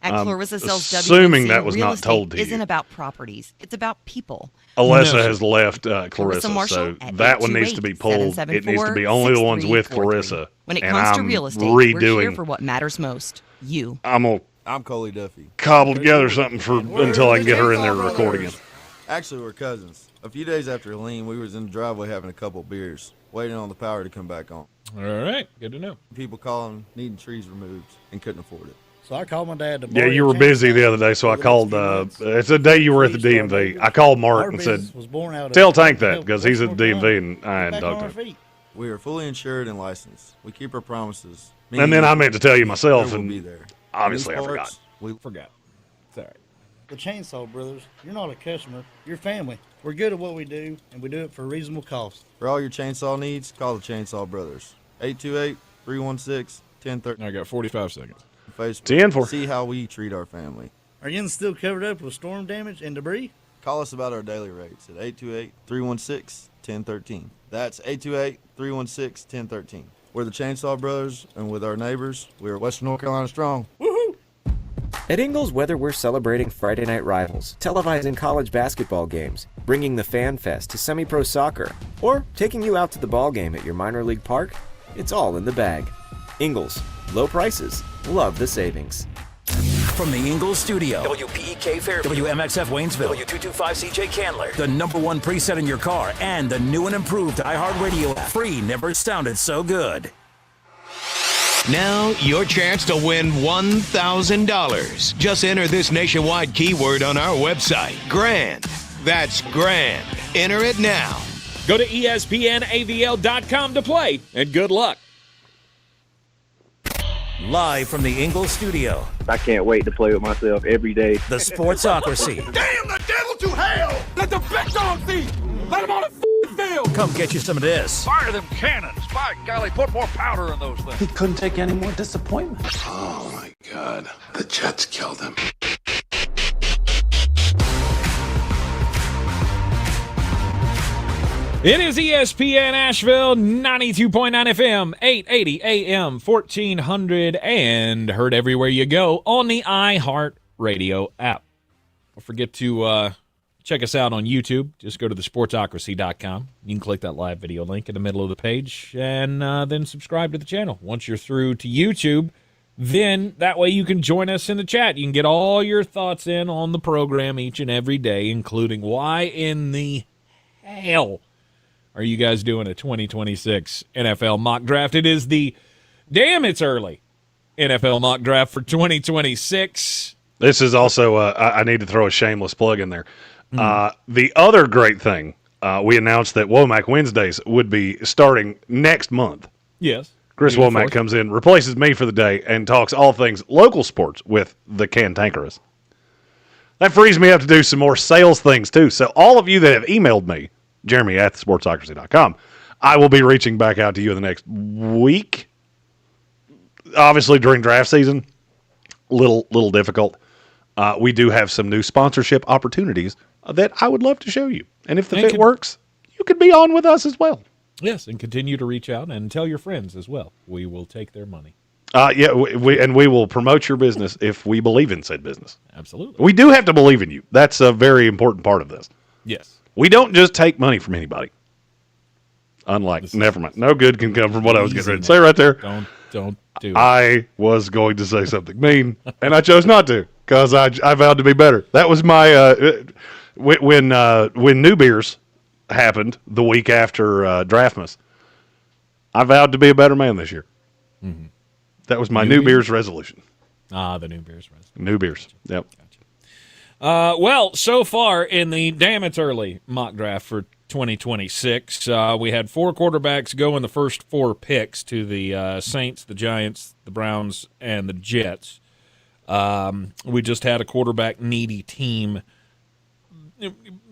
At Clarissa Sells assuming WNC, that was real not estate told to you. isn't about properties. It's about people. Alessa No, has left Clarissa, Marshall so at that one needs to be pulled. It needs to be only the ones with 828-774-6343. Clarissa. When it and comes to I'm real estate, we're here redoing. for what matters most. You. I'm Coley Duffy. cobble together something until I can get her in there to record again. Actually, we're cousins. A few days after Helene, we was in the driveway having a couple beers, waiting on the power to come back on. All right, good to know. People calling, needing trees removed, and couldn't afford it. So I called my dad to Yeah, you were busy the other day, so I called. It's the day you were at the DMV. I called Mark and said, "Tell Tank that because he's at the DMV and I hadn't talked to him." We are fully insured and licensed. We keep our promises. And then I meant to tell you myself, We'll and be there. obviously I These forgot. parts, We forgot. Sorry. The Chainsaw Brothers, you're not a customer, you're family. We're good at what we do, and we do it for a reasonable cost. For all your chainsaw needs, call the Chainsaw Brothers. 828-316-1030. I got 45 seconds. Facebook. 10 for. See how we treat our family. Are you still covered up with storm damage and debris? Call us about our daily rates at 828-316-1013. That's 828-316-1013. We're the Chainsaw Brothers, and with our neighbors, we are Western North Carolina strong. At Ingles, whether we're celebrating Friday night rivals, televising college basketball games, bringing the Fan Fest to semi-pro soccer, or taking you out to the ball game at your minor league park, it's all in the bag. Ingles, low prices, love the savings. From the Ingles studio, WPEK Fairview, WMXF Waynesville, W225CJ Candler, the #1 preset in your car, and the new and improved iHeartRadio app. Free never sounded so good. Now, your chance to win $1,000. Just enter this nationwide keyword on our website, GRAND. That's GRAND. Enter it now. Go to ESPNAVL.com to play, and good luck. Live from the Ingles studio, I can't wait to play with myself every day. the Sportsocracy. Damn the devil to hell! Let the big dog see! Let him on the field! Come get you some of this. Fire them cannons! By golly, put more powder in those things. He couldn't take any more disappointment. Oh my God. The Jets killed him. It is ESPN Asheville, 92.9 FM, 880 AM, 1400, and heard everywhere you go on the iHeart Radio app. Don't forget to check us out on YouTube. Just go to thesportsocracy.com. You can click that live video link in the middle of the page and then subscribe to the channel. Once you're through to YouTube, then that way you can join us in the chat. You can get all your thoughts in on the program each and every day, including why in the hell are you guys doing a 2026 NFL mock draft? It is the it's early NFL mock draft for 2026. This is also, I need to throw a shameless plug in there. The other great thing, we announced that Womack Wednesdays would be starting next month. Yes. Chris Womack comes in, replaces me for the day, and talks all things local sports with the Cantankerous. That frees me up to do some more sales things, too. So all of you that have emailed me, Jeremy at thesportsocracy.com, I will be reaching back out to you in the next week. Obviously, during draft season, little difficult. We do have some new sponsorship opportunities that I would love to show you. And if the fit works, you could be on with us as well. Yes, and continue to reach out and tell your friends as well. We will take their money. Yeah, we will promote your business if we believe in said business. Absolutely. We do have to believe in you. That's a very important part of this. Yes. We don't just take money from anybody. Unlike, never mind. No good can come from what I was getting ready to say right there. Don't do it. I was going to say something mean, and I chose not to because I vowed to be better. That was my when New Beers happened the week after Draftmas. I vowed to be a better man this year. Mm-hmm. That was my New Beers resolution. The New Beers resolution. New Beers. Yep. Well, so far in the it's early mock draft for 2026, we had 4 quarterbacks go in the first 4 picks to the Saints, the Giants, the Browns, and the Jets. We just had a quarterback-needy team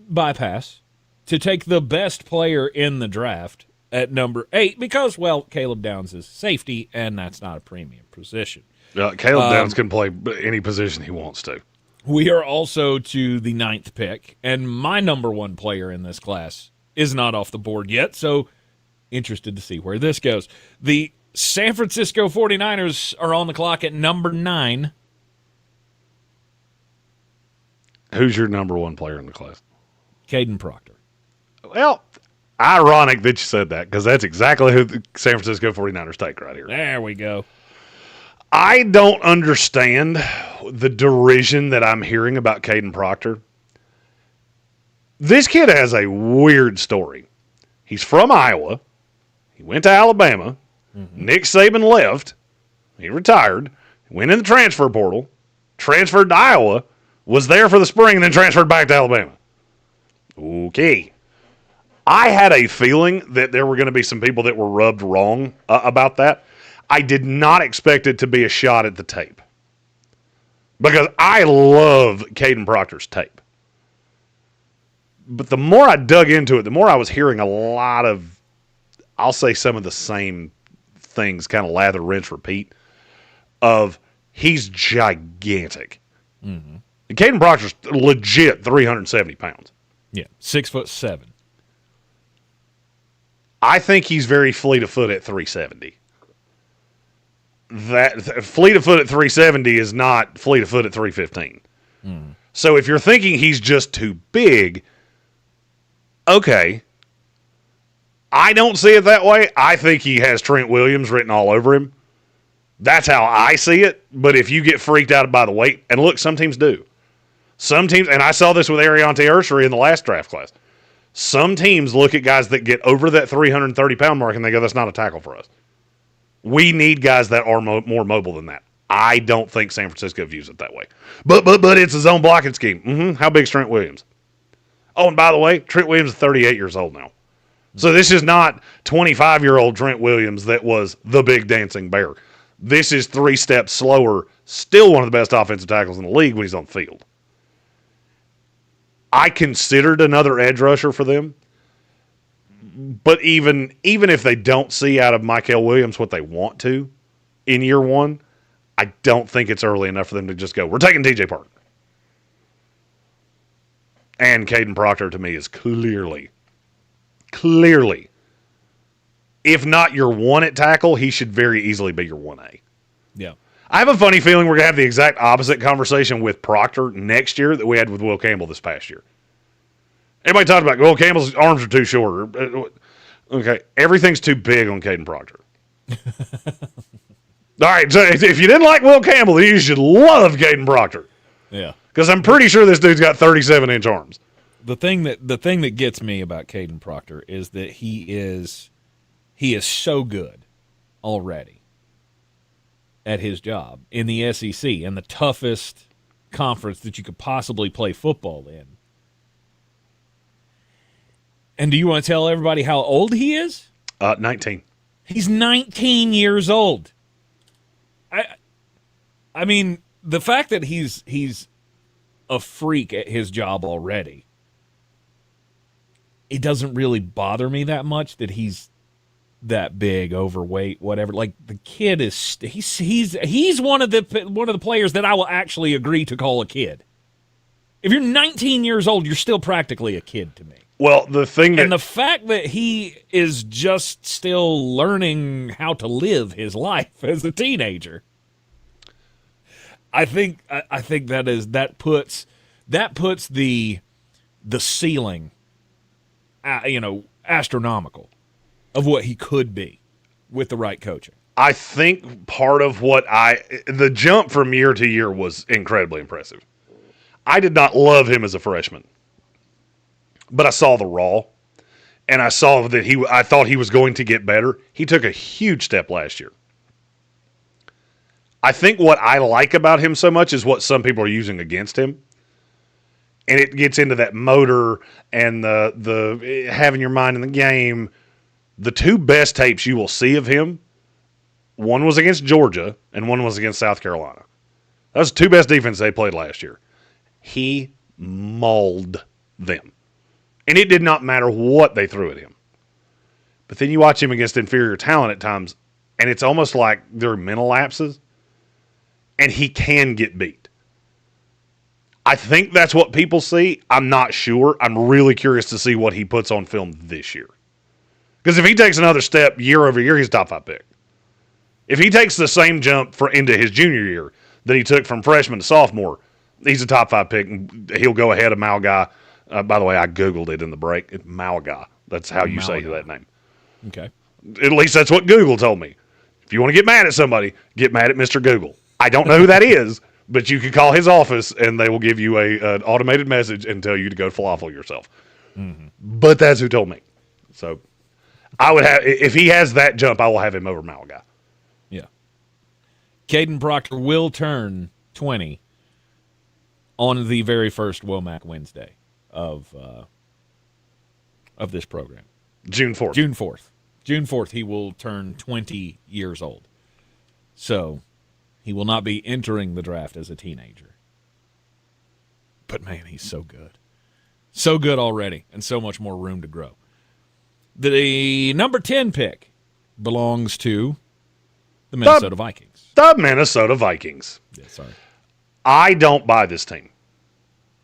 bypass to take the best player in the draft at number 8 because, well, Caleb Downs is safety, and that's not a premium position. Caleb Downs can play any position he wants to. We are also to the 9th pick, and my number one player in this class is not off the board yet, so interested to see where this goes. The San Francisco 49ers are on the clock at number 9. Who's your number one player in the class? Caden Proctor. Well, ironic that you said that, because that's exactly who the San Francisco 49ers take right here. There we go. I don't understand the derision that I'm hearing about Caden Proctor. This kid has a weird story. He's from Iowa. He went to Alabama. Nick Saban left. He retired. Went in the transfer portal. Transferred to Iowa. Was there for the spring and then transferred back to Alabama. Okay. I had a feeling that there were going to be some people that were rubbed wrong about that. I did not expect it to be a shot at the tape. Because I love Caden Proctor's tape. But the more I dug into it, the more I was hearing a lot of, I'll say some of the same things, kind of lather, rinse, repeat, of he's gigantic. Mm-hmm. And Caden Proctor's legit 370 pounds. Yeah, 6'7". I think he's very fleet of foot at 370. That fleet of foot at 370 is not fleet of foot at 315. So if you're thinking he's just too big, okay. I don't see it that way. I think he has Trent Williams written all over him. That's how I see it. But if you get freaked out by the weight, and look, some teams do. Some teams, and I saw this with Ariante Ursery in the last draft class. Some teams look at guys that get over that 330-pound mark and they go, that's not a tackle for us. We need guys that are more mobile than that. I don't think San Francisco views it that way. But it's his own blocking scheme. How big's Trent Williams? Oh, and by the way, Trent Williams is 38 years old now. So this is not 25-year-old Trent Williams that was the big dancing bear. This is 3 steps slower, still one of the best offensive tackles in the league when he's on the field. I considered another edge rusher for them. But even if they don't see out of Mykel Williams what they want to in year one, I don't think it's early enough for them to just go, we're taking TJ Parker. And Caden Proctor, to me, is clearly, if not your 1 at tackle, he should very easily be your 1A. Yeah. I have a funny feeling we're going to have the exact opposite conversation with Proctor next year that we had with Will Campbell this past year. Everybody talked about, Will Campbell's arms are too short. Okay, everything's too big on Caden Proctor. All right, so if you didn't like Will Campbell, you should love Caden Proctor. Yeah. Because I'm pretty sure this dude's got 37-inch arms. The thing that gets me about Caden Proctor is that he is so good already at his job in the SEC, and the toughest conference that you could possibly play football in. And do you want to tell everybody how old he is? 19. He's 19 years old. I mean, the fact that he's a freak at his job already, it doesn't really bother me that much that he's that big, overweight, whatever. Like, the kid is he's one of the players that I will actually agree to call a kid. If you're 19 years old, you're still practically a kid to me. Well, the fact that he is just still learning how to live his life as a teenager, I think that puts the ceiling, astronomical of what he could be with the right coaching. I think part of the jump from year to year was incredibly impressive. I did not love him as a freshman, but I saw the raw, and I saw that I thought he was going to get better. He took a huge step last year. I think what I like about him so much is what some people are using against him. And it gets into that motor and the having your mind in the game. The 2 best tapes you will see of him, one was against Georgia and one was against South Carolina. That was the 2 best defenses they played last year. He mauled them. And it did not matter what they threw at him. But then you watch him against inferior talent at times, and it's almost like there are mental lapses, and he can get beat. I think that's what people see. I'm not sure. I'm really curious to see what he puts on film this year. Because if he takes another step year over year, he's a top 5 pick. If he takes the same jump into his junior year that he took from freshman to sophomore, he's a top 5 pick, and he'll go ahead of Malgai. By the way, I Googled it in the break. It's Malgai. That's how you say that name. Okay. At least that's what Google told me. If you want to get mad at somebody, get mad at Mr. Google. I don't know who that is, but you can call his office, and they will give you an automated message and tell you to go falafel yourself. Mm-hmm. But that's who told me. So I would have, if he has that jump, I will have him over Malgai. Yeah. Caden Proctor will turn 20 on the very first Womack Wednesday of this program. June 4th. June 4th, he will turn 20 years old. So he will not be entering the draft as a teenager. But, man, he's so good. So good already, and so much more room to grow. The number 10 pick belongs to the Minnesota Vikings. The Minnesota Vikings. Yeah, sorry. I don't buy this team.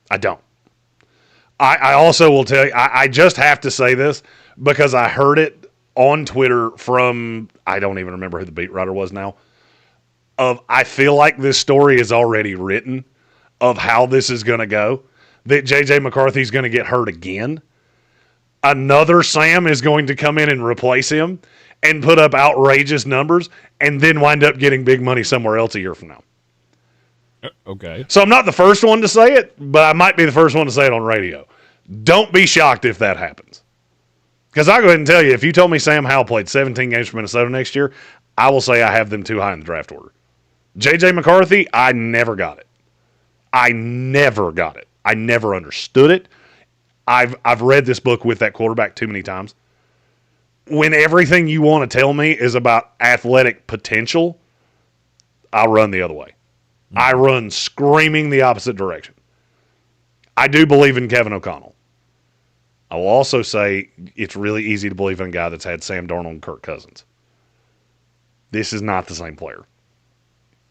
I don't. I also will tell you, I just have to say this because I heard it on Twitter from, I don't even remember who the beat writer was now, I feel like this story is already written of how this is going to go, that J.J. McCarthy's going to get hurt again. Another Sam is going to come in and replace him and put up outrageous numbers and then wind up getting big money somewhere else a year from now. Okay. So I'm not the first one to say it, but I might be the first one to say it on radio. Don't be shocked if that happens. Because I'll go ahead and tell you, if you told me Sam Howell played 17 games for Minnesota next year, I will say I have them too high in the draft order. J.J. McCarthy, I never got it. I never understood it. I've read this book with that quarterback too many times. When everything you want to tell me is about athletic potential, I'll run the other way. I run screaming the opposite direction. I do believe in Kevin O'Connell. I will also say it's really easy to believe in a guy that's had Sam Darnold and Kirk Cousins. This is not the same player.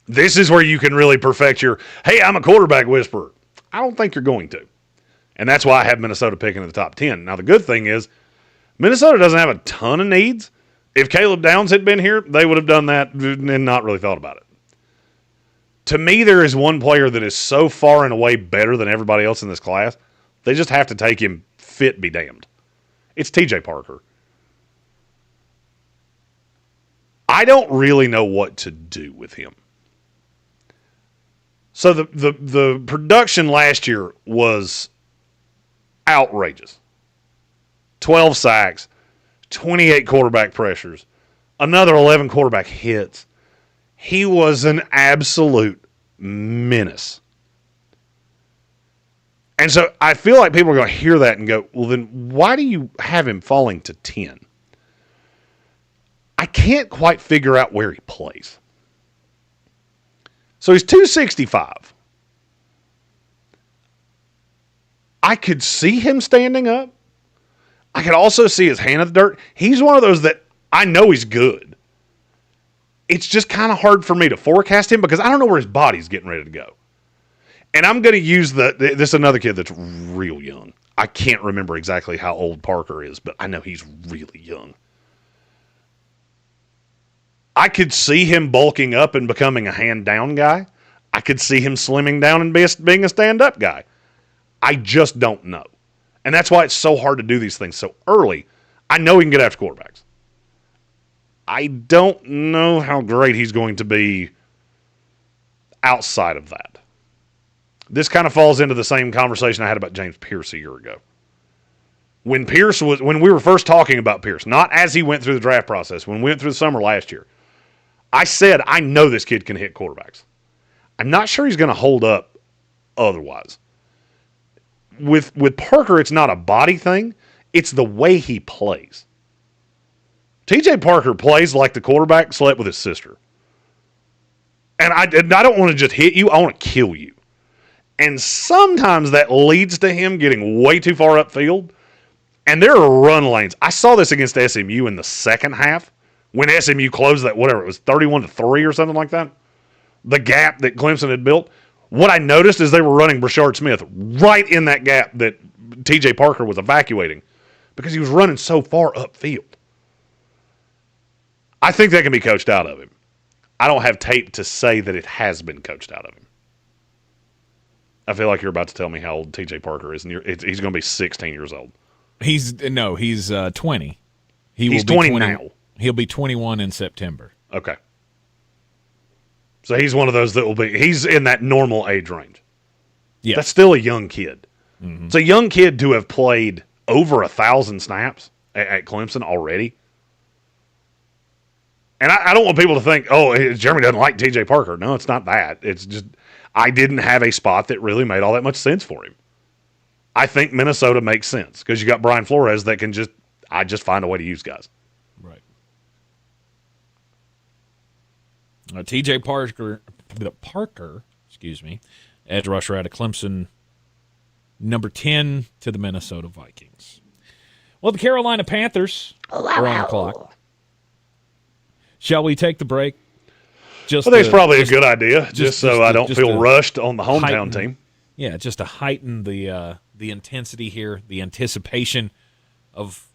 This is where you can really perfect your, hey, I'm a quarterback whisperer. I don't think you're going to. And that's why I have Minnesota picking in the top 10. Now, the good thing is Minnesota doesn't have a ton of needs. If Caleb Downs had been here, they would have done that and not really thought about it. To me, there is one player that is so far and away better than everybody else in this class, they just have to take him fit be damned. It's TJ Parker. I don't really know what to do with him. So the production last year was outrageous. 12 sacks, 28 quarterback pressures, another 11 quarterback hits. He was an absolute menace. And so I feel like people are going to hear that and go, well, then why do you have him falling to 10? I can't quite figure out where he plays. So he's 265. I could see him standing up. I could also see his hand in the dirt. He's one of those that I know he's good. It's just kind of hard for me to forecast him because I don't know where his body's getting ready to go. And I'm going to use this is another kid that's real young. I can't remember exactly how old Parker is, but I know he's really young. I could see him bulking up and becoming a hand-down guy. I could see him slimming down and being a stand-up guy. I just don't know. And that's why it's so hard to do these things so early. I know he can get after quarterbacks. I don't know how great he's going to be outside of that. This kind of falls into the same conversation I had about James Pierce a year ago. When we were first talking about Pierce, not as he went through the draft process, when we went through the summer last year, I said, I know this kid can hit quarterbacks. I'm not sure he's going to hold up otherwise. With Parker, it's not a body thing. It's the way he plays. TJ Parker plays like the quarterback slept with his sister. And I don't want to just hit you. I want to kill you. And sometimes that leads to him getting way too far upfield. And there are run lanes. I saw this against SMU in the second half when SMU closed that, whatever, it was 31-3 or something like that. The gap that Clemson had built. What I noticed is they were running Brashard Smith right in that gap that TJ Parker was evacuating because he was running so far upfield. I think that can be coached out of him. I don't have tape to say that it has been coached out of him. I feel like you're about to tell me how old TJ Parker is, and he's going to be 16 years old. He's 20. He's 20 now. He'll be 21 in September. Okay. So he's one of those that will be – he's in that normal age range. Yeah. That's still a young kid. Mm-hmm. It's a young kid to have played over 1,000 snaps at Clemson already. And I don't want people to think, oh, Jeremy doesn't like TJ Parker. No, it's not that. It's just I didn't have a spot that really made all that much sense for him. I think Minnesota makes sense because you got Brian Flores that can just find a way to use guys. Right. TJ Parker, edge rusher out of Clemson, number 10 to the Minnesota Vikings. Well, the Carolina Panthers are on the clock. Shall we take the break? I think it's probably a good idea, just so I don't feel rushed on the hometown team. Yeah, just to heighten the intensity here, the anticipation of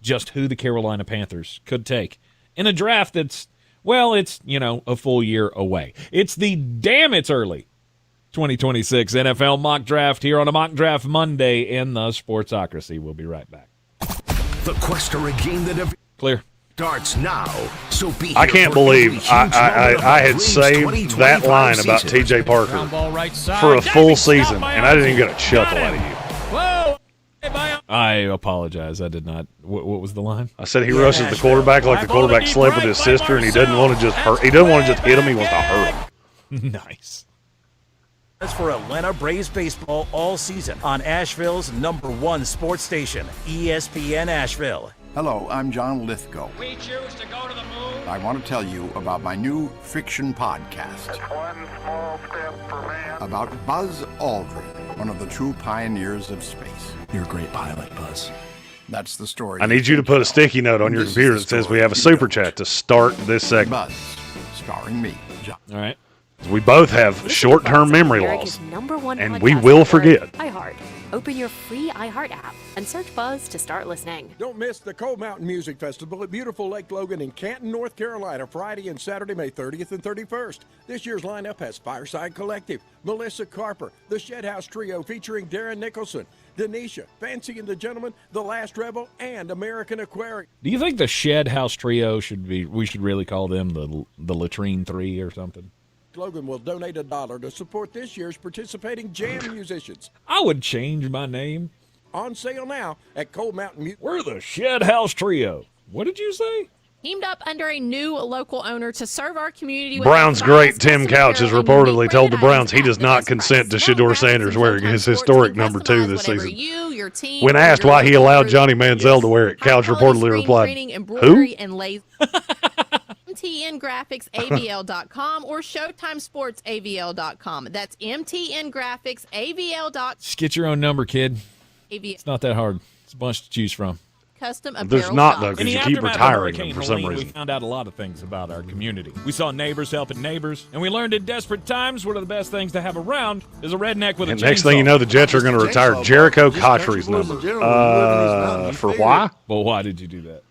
just who the Carolina Panthers could take in a draft that's, well, it's, a full year away. It's it's early 2026 NFL mock draft here on a Mock Draft Monday in the Sportsocracy. We'll be right back. The quest to regain the Clear. Starts now. So be I can't believe I had saved that line about TJ Parker for a full season, and I didn't even get a chuckle out of you. I apologize. I did not. What was the line? I said he rushes the quarterback like the quarterback slept with his sister, and he doesn't want to just hurt. He doesn't want to just hit him. He wants to hurt him. Nice. That's for Atlanta Braves baseball all season on Asheville's #1 sports station, ESPN Asheville. Hello, I'm John Lithgow. We choose to go to the moon. I want to tell you about my new fiction podcast. It's one small step for man. About Buzz Aldrin, one of the true pioneers of space. You're a great pilot, Buzz. That's the story. I need you to put a sticky note on your computer that says we have a super chat to start this segment. Buzz, starring me, John. All right. We both have short-term memory loss, and we will forget. iHeart. Open your free iHeart app and search Buzz to start listening. Don't miss the Cold Mountain Music Festival at beautiful Lake Logan in Canton, North Carolina, Friday and Saturday, May 30th and 31st. This year's lineup has Fireside Collective, Melissa Carper, the Shed House Trio featuring Darren Nicholson, Denisha, Fancy and the Gentleman, The Last Rebel, and American Aquarium. Do you think the Shed House Trio we should really call them the Latrine 3 or something? Logan will donate $1 to support this year's participating jam musicians. I would change my name. On sale now at Cold Mountain Music. We're the Shed House Trio. What did you say? Teamed up under a new local owner to serve our community. Browns great Tim Couch has reportedly told the Browns he does not consent to Shedeur Sanders wearing his historic number 2 this season. When asked why he allowed Johnny Manziel to wear it, Couch reportedly replied, "Who?" MTNGraphicsAVL.com or ShowtimeSportsAVL.com. That's MTNGraphicsAVL.com. Just get your own number, kid. It's not that hard. It's a bunch to choose from. Custom apparel. There's not, though, because you keep retiring them for some reason. We found out a lot of things about our community. We saw neighbors helping neighbors, and we learned in desperate times one of the best things to have around is a redneck with a chainsaw. And next thing you know, the Jets are going to retire Jericho Cotchery's number. For why? Well, why did you do that?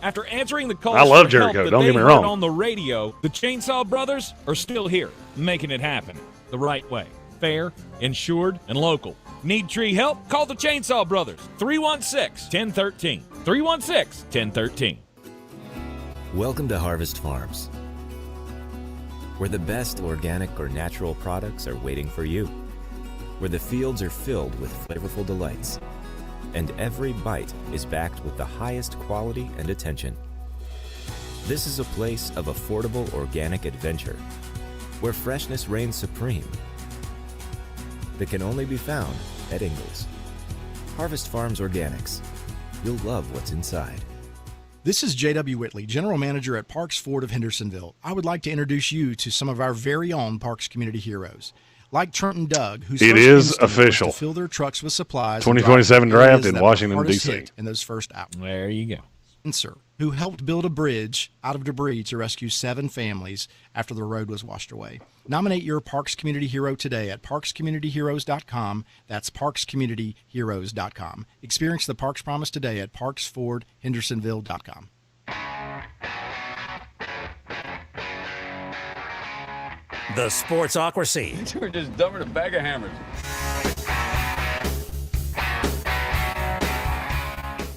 After answering the calls I love for help Jericho, that don't they get me heard wrong. on the radio, the Chainsaw Brothers are still here, making it happen the right way. Fair, insured, and local. Need tree help? Call the Chainsaw Brothers. 316-1013. 316-1013. Welcome to Harvest Farms, where the best organic or natural products are waiting for you, where the fields are filled with flavorful delights, and every bite is backed with the highest quality and attention. This is a place of affordable organic adventure, where freshness reigns supreme, that can only be found at Ingles. Harvest Farms Organics. You'll love what's inside. This is J.W. Whitley, General Manager at Parks Ford of Hendersonville. I would like to introduce you to some of our very own Parks community heroes. Like Trenton Doug, whose it first is instinct was official. to fill their trucks with supplies. 2027 draft in that Washington, were hardest D.C. hit in those first hours. There you go. Spencer, who helped build a bridge out of debris to rescue 7 families after the road was washed away. Nominate your Parks Community Hero today at parkscommunityheroes.com. That's parkscommunityheroes.com. Experience the Parks Promise today at parksfordhendersonville.com. The Sportsocracy. We're just dumber than a bag of hammers.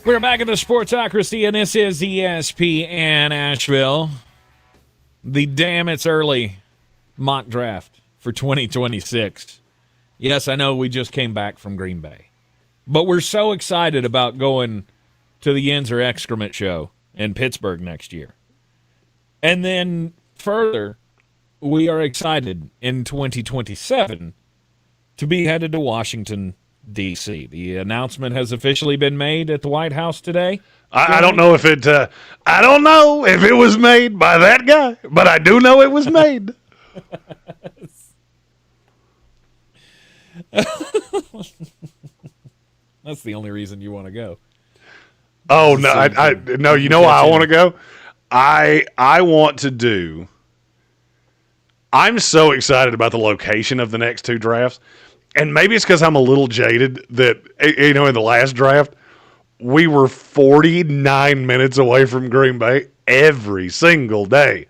We're back at the Sportsocracy, and this is ESPN Asheville. The Damn It's Early mock draft for 2026. Yes, I know we just came back from Green Bay, but we're so excited about going to the Yinzer Excrement Show in Pittsburgh next year. And then further, we are excited in 2027 to be headed to Washington, D.C. The announcement has officially been made at the White House today. I don't know if it. I don't know if it was made by that guy, but I do know it was made. That's the only reason you want to go. Oh no! I no. You know why I want to go? I want to do. I'm so excited about the location of the next 2 drafts. And maybe it's because I'm a little jaded that, in the last draft, we were 49 minutes away from Green Bay every single day.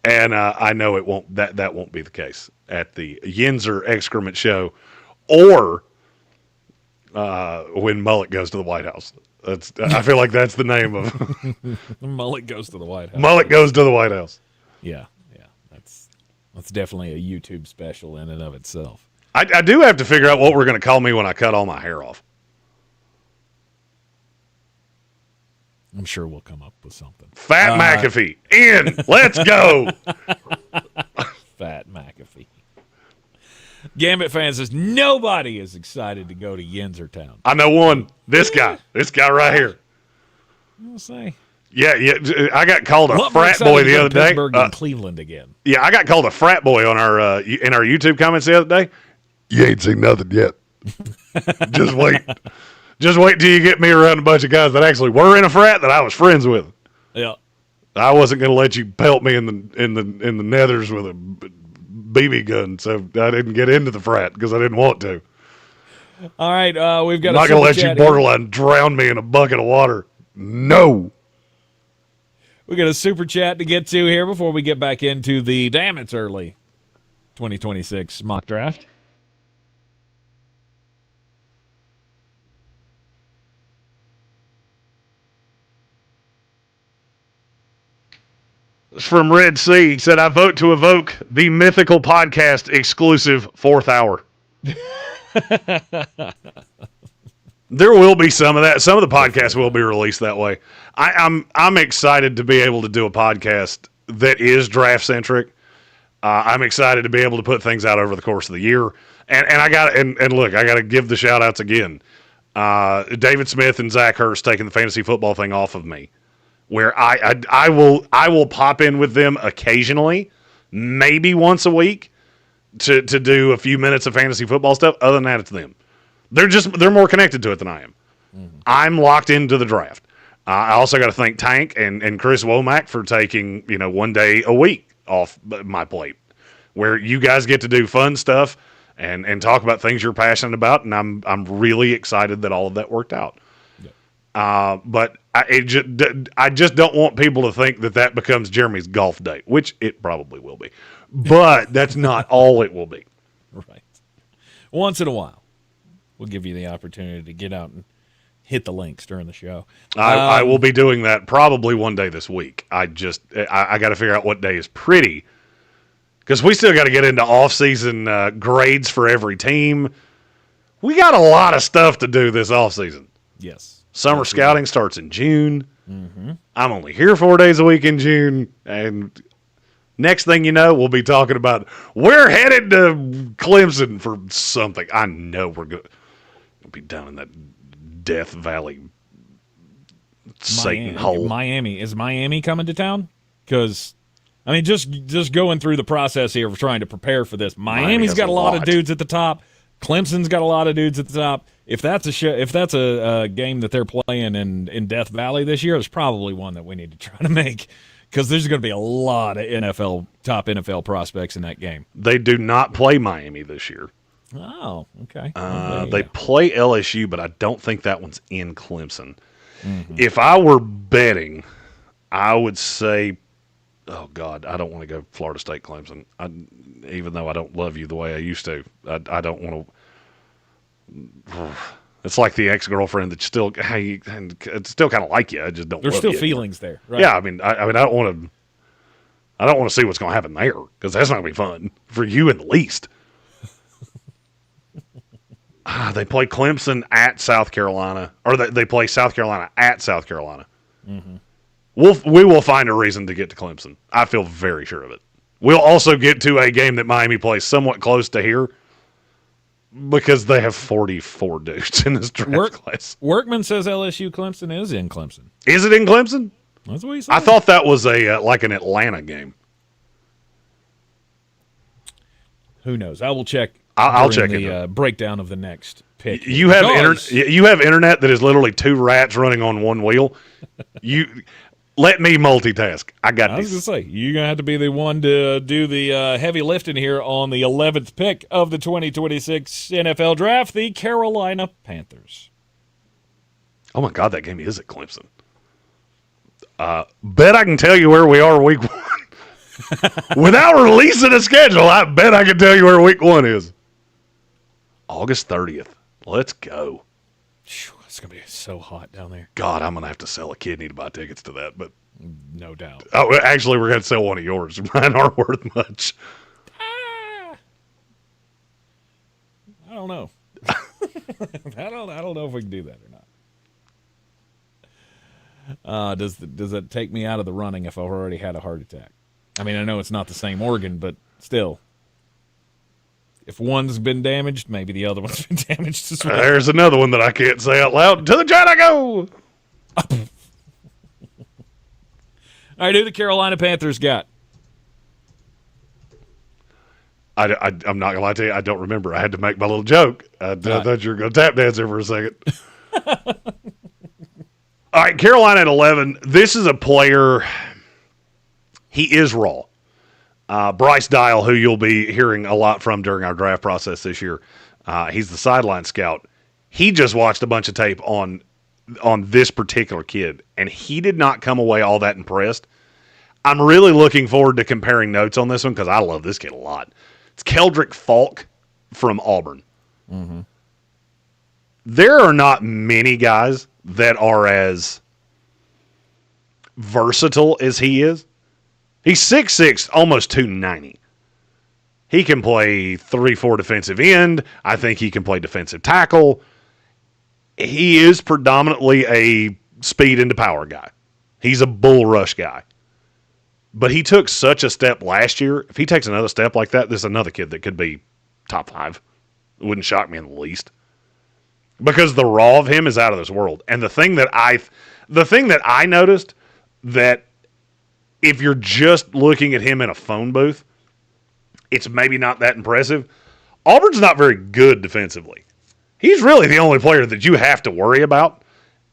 And I know that won't be the case at the Yinzer Excrement Show or when Mullet goes to the White House. I feel like that's the name of Mullet goes to the White House. Mullet goes to the White House. Yeah. That's definitely a YouTube special in and of itself. I do have to figure out what we're going to call me when I cut all my hair off. I'm sure we'll come up with something. Fat McAfee, in. Let's go. Fat McAfee. Gambit fan says nobody is excited to go to Yinzertown. I know one. This guy right here. I'll say. Yeah. I got called a frat boy the other day. Pittsburgh and Cleveland again. Yeah, I got called a frat boy on our in our YouTube comments the other day. You ain't seen nothing yet. Just wait. Just wait till you get me around a bunch of guys that actually were in a frat that I was friends with. Yeah. I wasn't going to let you pelt me in the nethers with a BB gun, so I didn't get into the frat because I didn't want to. All right, we've got. I'm not going to let you borderline drown me in a bucket of water. No. We got a super chat to get to here before we get back into the Damn It's Early 2026 mock draft. From Red Sea, he said, I vote to evoke the mythical podcast exclusive 4th hour. There will be some of that. Some of the podcasts will be released that way. I'm excited to be able to do a podcast that is draft centric. I'm excited to be able to put things out over the course of the year. And look, I got to give the shout outs again. David Smith and Zach Hurst taking the fantasy football thing off of me, where I will pop in with them occasionally, maybe once a week, to do a few minutes of fantasy football stuff. Other than that, it's them. They're more connected to it than I am. Mm-hmm. I'm locked into the draft. I also got to thank Tank and Chris Womack for taking 1 day a week off my plate, where you guys get to do fun stuff and talk about things you're passionate about, and I'm really excited that all of that worked out. But I just don't want people to think that becomes Jeremy's golf date, which it probably will be. But that's not all it will be. Right. Once in a while, we'll give you the opportunity to get out and hit the links during the show. I will be doing that probably one day this week. I got to figure out what day is pretty, because we still got to get into off-season grades for every team. We got a lot of stuff to do this off-season. Yes. Summer scouting starts in June. Mm-hmm. I'm only here 4 days a week in June. And next thing you know, we'll be talking about we're headed to Clemson for something. I know we're going to be down in that Death Valley Satan hole. Miami. Is Miami coming to town? Because, I mean, just going through the process here of trying to prepare for this. Miami's got a lot of dudes at the top. Clemson's got a lot of dudes at the top. If that's a game that they're playing in Death Valley this year, it's probably one that we need to try to make because there's going to be a lot of top NFL prospects in that game. They do not play Miami this year. Oh, okay. They play LSU, but I don't think that one's in Clemson. Mm-hmm. If I were betting, I would say, oh, God, I don't want to go Florida State Clemson. Even though I don't love you the way I used to, I don't want to. It's like the ex-girlfriend that still, it's still kind of like you. I just don't. There's love still you feelings there. Right? Yeah, I mean, I don't want to. I don't want to see what's going to happen there because that's not going to be fun for you in the least. They play Clemson at South Carolina, or they play South Carolina at South Carolina. Mm-hmm. We will find a reason to get to Clemson. I feel very sure of it. We'll also get to a game that Miami plays somewhat close to here because they have 44 dudes in this draft class. Workman says LSU Clemson is in Clemson. Is it in Clemson? That's what he said. I thought that was like an Atlanta game. Who knows? I will check. I'll check the breakdown of the next pick. You have internet that is literally two rats running on one wheel. Let me multitask. I got I was going to say, you're going to have to be the one to do the heavy lifting here on the 11th pick of the 2026 NFL Draft, the Carolina Panthers. Oh, my God, that game is at Clemson. Bet I can tell you where we are week one. Without releasing a schedule, I bet I can tell you where week one is. August 30th. Let's go. It's going to be so hot down there. God, I'm going to have to sell a kidney to buy tickets to that. But no doubt. Oh, actually, we're going to sell one of yours. Mine aren't worth much. I don't know. I don't know if we can do that or not. Does that take me out of the running if I've already had a heart attack? I mean, I know it's not the same organ, but still. If one's been damaged, maybe the other one's been damaged as well. There's another one that I can't say out loud. To the jet I go! All right, who the Carolina Panthers got? I'm not going to lie to you. I don't remember. I had to make my little joke. I thought you were going to tap dance there for a second. All right, Carolina at 11. This is a player. He is raw. Bryce Dial, who you'll be hearing a lot from during our draft process this year. He's the sideline scout. He just watched a bunch of tape on this particular kid, and he did not come away all that impressed. I'm really looking forward to comparing notes on this one because I love this kid a lot. It's Keldrick Falk from Auburn. Mm-hmm. There are not many guys that are as versatile as he is. He's 6'6", almost 290. He can play 3-4 defensive end. I think he can play defensive tackle. He is predominantly a speed into power guy. He's a bull rush guy. But he took such a step last year. If he takes another step like that, there's another kid that could be top 5. It wouldn't shock me in the least. Because the raw of him is out of this world. And the thing that I noticed that if you're just looking at him in a phone booth, it's maybe not that impressive. Auburn's not very good defensively. He's really the only player that you have to worry about,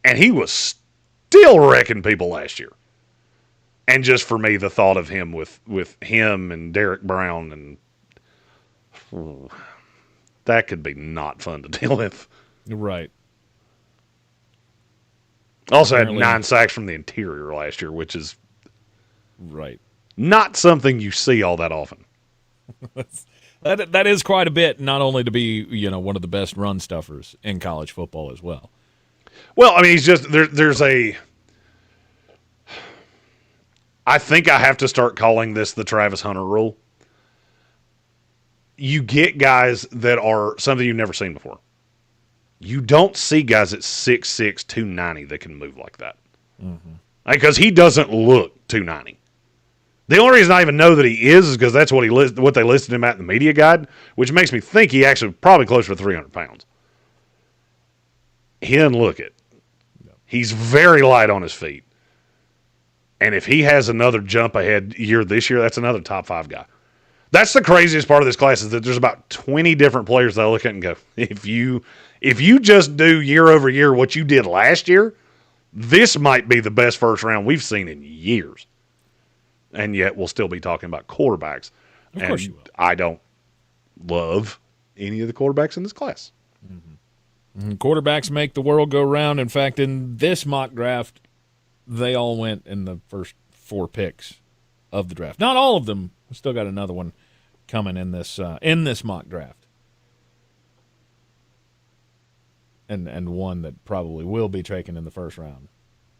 and he was still wrecking people last year. And just for me, the thought of him with him and Derek Brown, and that could be not fun to deal with. Right. Also had 9 sacks from the interior last year, which is right. Not something you see all that often. that is quite a bit, not only to be, one of the best run stuffers in college football as well. Well, I mean, he's just there's a I think I have to start calling this the Travis Hunter rule. You get guys that are something you've never seen before. You don't see guys at 6'6", 290 that can move like that. Mm-hmm. Because he doesn't look 290. The only reason I even know that he is because that's what they listed him at in the media guide, which makes me think he actually probably closer to 300 pounds. He doesn't look it. No. He's very light on his feet. And if he has another jump ahead year this year, that's another top 5 guy. That's the craziest part of this class is that there's about 20 different players that I look at and go, if you just do year over year what you did last year, this might be the best first round we've seen in years. And yet we'll still be talking about quarterbacks. Of course you will. I don't love any of the quarterbacks in this class. Quarterbacks make the world go round. In fact, in this mock draft, they all went in the first 4 picks of the draft. Not all of them. We still got another one coming in this mock draft, and one that probably will be taken in the first round,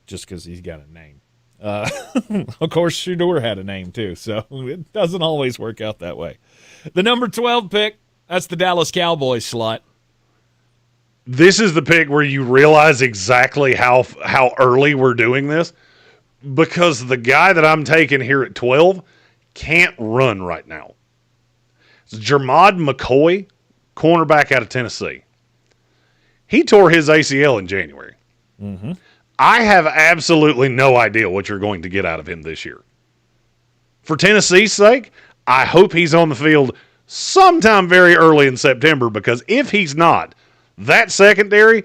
just because he's got a name. Of course, Shedeur had a name too, so it doesn't always work out that way. The number 12 pick, that's the Dallas Cowboys slot. This is the pick where you realize exactly how early we're doing this, because the guy that I'm taking here at 12 can't run right now. It's Jermod McCoy, cornerback out of Tennessee. He tore his ACL in January. Mm-hmm. I have absolutely no idea what you're going to get out of him this year. For Tennessee's sake, I hope he's on the field sometime very early in September, because if he's not, that secondary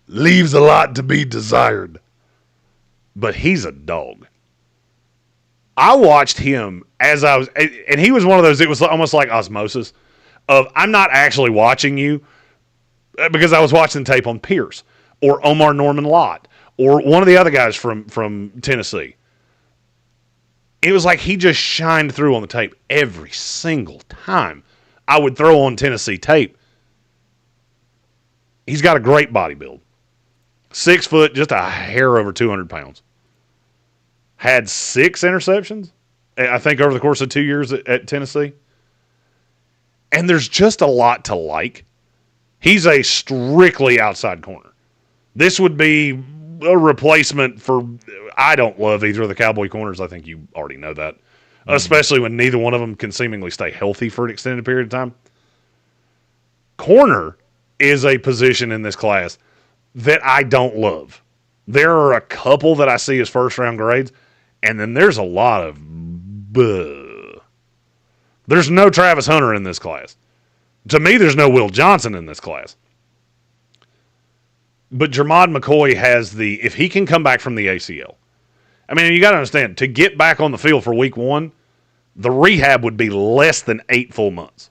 leaves a lot to be desired. But he's a dog. I watched him as I was, and he was one of those, it was almost like osmosis of, I'm not actually watching you, because I was watching tape on Pierce or Omar Norman Lott or one of the other guys from Tennessee. It was like he just shined through on the tape every single time I would throw on Tennessee tape. He's got a great body build. 6 foot, just a hair over 200 pounds. Had 6 interceptions, I think, over the course of 2 years at Tennessee. And there's just a lot to like. He's a strictly outside corner. This would be a replacement for, I don't love either of the Cowboy corners. I think you already know that. Especially when neither one of them can seemingly stay healthy for an extended period of time. Corner is a position in this class that I don't love. There are a couple that I see as first-round grades, and then there's a lot of buh. There's no Travis Hunter in this class. To me, there's no Will Johnson in this class. But Jermod McCoy has if he can come back from the ACL. I mean, you got to understand, to get back on the field for week 1, the rehab would be less than 8 full months.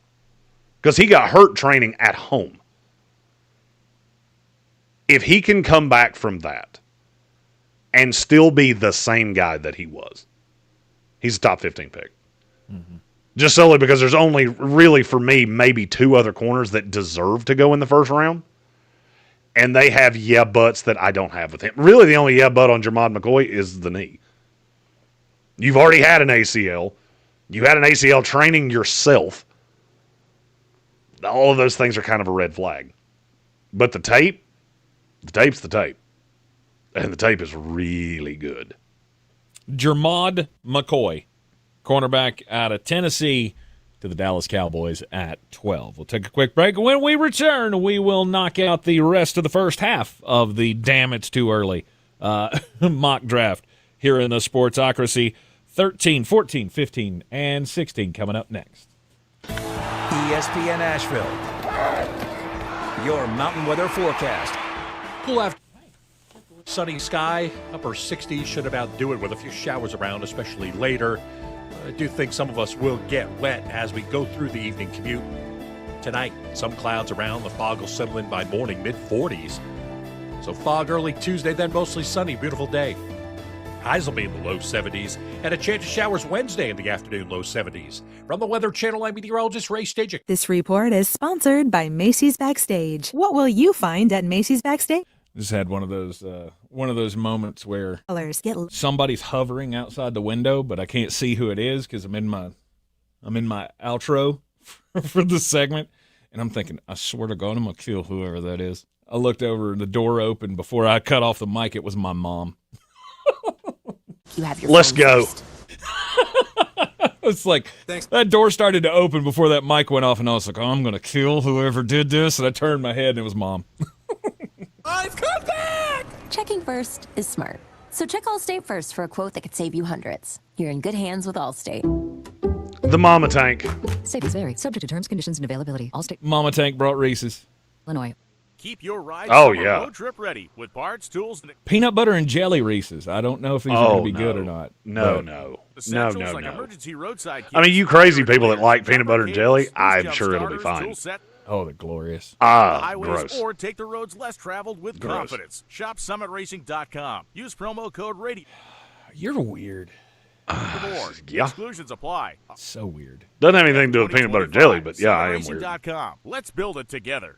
Because he got hurt training at home. If he can come back from that and still be the same guy that he was, he's a top 15 pick. Mm-hmm. Just solely because there's only really, for me, maybe 2 other corners that deserve to go in the first round. And they have buts that I don't have with him. Really, the only but on Jermod McCoy is the knee. You've already had an ACL. You had an ACL training yourself. All of those things are kind of a red flag. But the tape's the tape. And the tape is really good. Jermod McCoy, cornerback out of Tennessee, to the Dallas Cowboys at 12. We'll take a quick break. When we return, we will knock out the rest of the first half of the damn it's too early mock draft here in the Sportsocracy. 13, 14, 15, and 16 coming up next. ESPN Asheville, your mountain weather forecast. Cool after sunny sky, upper 60s should about do it with a few showers around, especially later. I do think some of us will get wet as we go through the evening commute. Tonight, some clouds around. The fog will settle in by morning, mid-40s. So fog early Tuesday, then mostly sunny, beautiful day. Highs will be in the low 70s, and a chance of showers Wednesday in the afternoon, low 70s. From the Weather Channel, I'm meteorologist Ray Stajic. This report is sponsored by Macy's Backstage. What will you find at Macy's Backstage? Just had one of those moments where somebody's hovering outside the window, but I can't see who it is because I'm in my outro for the segment, and I'm thinking, I swear to God, I'm gonna kill whoever that is. I looked over and the door opened before I cut off the mic. It was my mom. Let's go. It's like that door started to open before that mic went off, and I was like, oh, I'm gonna kill whoever did this, and I turned my head, and it was Mom. I've come back! Checking first is smart. So check Allstate first for a quote that could save you hundreds. You're in good hands with Allstate. The Mama Tank. Savings vary. Subject to terms, conditions, and availability. All state. Mama Tank brought Reese's. Illinois. Keep your ride road trip ready with parts, tools, and Peanut butter and jelly Reese's. I don't know if these are going to be good or not. No. emergency roadside kits. I mean, you crazy people that like peanut butter and jelly, I'm sure it'll be fine. Oh, they're glorious. Gross. Or take the roads less traveled with Gross. confidence. Shop summitracing.com. Use promo code radio. You're weird. Yeah. Exclusions apply. So weird. Doesn't have anything to do with peanut butter and jelly, but yeah, I am weird. Summitracing.com. Let's build it together.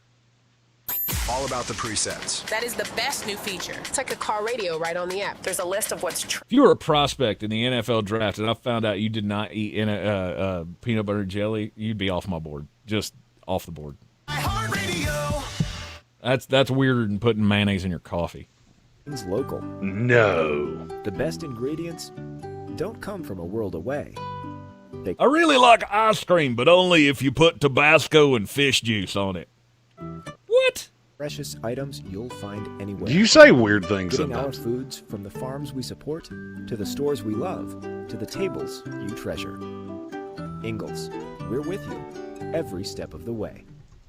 All about the presets. That is the best new feature. It's like a car radio right on the app. There's a list of what's If you were a prospect in the NFL draft and I found out you did not eat peanut butter and jelly, you'd be off my board. Just off the board. That's weirder than putting mayonnaise in your coffee. It's local. No. The best ingredients don't come from a world away. I really like ice cream, but only if you put Tabasco and fish juice on it. What? Precious items you'll find anywhere. You say weird things Getting sometimes. our foods from the farms we support, to the stores we love, to the tables you treasure. Ingalls, we're with you every step of the way.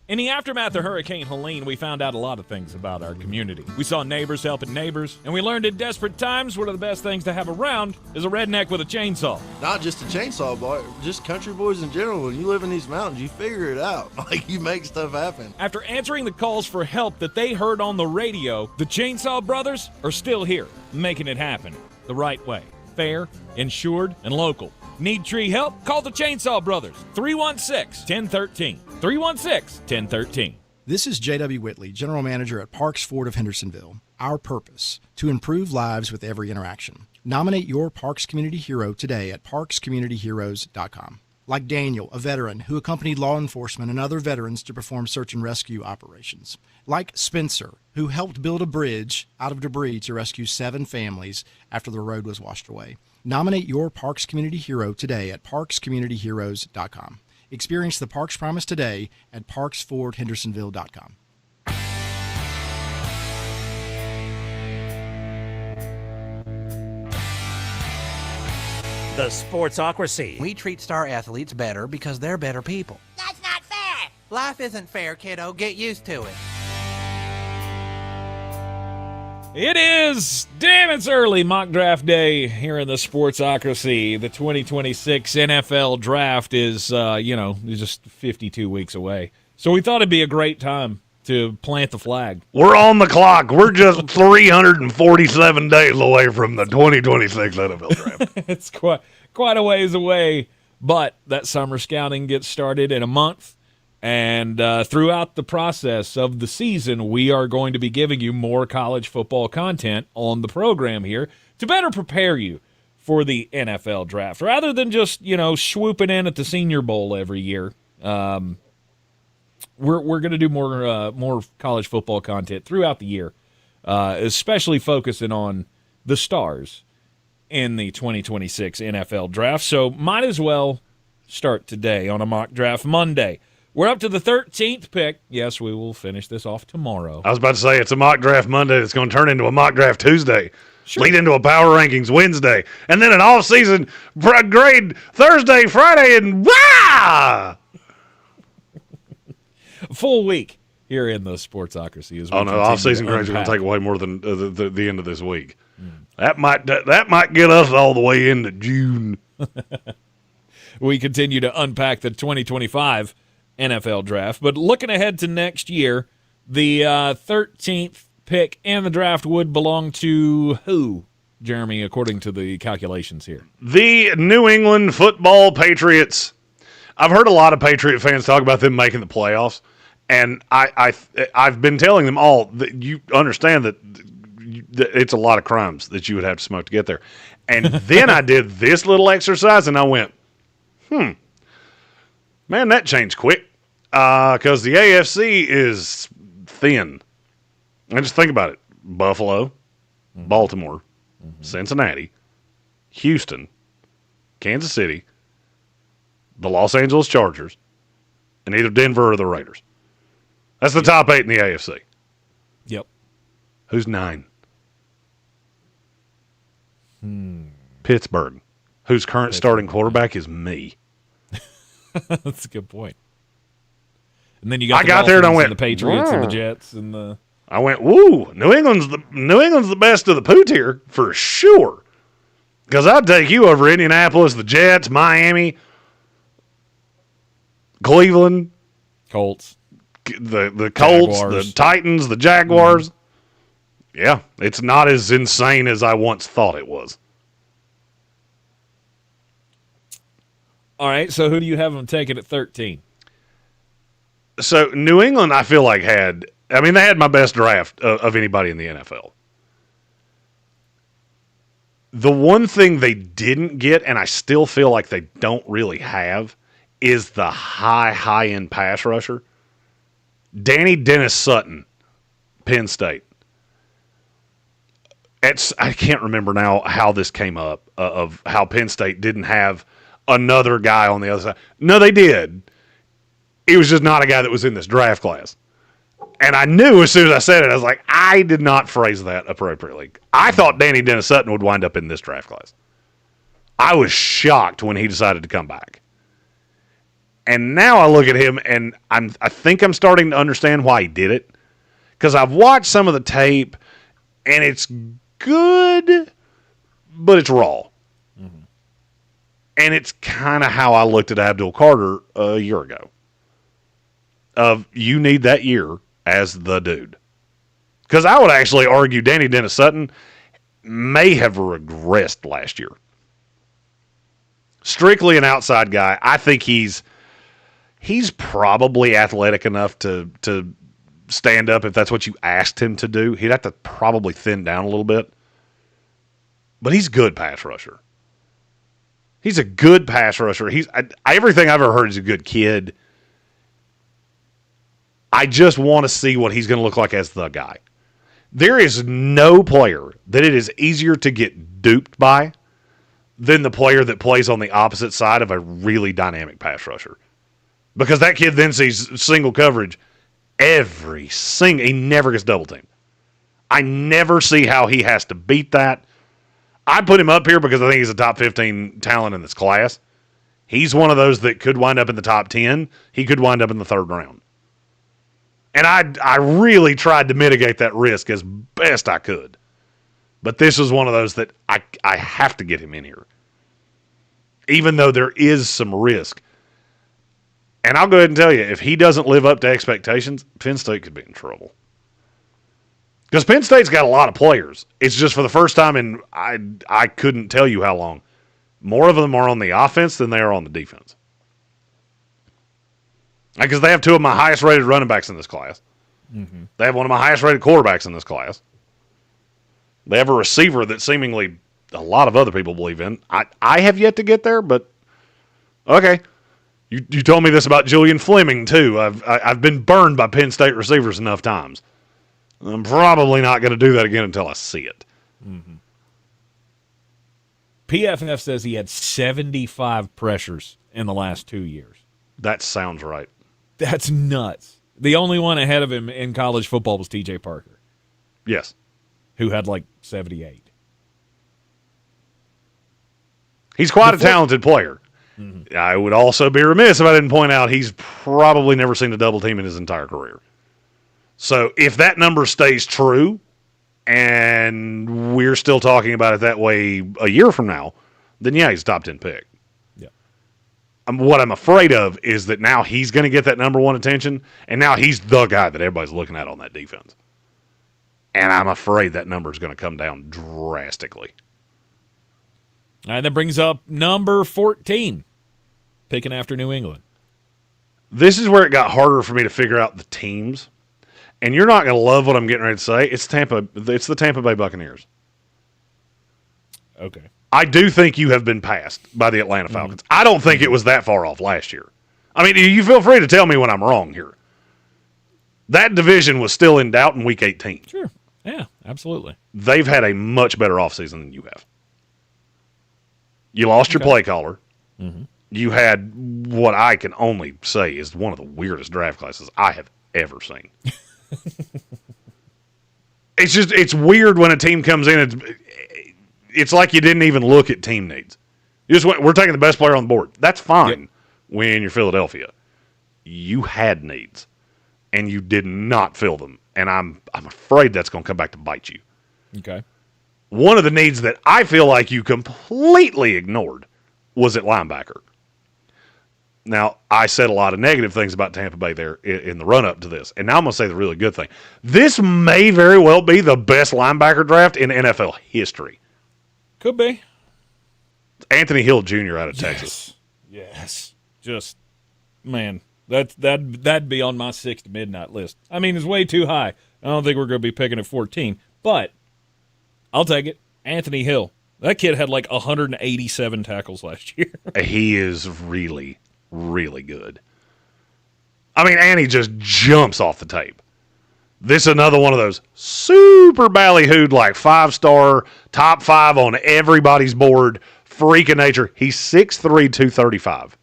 In the aftermath of Hurricane Helene, we found out a lot of things about our community. We saw neighbors helping neighbors, and we learned in desperate times one of the best things to have around is a redneck with a chainsaw. Not just a chainsaw, boy, just country boys in general. When you live in these mountains, you figure it out. Like, you make stuff happen. After answering the calls for help that they heard on the radio, the Chainsaw Brothers are still here, making it happen the right way. Fair, insured, and local. Need tree help? Call the Chainsaw Brothers. 316-1013. 316-1013. This is J.W. Whitley, General Manager at Parks Ford of Hendersonville. Our purpose, to improve lives with every interaction. Nominate your Parks Community Hero today at parkscommunityheroes.com. Like Daniel, a veteran who accompanied law enforcement and other veterans to perform search and rescue operations. Like Spencer, who helped build a bridge out of debris to rescue 7 families after the road was washed away. Nominate your Parks Community Hero today at parkscommunityheroes.com. Experience the Parks Promise today at parksfordhendersonville.com. The Sportsocracy. We treat star athletes better because they're better people. That's not fair. Life isn't fair, kiddo. Get used to it. It is, damn, it's early mock draft day here in the Sportsocracy. The 2026 NFL draft is, just 52 weeks away. So we thought it'd be a great time to plant the flag. We're on the clock. We're just 347 days away from the 2026 NFL draft. It's quite a ways away, but that summer scouting gets started in a month. And throughout the process of the season, we are going to be giving you more college football content on the program here to better prepare you for the NFL draft. Rather than just, swooping in at the Senior Bowl every year, we're going to do more college football content throughout the year, especially focusing on the stars in the 2026 NFL draft. So might as well start today on a mock draft Monday. We're up to the 13th pick. Yes, we will finish this off tomorrow. I was about to say, it's a mock draft Monday that's going to turn into a mock draft Tuesday. Sure. Lead into a power rankings Wednesday. And then an off-season grade Thursday, Friday, and wah! Full week here in the Sportsocracy. Off-season grades are going to take way more than the end of this week. That might get us all the way into June. We continue to unpack the 2025 NFL draft. But looking ahead to next year, the 13th pick in the draft would belong to who, Jeremy, according to the calculations here? The New England Football Patriots. I've heard a lot of Patriot fans talk about them making the playoffs, and I've been telling them all that you understand that it's a lot of crimes that you would have to smoke to get there. And then I did this little exercise, and I went, man, that changed quick because the AFC is thin. And just think about it. Buffalo, Baltimore, Cincinnati, Houston, Kansas City, the Los Angeles Chargers, and either Denver or the Raiders. That's the top 8 in the AFC. Yep. Who's 9? Pittsburgh, whose current starting quarterback is me. That's a good point. And then you got I got there and I went, the Patriots and the Jets and the. I went, woo! New England's the best of the poo tier for sure. Because I'd take you over Indianapolis, the Jets, Miami, Cleveland, Colts, the Colts, Jaguars. the Titans, the Jaguars. Yeah, it's not as insane as I once thought it was. All right, so who do you have them taking at 13? So New England, I feel like they had my best draft of anybody in the NFL. The one thing they didn't get, and I still feel like they don't really have, is the high-end pass rusher. Danny Dennis Sutton, Penn State. I can't remember now how this came up, of how Penn State didn't have another guy on the other side. No, they did. It was just not a guy that was in this draft class. And I knew as soon as I said it, I was like, I did not phrase that appropriately. I thought Danny Dennis Sutton would wind up in this draft class. I was shocked when he decided to come back. And now I look at him, and I think I'm starting to understand why he did it. Because I've watched some of the tape, and it's good, but it's raw. Mm-hmm. And it's kind of how I looked at Abdul Carter a year ago. You need that year as the dude. Because I would actually argue Danny Dennis Sutton may have regressed last year. Strictly an outside guy. I think he's probably athletic enough to stand up if that's what you asked him to do. He'd have to probably thin down a little bit. But he's a good pass rusher. He's a good pass rusher. Everything I've ever heard is a good kid. I just want to see what he's going to look like as the guy. There is no player that it is easier to get duped by than the player that plays on the opposite side of a really dynamic pass rusher. Because that kid then sees single coverage he never gets double teamed. I never see how he has to beat that. I put him up here because I think he's a top 15 talent in this class. He's one of those that could wind up in the top 10. He could wind up in the third round. And I really tried to mitigate that risk as best I could. But this is one of those that I have to get him in here. Even though there is some risk. And I'll go ahead and tell you, if he doesn't live up to expectations, Penn State could be in trouble. Because Penn State's got a lot of players. It's just for the first time in I couldn't tell you how long. More of them are on the offense than they are on the defense. Because they have two of my highest-rated running backs in this class. Mm-hmm. They have one of my highest-rated quarterbacks in this class. They have a receiver that seemingly a lot of other people believe in. I have yet to get there, but okay. You told me this about Julian Fleming, too. I've been burned by Penn State receivers enough times. I'm probably not going to do that again until I see it. Mm-hmm. PFF says he had 75 pressures in the last 2 years. That sounds right. That's nuts. The only one ahead of him in college football was T.J. Parker. Yes. Who had like 78. He's quite a talented player. Mm-hmm. I would also be remiss if I didn't point out he's probably never seen a double team in his entire career. So if that number stays true, and we're still talking about it that way a year from now, then yeah, he's a top 10 pick. Yeah. What I'm afraid of is that now he's going to get that number one attention, and now he's the guy that everybody's looking at on that defense. And I'm afraid that number is going to come down drastically. And that brings up number 14, picking after New England. This is where it got harder for me to figure out the teams. And you're not going to love what I'm getting ready to say. It's the Tampa Bay Buccaneers. Okay. I do think you have been passed by the Atlanta Falcons. I don't think it was that far off last year. I mean, you feel free to tell me when I'm wrong here. That division was still in doubt in Week 18. Sure. Yeah, absolutely. They've had a much better offseason than you have. You lost your play caller. Mm-hmm. You had what I can only say is one of the weirdest draft classes I have ever seen. It's weird when a team comes in. It's like you didn't even look at team needs. You just went, we're taking the best player on the board. That's fine. Yep. when you're Philadelphia. You had needs, and you did not fill them. And I'm afraid that's going to come back to bite you. Okay. One of the needs that I feel like you completely ignored was at linebacker. Now, I said a lot of negative things about Tampa Bay there in the run-up to this, and now I'm going to say the really good thing. This may very well be the best linebacker draft in NFL history. Could be. Anthony Hill Jr. out of Texas. Yes. Just, man, that'd be on my 6 to midnight list. I mean, it's way too high. I don't think we're going to be picking at 14, but I'll take it. Anthony Hill. That kid had like 187 tackles last year. He is really, really good. I mean, and he just jumps off the tape. This is another one of those super ballyhooed, like 5-star, top 5 on everybody's board, freak of nature. He's 6'3", 235.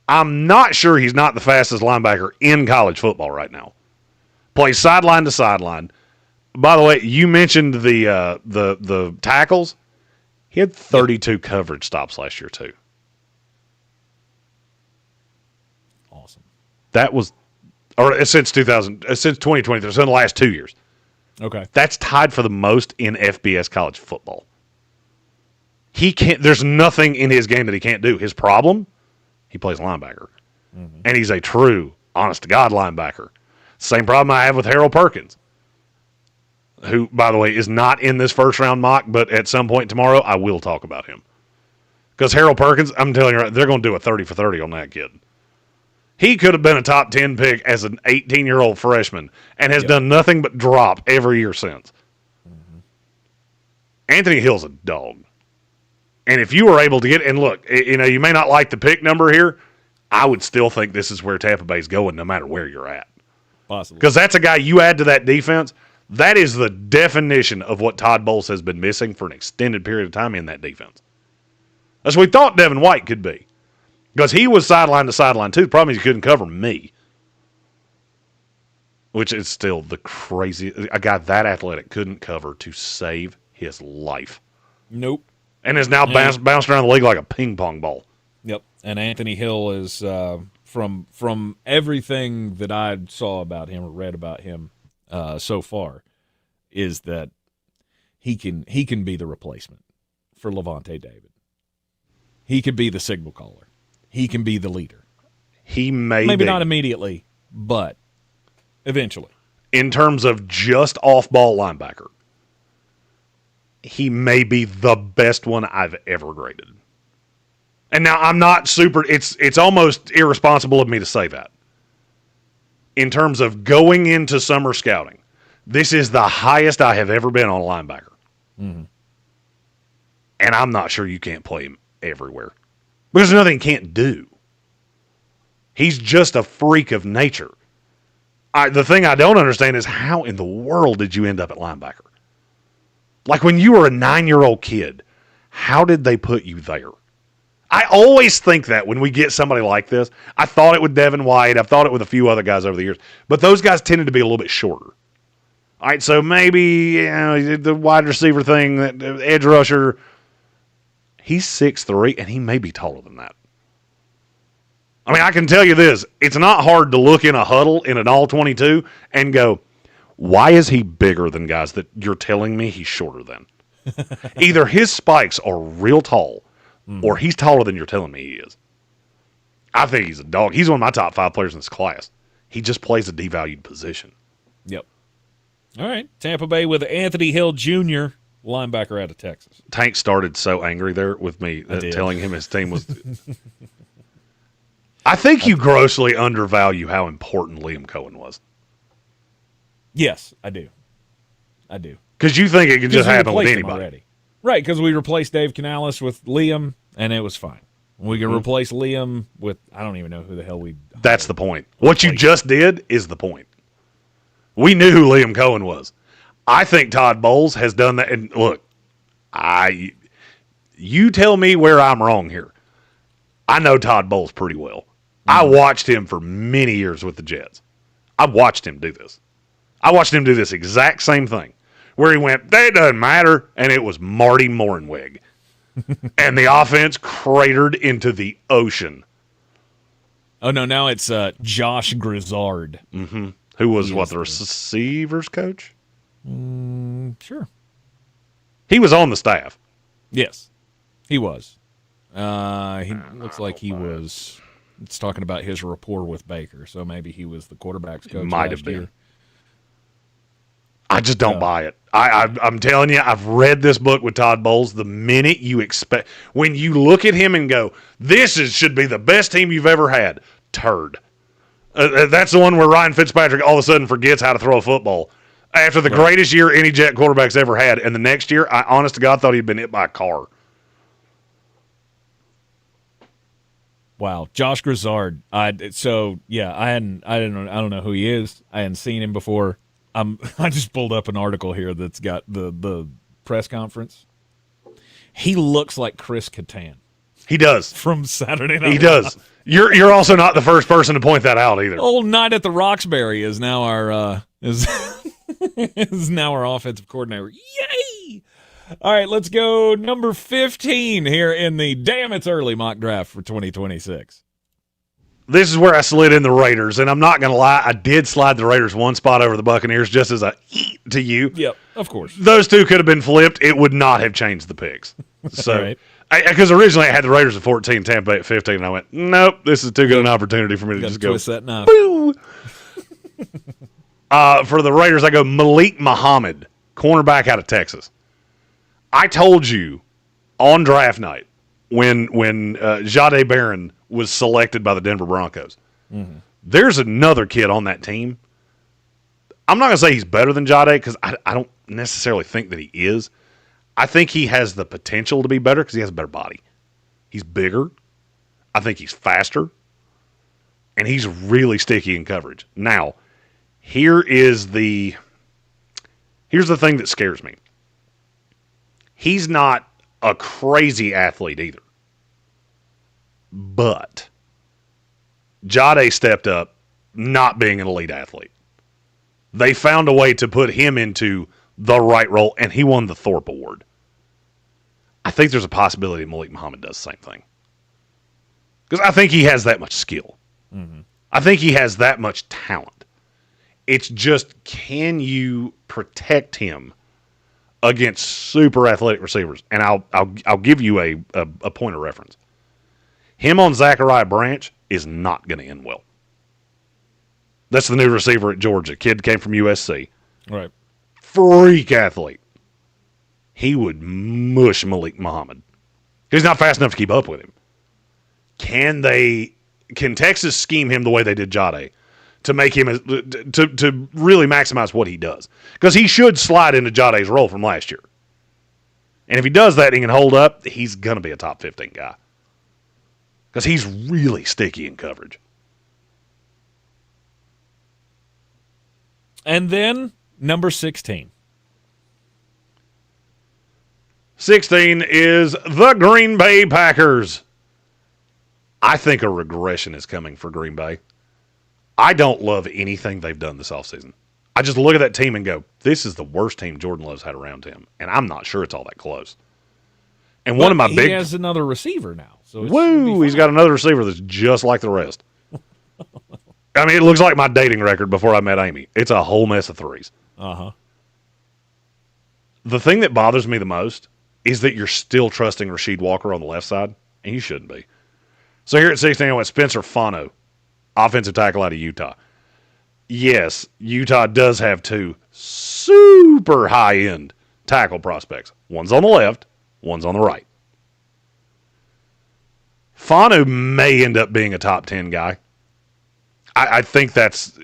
I'm not sure he's not the fastest linebacker in college football right now. Plays sideline to sideline. By the way, you mentioned the tackles. He had 32 coverage stops last year too. Awesome. That was, or since 2020, so in the last 2 years. Okay. That's tied for the most in FBS college football. He can't. There's nothing in his game that he can't do. His problem, he plays linebacker, and he's a true, honest to God linebacker. Same problem I have with Harold Perkins, who, by the way, is not in this first round mock, but at some point tomorrow I will talk about him. Because Harold Perkins, I'm telling you, they're going to do a 30 for 30 on that kid. He could have been a top 10 pick as an 18-year-old freshman and has done nothing but drop every year since. Anthony Hill's a dog. And if you were able to get, and look, you may not like the pick number here, I would still think this is where Tampa Bay's going no matter where you're at. Possibly. Because that's a guy you add to that defense. That is the definition of what Todd Bowles has been missing for an extended period of time in that defense. That's what we thought Devin White could be. Because he was sideline to sideline, too. The problem is he couldn't cover me. Which is still the crazy. A guy that athletic couldn't cover to save his life. Nope. And is now bounced around the league like a ping pong ball. Yep. And Anthony Hill is, from everything that I saw about him or read about him so far, is that he can be the replacement for Levante David. He could be the signal caller. He can be the leader. He may Maybe be. not immediately, but eventually. In terms of just off-ball linebacker, he may be the best one I've ever graded. And now I'm not super – it's almost irresponsible of me to say that. In terms of going into summer scouting, this is the highest I have ever been on a linebacker. Mm-hmm. And I'm not sure you can't play him everywhere. Because there's nothing he can't do. He's just a freak of nature. The thing I don't understand is how in the world did you end up at linebacker? Like when you were a 9-year-old kid, how did they put you there? I always think that when we get somebody like this. I thought it with Devin White. I've thought it with a few other guys over the years. But those guys tended to be a little bit shorter. All right, so maybe the wide receiver thing, the edge rusher, he's 6'3", and he may be taller than that. I mean, I can tell you this. It's not hard to look in a huddle in an all-22 and go, why is he bigger than guys that you're telling me he's shorter than? Either his spikes are real tall or he's taller than you're telling me he is. I think he's a dog. He's one of my top 5 players in this class. He just plays a devalued position. Yep. All right. Tampa Bay with Anthony Hill Jr., linebacker out of Texas. Tank started so angry there with me telling him his team was. I think you grossly undervalue how important Liam Cohen was. Yes, I do. I do. Because you think it can just happen with anybody. Already. Right, because we replaced Dave Canales with Liam, and it was fine. We can replace Liam with, I don't even know who the hell we. That's the point. What you just did is the point. We knew who Liam Cohen was. I think Todd Bowles has done that. And look, you tell me where I'm wrong here. I know Todd Bowles pretty well. I watched him for many years with the Jets. I watched him do this. I watched him do this exact same thing where he went, that doesn't matter, and it was Marty Morenweg. And the offense cratered into the ocean Oh, no, now it's Josh Grizzard. Mm-hmm. Who was, the receivers coach? Sure. He was on the staff. Yes, he was. He looks like he was. It's talking about his rapport with Baker, so maybe he was the quarterback's coach. Might have been. I just don't buy it. I'm telling you, I've read this book with Todd Bowles. The minute you expect, when you look at him and go, "This should be the best team you've ever had," turd. That's the one where Ryan Fitzpatrick all of a sudden forgets how to throw a football after the greatest year any Jet quarterback's ever had, and the next year, I honest to God thought he'd been hit by a car. Wow, Josh Grizzard. I don't know who he is. I hadn't seen him before. I just pulled up an article here that's got the press conference. He looks like Chris Kattan. He does. From Saturday Night Live. He does. You're also not the first person to point that out either. Old Night at the Roxbury is now our is now our offensive coordinator. Yay! All right, let's go number 15 here in the damn it's early mock draft for 2026. This is where I slid in the Raiders, and I'm not going to lie, I did slide the Raiders one spot over the Buccaneers just as a to you. Yep, of course. Those two could have been flipped. It would not have changed the picks. So, because originally I had the Raiders at 14, Tampa Bay at 15, and I went, nope, this is too good an opportunity for me to just go. Twist that knife. Boo! For the Raiders, I go Malik Muhammad, cornerback out of Texas. I told you on draft night when Jahdae Barron was selected by the Denver Broncos. Mm-hmm. There's another kid on that team. I'm not going to say he's better than Jahdae because I don't necessarily think that he is. I think he has the potential to be better because he has a better body. He's bigger. I think he's faster. And he's really sticky in coverage. Now, here's the thing that scares me. He's not a crazy athlete either. But Jahdae stepped up not being an elite athlete. They found a way to put him into the right role, and he won the Thorpe Award. I think there's a possibility Malik Muhammad does the same thing. Because I think he has that much skill. Mm-hmm. I think he has that much talent. It's just, can you protect him against super athletic receivers? And I'll give you a point of reference. Him on Zachariah Branch is not going to end well. That's the new receiver at Georgia. Kid came from USC. Right. Freak athlete. He would mush Malik Muhammad. He's not fast enough to keep up with him. Can Texas scheme him the way they did Jahdae to make him to really maximize what he does? Because he should slide into Jahdae's role from last year. And if he does that and he can hold up, he's going to be a top 15 guy. Because he's really sticky in coverage. And then number 16. 16 is the Green Bay Packers. I think a regression is coming for Green Bay. I don't love anything they've done this offseason. I just look at that team and go, this is the worst team Jordan Love's had around him. And I'm not sure it's all that close. And one of my he has another receiver now. So he's got another receiver that's just like the rest. I mean, it looks like my dating record before I met Amy. It's a whole mess of threes. Uh-huh. The thing that bothers me the most is that you're still trusting Rasheed Walker on the left side, and you shouldn't be. So here at 16, I went Spencer Fano, offensive tackle out of Utah. Yes, Utah does have two super high-end tackle prospects. One's on the left, one's on the right. Fano may end up being a top 10 guy. I think that's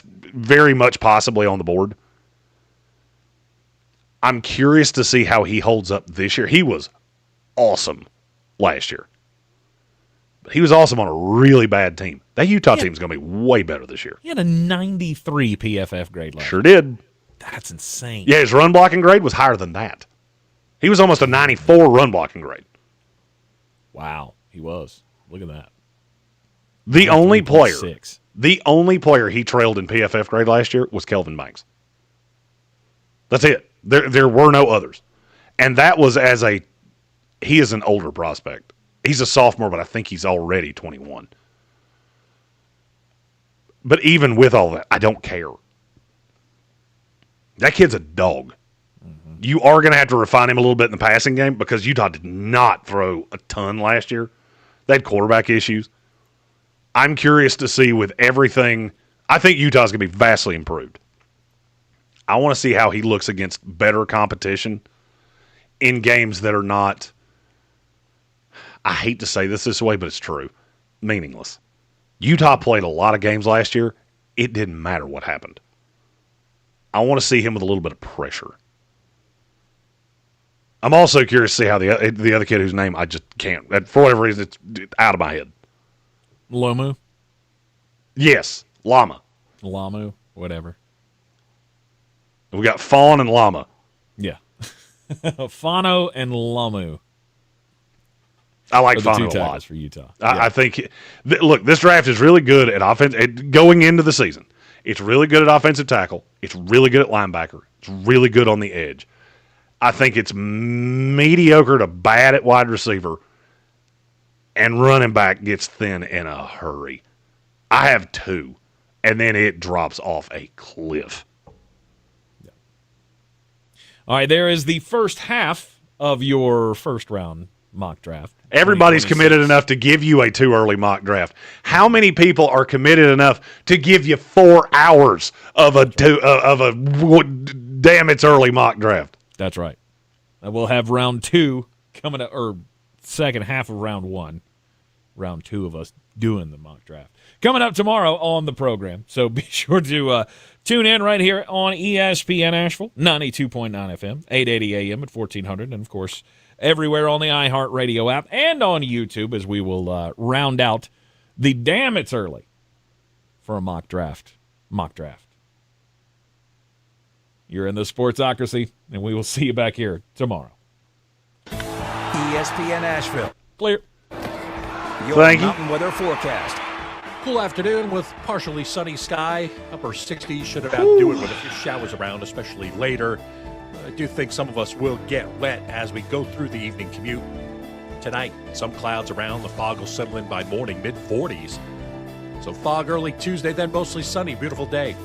very much possibly on the board. I'm curious to see how he holds up this year. He was awesome last year. But he was awesome on a really bad team. That Utah team is going to be way better this year. He had a 93 PFF grade last Sure did. That's insane. Yeah, his run blocking grade was higher than that. He was almost a 94 run blocking grade. Wow, he was. Look at that. The only player he trailed in PFF grade last year was Kelvin Banks. That's it. There were no others. And that was he is an older prospect. He's a sophomore, but I think he's already 21. But even with all that, I don't care. That kid's a dog. Mm-hmm. You are going to have to refine him a little bit in the passing game because Utah did not throw a ton last year. They had quarterback issues. I'm curious to see with everything. I think Utah's going to be vastly improved. I want to see how he looks against better competition in games that are not, I hate to say this way, but it's true, meaningless. Utah played a lot of games last year. It didn't matter what happened. I want to see him with a little bit of pressure. I'm also curious to see how the other kid whose name I just can't, for whatever reason, it's out of my head. Lomu? Yes, Llama. Lamu, whatever. We got Fawn and Llama. Yeah. Fano and Lamu. I like Fano a lot for Utah. I think. Look, this draft is really good at offense. Going into the season, it's really good at offensive tackle. It's really good at linebacker. It's really good on the edge. I think it's mediocre to bad at wide receiver, and running back gets thin in a hurry. I have 2, and then it drops off a cliff. All right, there is the first half of your first round mock draft. Everybody's committed enough to give you a too early mock draft. How many people are committed enough to give you 4 hours of a damn it's early mock draft? That's right. We'll have round 2 coming up, or second half of round 1. Round 2 of us doing the mock draft coming up tomorrow on the program. So be sure to tune in right here on ESPN Asheville, 92.9 FM, 880 AM at 1400, and of course everywhere on the iHeartRadio app and on YouTube as we will round out the damn it's early for a mock draft. You're in the Sportsocracy, and we will see you back here tomorrow. ESPN Asheville. Clear. Your Thank you. mountain weather forecast. Cool afternoon with partially sunny sky. Upper 60s should about do it with a few showers around, especially later. I do think some of us will get wet as we go through the evening commute. Tonight, some clouds around. The fog will settle in by morning, mid-40s. So fog early Tuesday, then mostly sunny. Beautiful day.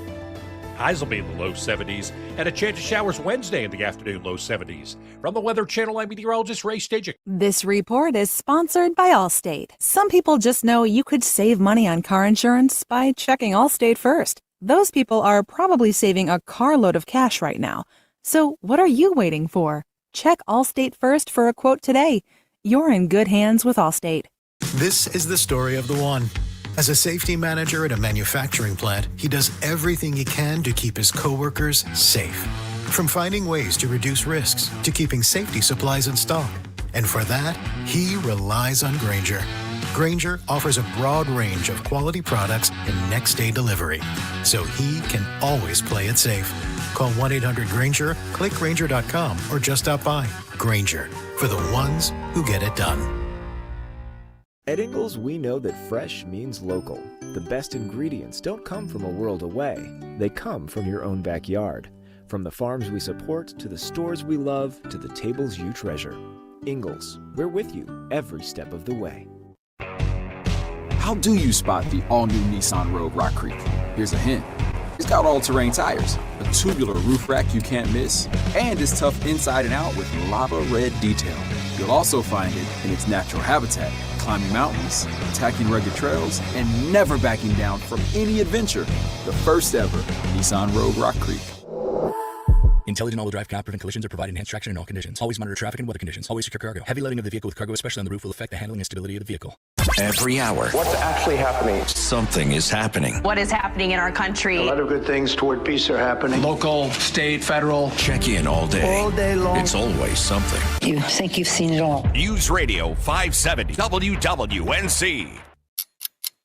Highs will be in the low 70s, and a chance of showers Wednesday in the afternoon, low 70s. From the Weather Channel, I'm meteorologist Ray Stajic. This report is sponsored by Allstate. Some people just know you could save money on car insurance by checking Allstate first. Those people are probably saving a carload of cash right now. So what are you waiting for? Check Allstate first for a quote today. You're in good hands with Allstate. This is the story of the one. As a safety manager at a manufacturing plant, he does everything he can to keep his coworkers safe. From finding ways to reduce risks to keeping safety supplies in stock. And for that, he relies on Grainger. Grainger offers a broad range of quality products and next-day delivery, so he can always play it safe. Call 1-800-GRAINGER, click Grainger.com, or just stop by. Grainger, for the ones who get it done. At Ingalls, we know that fresh means local. The best ingredients don't come from a world away. They come from your own backyard. From the farms we support, to the stores we love, to the tables you treasure. Ingalls, we're with you every step of the way. How do you spot the all-new Nissan Rogue Rock Creek? Here's a hint. It's got all-terrain tires, a tubular roof rack you can't miss, and it's tough inside and out with lava red detail. You'll also find it in its natural habitat, climbing mountains, attacking rugged trails, and never backing down from any adventure. The first ever Nissan Rogue Rock Creek. Intelligent all-wheel drive cannot prevent collisions or provide enhanced traction in all conditions. Always monitor traffic and weather conditions. Always secure cargo. Heavy loading of the vehicle with cargo, especially on the roof, will affect the handling and stability of the vehicle. Every hour. What's actually happening? Something is happening. What is happening in our country? A lot of good things toward peace are happening. Local, state, federal. Check in all day. All day long. It's always something. You think you've seen it all. News Radio 570 WWNC.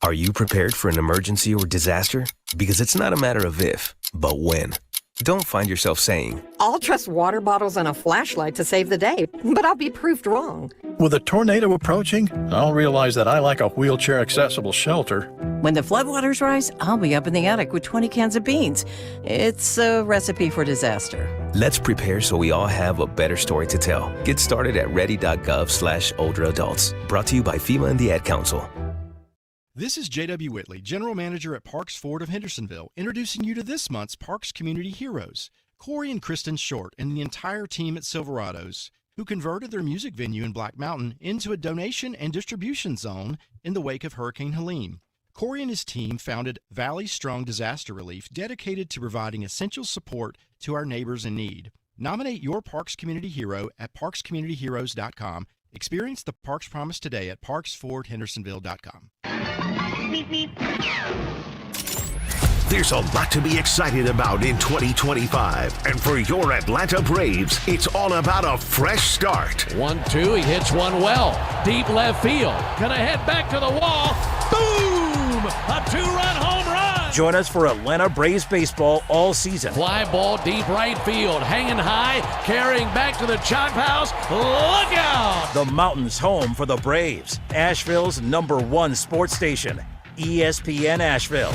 Are you prepared for an emergency or disaster? Because it's not a matter of if, but when. Don't find yourself saying, I'll trust water bottles and a flashlight to save the day, but I'll be proved wrong. With a tornado approaching, I'll realize that I lack a wheelchair-accessible shelter. When the floodwaters rise, I'll be up in the attic with 20 cans of beans. It's a recipe for disaster. Let's prepare so we all have a better story to tell. Get started at ready.gov/older adults. Brought to you by FEMA and the Ad Council. This is J.W. Whitley, General Manager at Parks Ford of Hendersonville, introducing you to this month's Parks Community Heroes, Corey and Kristen Short and the entire team at Silverados, who converted their music venue in Black Mountain into a donation and distribution zone in the wake of Hurricane Helene. Corey and his team founded Valley Strong Disaster Relief, dedicated to providing essential support to our neighbors in need. Nominate your Parks Community Hero at parkscommunityheroes.com. Experience the Parks Promise today at parksfordhendersonville.com. There's a lot to be excited about in 2025. And for your Atlanta Braves, it's all about a fresh start. 1-2, he hits one well. Deep left field. Gonna head back to the wall. Boom! A two-run home run! Join us for Atlanta Braves baseball all season. Fly ball deep right field. Hanging high. Carrying back to the chop house. Look out! The mountain's home for the Braves. Asheville's #1 sports station. ESPN Asheville.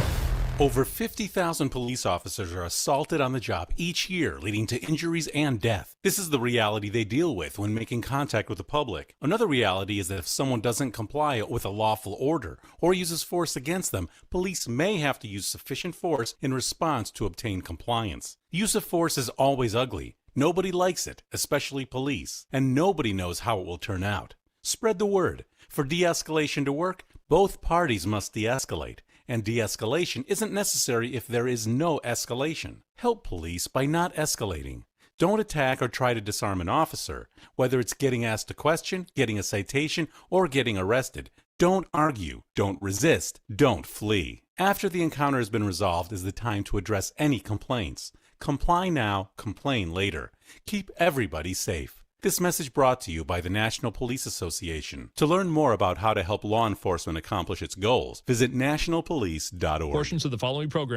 Over 50,000 police officers are assaulted on the job each year, leading to injuries and death. This is the reality they deal with when making contact with the public. Another reality is that if someone doesn't comply with a lawful order or uses force against them, police may have to use sufficient force in response to obtain compliance. Use of force is always ugly. Nobody likes it, especially police, and nobody knows how it will turn out. Spread the word. For de-escalation to work, both parties must de-escalate. And de-escalation isn't necessary if there is no escalation. Help police by not escalating. Don't attack or try to disarm an officer, whether it's getting asked a question, getting a citation, or getting arrested. Don't argue, don't resist, don't flee. After the encounter has been resolved is the time to address any complaints. Comply now, complain later. Keep everybody safe. This message brought to you by the National Police Association. To learn more about how to help law enforcement accomplish its goals, visit nationalpolice.org. Portions of the following program